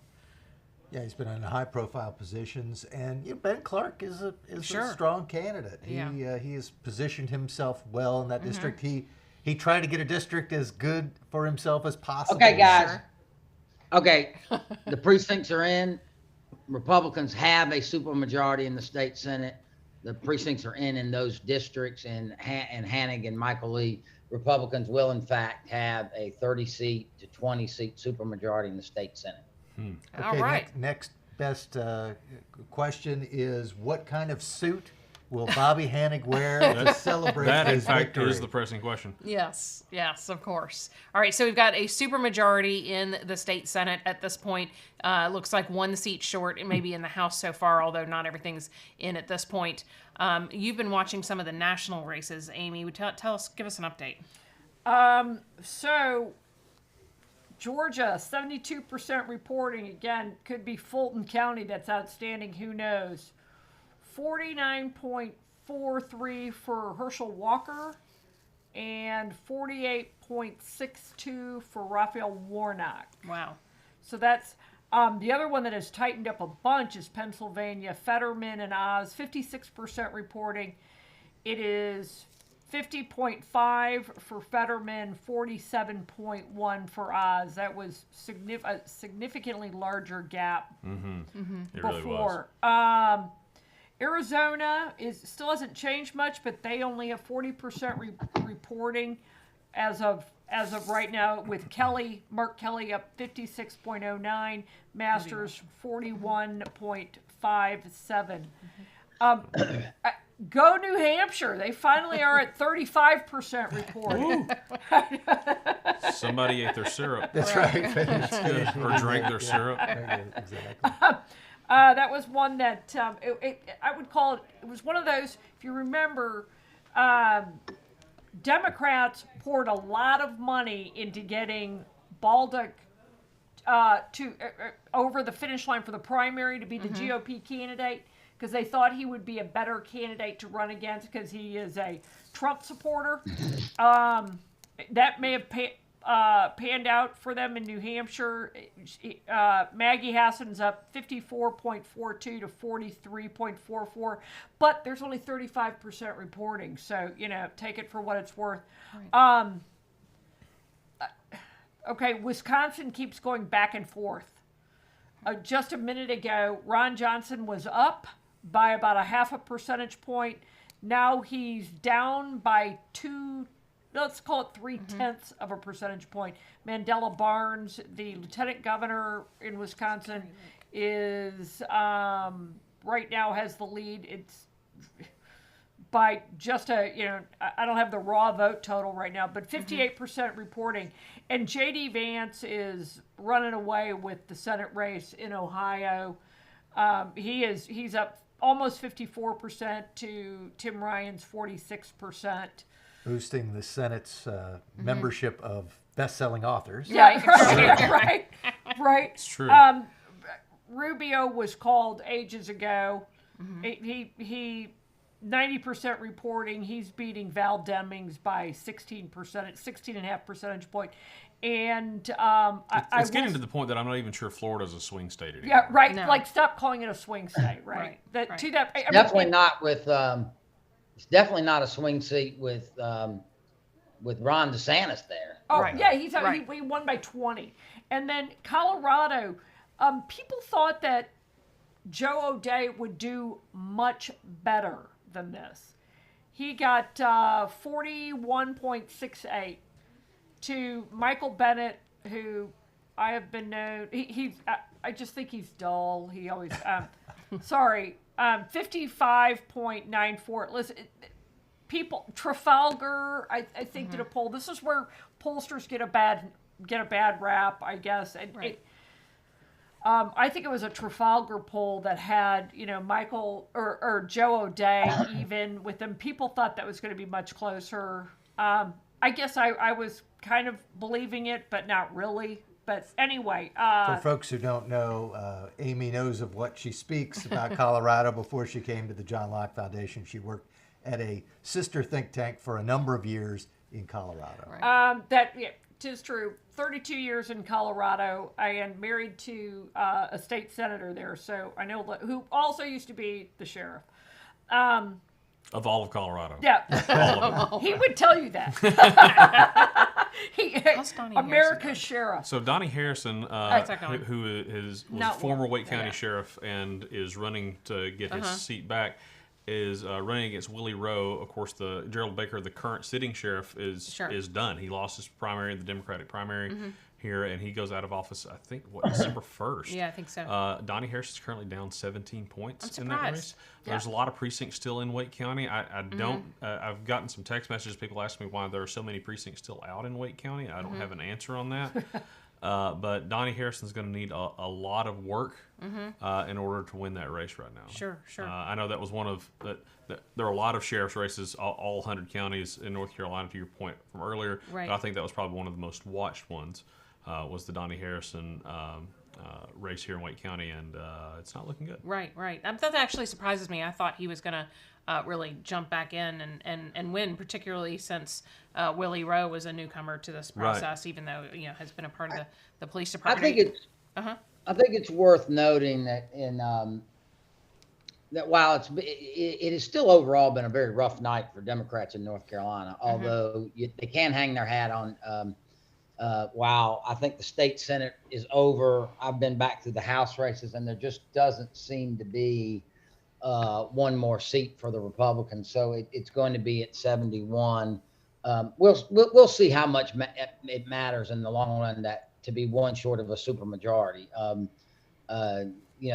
Yeah, he's been in high-profile positions, and Ben Clark is a Sure. strong candidate. Yeah. He has positioned himself well in that district. He tried to get a district as good for himself as possible. Okay, guys. Sure. Okay, the precincts are in. Republicans have a supermajority in the state Senate. The precincts are in those districts, and Hannig and Michael Lee. Republicans will, in fact, have a 30-seat to 20-seat supermajority in the state Senate. Okay, All right. Next best question is, what kind of suit will Bobby Hannig wear to celebrate that, in his fact, victory? is the pressing question. Yes, of course. All right, so we've got a supermajority in the state Senate at this point. Looks like 1 seat short, maybe in the House so far, although not everything's in at this point. You've been watching some of the national races, Amy. Would tell us, give us an update. So Georgia, 72% reporting. Again, could be Fulton County that's outstanding. Who knows? 49.43 for Herschel Walker and 48.62 for Raphael Warnock. Wow. So that's the other one that has tightened up a bunch is Pennsylvania. Fetterman and Oz, 56% reporting. It is 50.5 for Fetterman, 47.1 for Oz. That was a significantly larger gap It before. really was. Arizona still hasn't changed much, but they only have 40% reporting as of right now, with Mark Kelly up 56.09, Masters 41.57. Go New Hampshire! They finally are at 35% reporting. Somebody ate their syrup. That's right. That's good. Or drank their syrup. Exactly. That was one that I would call it. It was one of those. If you remember, Democrats poured a lot of money into getting Baldock over the finish line for the primary to be the GOP candidate, because they thought he would be a better candidate to run against because he is a Trump supporter. That may have panned out for them in New Hampshire. Maggie Hassan's up 54.42 to 43.44, but there's only 35% reporting, so take it for what it's worth. Right. Okay, Wisconsin keeps going back and forth. Just a minute ago, Ron Johnson was up by about a half a percentage point. Now he's down by let's call it 0.3 of a percentage point. Mandela Barnes, the lieutenant governor in Wisconsin, is right now has the lead. It's by just I don't have the raw vote total right now, but 58% reporting. And J.D. Vance is running away with the Senate race in Ohio. He's up almost 54% to Tim Ryan's 46%. Boosting the Senate's membership of best-selling authors. Yeah, right. It's true. Rubio was called ages ago. He 90% reporting. He's beating Val Demings by 16.5 percentage point. And it's getting to the point that I'm not even sure Florida's a swing state anymore. Yeah, right. No. Like, stop calling it a swing state, right? To that, Definitely not with. It's definitely not a swing seat with Ron DeSantis there. Oh, Right. yeah, Right. he won by 20. And then Colorado, people thought that Joe O'Dea would do much better than this. He got 41.68 to Michael Bennett, who I have been known. I just think he's dull. He always. Sorry. 55.94. Listen, Trafalgar, I think did a poll. This is where pollsters get a bad rap, I guess. Right. I think it was a Trafalgar poll that had, Michael or Joe O'Dea even with them. People thought that was going to be much closer. I guess I was kind of believing it, but not really. But anyway. For folks who don't know, Amy knows of what she speaks about Colorado. Before she came to the John Locke Foundation, she worked at a sister think tank for a number of years in Colorado. Right. Tis true. 32 years in Colorado. I am married to a state senator there, so I know who also used to be the sheriff. Of all of Colorado. Yeah. All of them. He would tell you that. America's sheriff. So Donnie Harrison, who was former Wake County sheriff and is running to get his seat back, is running against Willie Rowe. Of course, Gerald Baker, the current sitting sheriff, is done. He lost his primary in the Democratic primary here, and he goes out of office, I think, December 1st. Yeah, I think so. Donnie Harris is currently down 17 points I'm in that surprised. race. There's a lot of precincts still in Wake County. I don't. I've gotten some text messages. People ask me why there are so many precincts still out in Wake County. I don't have an answer on that. But Donnie Harrison's going to need a lot of work in order to win that race right now. Sure. I know that was one of there are a lot of sheriff's races, all 100 counties in North Carolina, to your point from earlier. Right. But I think that was probably one of the most watched ones. Was the Donnie Harrison race here in Wake County, and it's not looking good. Right. That actually surprises me. I thought he was going to really jump back in and win, particularly since Willie Rowe was a newcomer to this process, even though has been a part of the police department. I think it's worth noting that that while it has still overall been a very rough night for Democrats in North Carolina, although they can hang their hat on. While I think the state Senate is over, I've been back through the House races, and there just doesn't seem to be one more seat for the Republicans. So it's going to be at 71. We'll see how much it matters in the long run to be one short of a supermajority.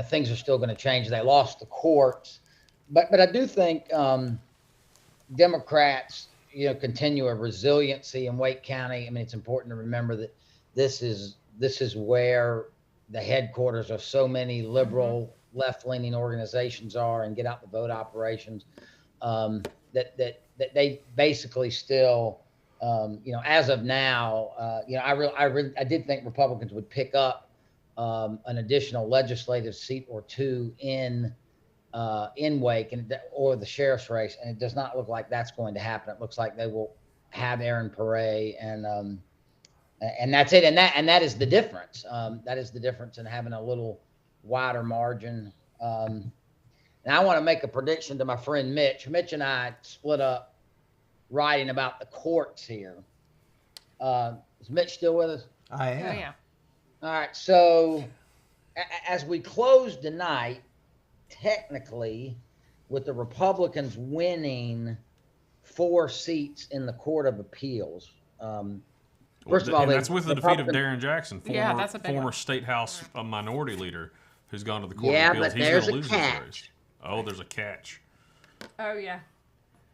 Things are still going to change. They lost the courts, but I do think Democrats continue a resiliency in Wake County. I mean, it's important to remember that this is where the headquarters of so many liberal left-leaning organizations are, and get out the vote operations. That they basically still, as of now, I did think Republicans would pick up an additional legislative seat or two in Wake or the sheriff's race, and it does not look like that's going to happen. It looks like they will have Aaron Pare, and that's it. And that is the difference. That is the difference in having a little wider margin. And I want to make a prediction to my friend Mitch. Mitch and I split up writing about the courts here. Is Mitch still with us? I am. Oh, yeah. All right. So as we close tonight, technically, with the Republicans winning 4 seats in the Court of Appeals. First of all, that's with the defeat of Darren Jackson, that's a big former one. State House minority leader, who's gone to the Court Yeah, of Appeals. but He's there's going a to lose this catch. race. Oh, there's a catch. Oh yeah.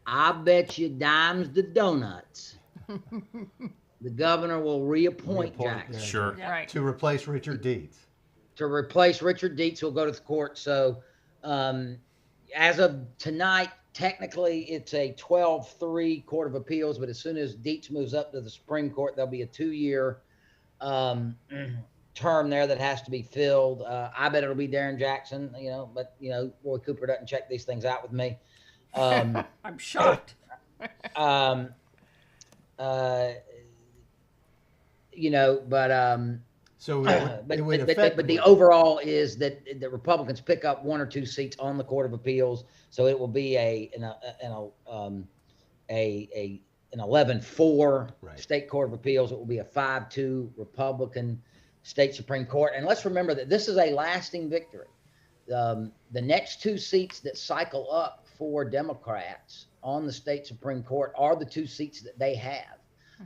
I bet you dimes to donuts. The governor will reappoint Jackson. Sure. Yeah. Right. To replace Richard Dietz. To replace Richard Dietz, who'll go to the court. So as of tonight, technically it's a 12-3 Court of Appeals, but as soon as Dietz moves up to the Supreme Court, there'll be a 2-year term there that has to be filled. I bet it'll be Darren Jackson, but Roy Cooper doesn't check these things out with me. I'm shocked. So but the overall is that the Republicans pick up 1 or 2 seats on the Court of Appeals, so it will be an 11-4 state Court of Appeals. It will be a 5-2 Republican state Supreme Court. And let's remember that this is a lasting victory. The next 2 seats that cycle up for Democrats on the state Supreme Court are the 2 seats that they have.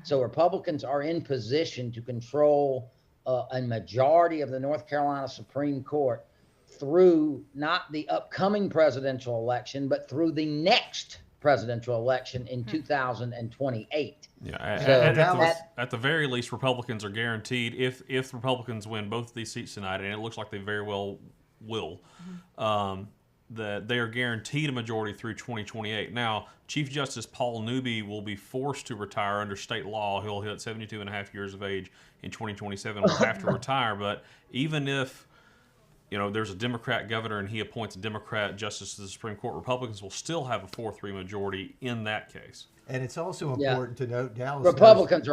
So Republicans are in position to control a majority of the North Carolina Supreme Court through not the upcoming presidential election, but through the next presidential election in 2028. Yeah, at the very least, Republicans are guaranteed, if Republicans win both of these seats tonight, and it looks like they very well will, that they are guaranteed a majority through 2028. Now, Chief Justice Paul Newby will be forced to retire under state law. He'll hit 72 and a half years of age in 2027. Will have to retire. But even if there's a Democrat governor and he appoints a Democrat justice to the Supreme Court, Republicans will still have a 4-3 majority in that case. And it's also important to note, Dallas. Republicans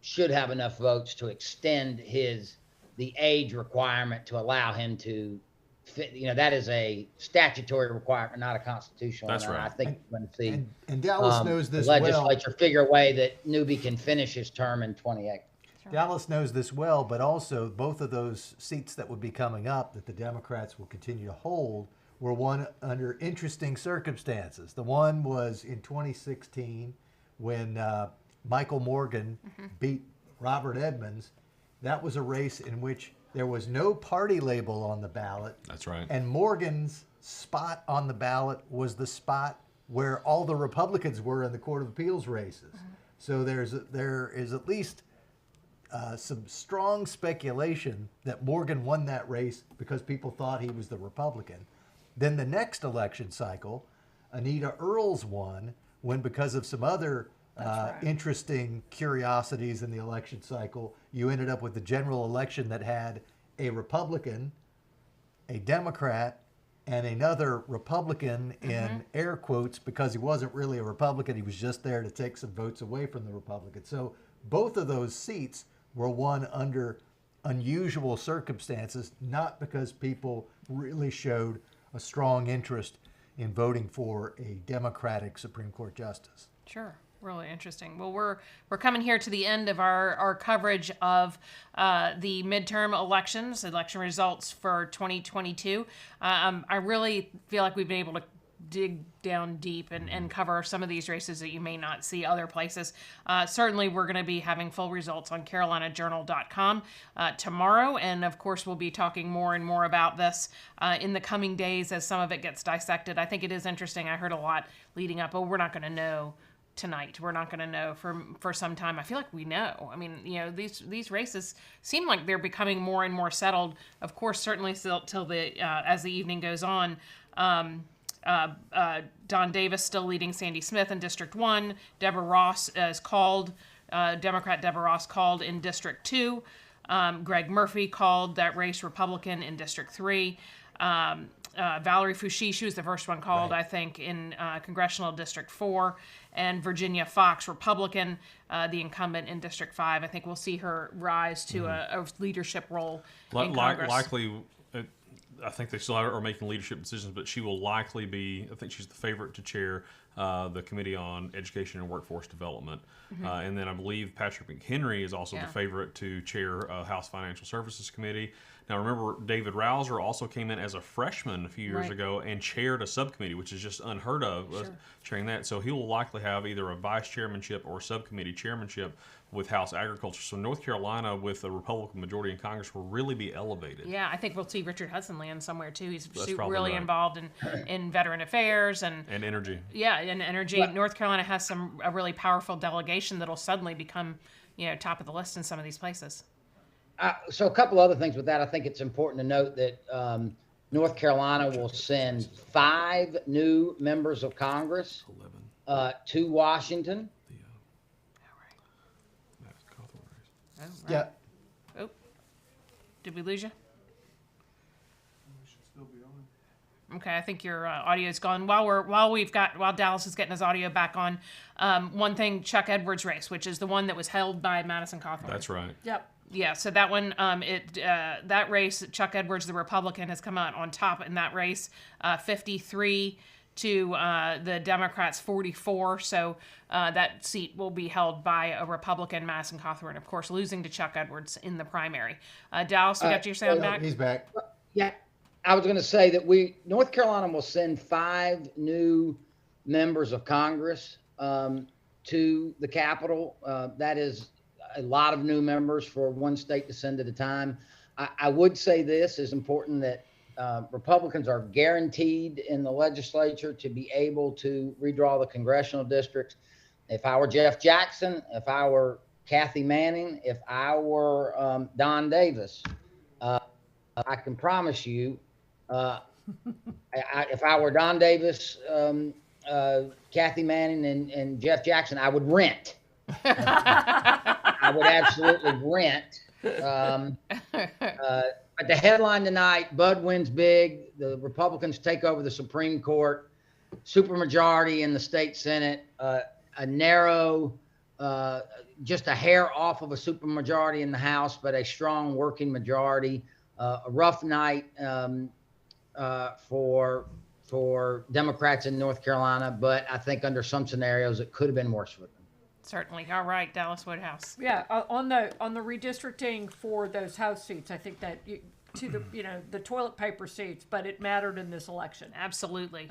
should have enough votes to extend the age requirement to allow him to fit. That is a statutory requirement, not a constitutional one. That's right. I think we're going to see. And Dallas knows this the legislature figure a way that Newby can finish his term in 28. Dallas knows this well, but also both of those seats that would be coming up that the Democrats will continue to hold were won under interesting circumstances. The one was in 2016 when Michael Morgan beat Robert Edmonds. That was a race in which there was no party label on the ballot. That's right. And Morgan's spot on the ballot was the spot where all the Republicans were in the Court of Appeals races. So there is at least some strong speculation that Morgan won that race because people thought he was the Republican. Then the next election cycle, Anita Earls won when, because of some other interesting curiosities in the election cycle, you ended up with the general election that had a Republican, a Democrat, and another Republican in air quotes, because he wasn't really a Republican. He was just there to take some votes away from the Republicans. So both of those seats were won under unusual circumstances, not because people really showed a strong interest in voting for a Democratic Supreme Court justice. Sure. Really interesting. Well, we're coming here to the end of our coverage of the midterm elections, election results for 2022. I really feel like we've been able to dig down deep and cover some of these races that you may not see other places. Certainly, we're going to be having full results on CarolinaJournal.com tomorrow, and of course, we'll be talking more and more about this in the coming days as some of it gets dissected. I think it is interesting. I heard a lot leading up. Oh, we're not going to know tonight. We're not going to know for some time. I feel like we know. I mean, you know, these races seem like they're becoming more and more settled. Of course, certainly till the as the evening goes on. Don Davis still leading Sandy Smith in District 1. Deborah Ross is called. Democrat Deborah Ross called in District 2. Greg Murphy called that race Republican in District 3. Valerie Foushee, she was the first one called, right, I think, in Congressional District 4. And Virginia Fox, Republican, the incumbent in District 5. I think we'll see her rise to a leadership role in Congress. Likely, I think they still are making leadership decisions, but she will likely be, I think she's the favorite to chair the Committee on Education and Workforce Development. And then I believe Patrick McHenry is also the favorite to chair House Financial Services Committee. Now, remember, David Rouser also came in as a freshman a few years ago and chaired a subcommittee, which is just unheard of, chairing that. So he will likely have either a vice chairmanship or subcommittee chairmanship with House Agriculture. So North Carolina, with a Republican majority in Congress, will really be elevated. Yeah, I think we'll see Richard Hudson land somewhere, too. He's really involved in veteran affairs and energy. Yeah, and energy. Well, North Carolina has a really powerful delegation that'll suddenly become, top of the list in some of these places. So a couple other things with that. I think it's important to note that North Carolina will send 5 new members of Congress to Washington. Yeah. Oh, did we lose you? Okay, I think your audio's gone. While Dallas is getting his audio back on, one thing, Chuck Edwards' race, which is the one that was held by Madison Cawthorn. That's right. Yep. Yeah, so that one, that race, Chuck Edwards, the Republican, has come out on top in that race, 53 to the Democrats' 44. So that seat will be held by a Republican, Madison Cawthorn, of course, losing to Chuck Edwards in the primary. Dallas, you got your sound back? He's back. Yeah, I was going to say that North Carolina will send 5 new members of Congress to the Capitol. That is a lot of new members for one state to send at a time. I would say this is important, that Republicans are guaranteed in the legislature to be able to redraw the congressional districts. If I were Jeff Jackson, if I were Kathy Manning, if I were Don Davis, I can promise you, if I were Don Davis, Kathy Manning, and Jeff Jackson, I would rent. I would absolutely rent. But the headline tonight, Bud wins big. The Republicans take over the Supreme Court, supermajority in the state Senate, a narrow, just a hair off of a supermajority in the House, but a strong working majority. A rough night for Democrats in North Carolina, but I think under some scenarios it could have been worse for them. Certainly. All right, Dallas Woodhouse. Yeah, on the redistricting for those House seats, I think that to the the toilet paper seats, but it mattered in this election. Absolutely.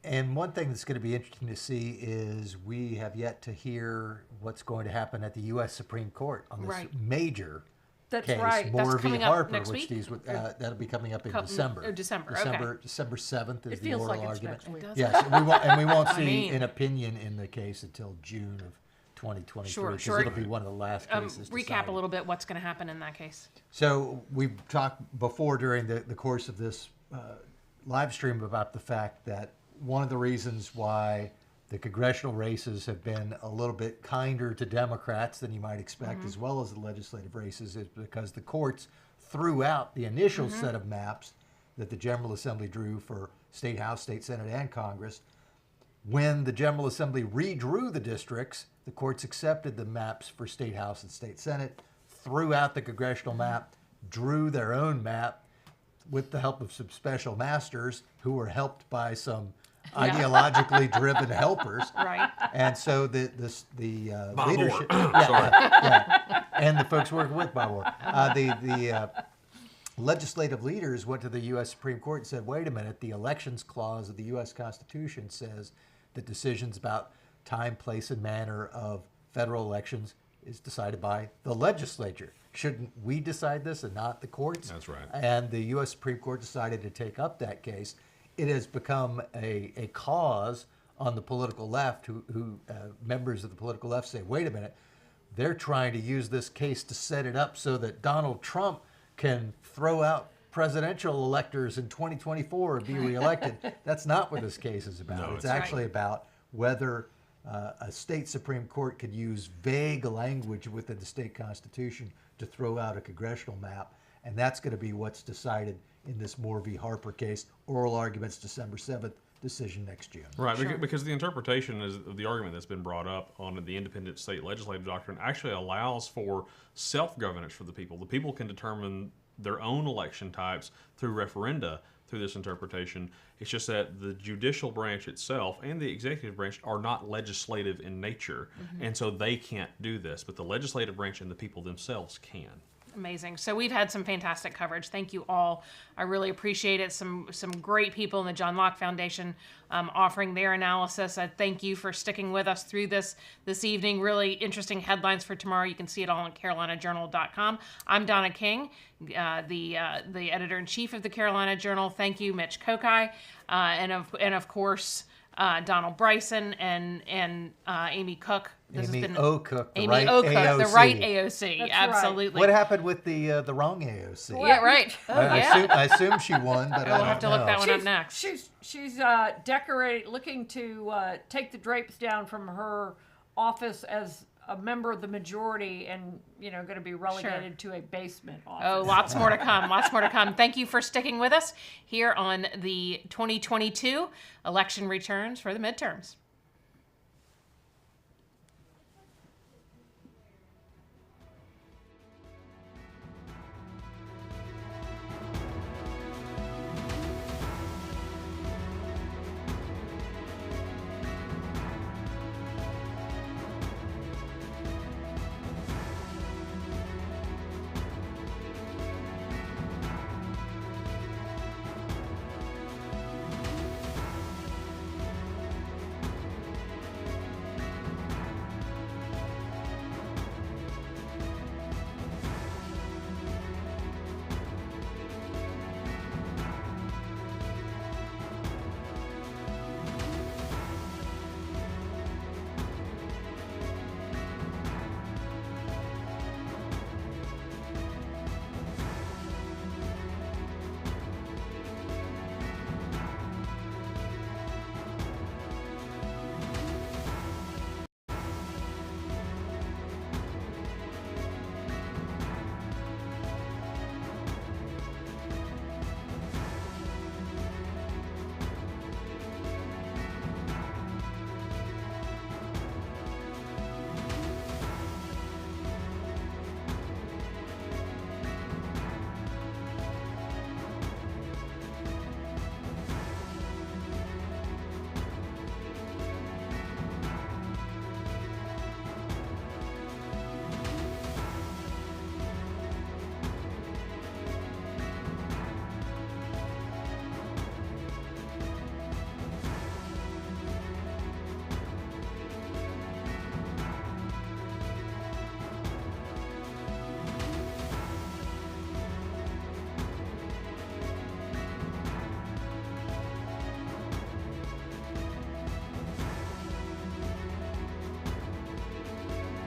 And one thing that's going to be interesting to see is we have yet to hear what's going to happen at the U.S. Supreme Court on this major case, right. Moore v. Harper, which that'll be coming up in December. December 7th is the oral argument. Yes, and we won't see an opinion in the case until June of 2023, because it'll be one of the last cases. Recap decided. a little bit what's going to happen in that case. So we've talked before during the course of this live stream about the fact that one of the reasons why the congressional races have been a little bit kinder to Democrats than you might expect, as well as the legislative races, is because the courts threw out the initial set of maps that the General Assembly drew for State House, State Senate, and Congress. When the General Assembly redrew the districts, the courts accepted the maps for State House and State Senate, threw out the congressional map, drew their own map with the help of some special masters who were helped by some ideologically driven helpers. Right. And so the Bob leadership, Orr. and the folks working with Bob Orr, the legislative leaders went to the U.S. Supreme Court and said, wait a minute, the elections clause of the U.S. Constitution says that decisions about time, place, and manner of federal elections is decided by the legislature. Shouldn't we decide this and not the courts? That's right. And the U.S. Supreme Court decided to take up that case. It has become a cause on the political left who members of the political left say, wait a minute, they're trying to use this case to set it up so that Donald Trump can throw out presidential electors in 2024 and be reelected. That's not what this case is about. No, it's it's actually about whether a state Supreme Court could use vague language within the state constitution to throw out a congressional map. And that's going to be what's decided in this Moore v. Harper case. Oral arguments December 7th, decision next June. Right, because the interpretation is the argument that's been brought up on the independent state legislative doctrine actually allows for self-governance for the people. The people can determine their own election types through referenda through this interpretation. It's just that the judicial branch itself and the executive branch are not legislative in nature, and so they can't do this, but the legislative branch and the people themselves can. Amazing. So we've had some fantastic coverage. Thank you all. I really appreciate it. Some great people in the John Locke Foundation offering their analysis. I thank you for sticking with us through this evening. Really interesting headlines for tomorrow. You can see it all on CarolinaJournal.com. I'm Donna King, the editor-in-chief of the Carolina Journal. Thank you, Mitch Kokai, and of course Donald Bryson and Amy Cook. Amy O. Cook, the Amy right O. Cook, AOC. the right AOC. That's absolutely. What happened with the wrong AOC? Yeah, right. I assume she won, but We'll I have to don't look know. that one up next. She's looking to take the drapes down from her office as a member of the majority, and going to be relegated to a basement office. Oh, lots more to come. Lots more to come. Thank you for sticking with us here on the 2022 election returns for the midterms.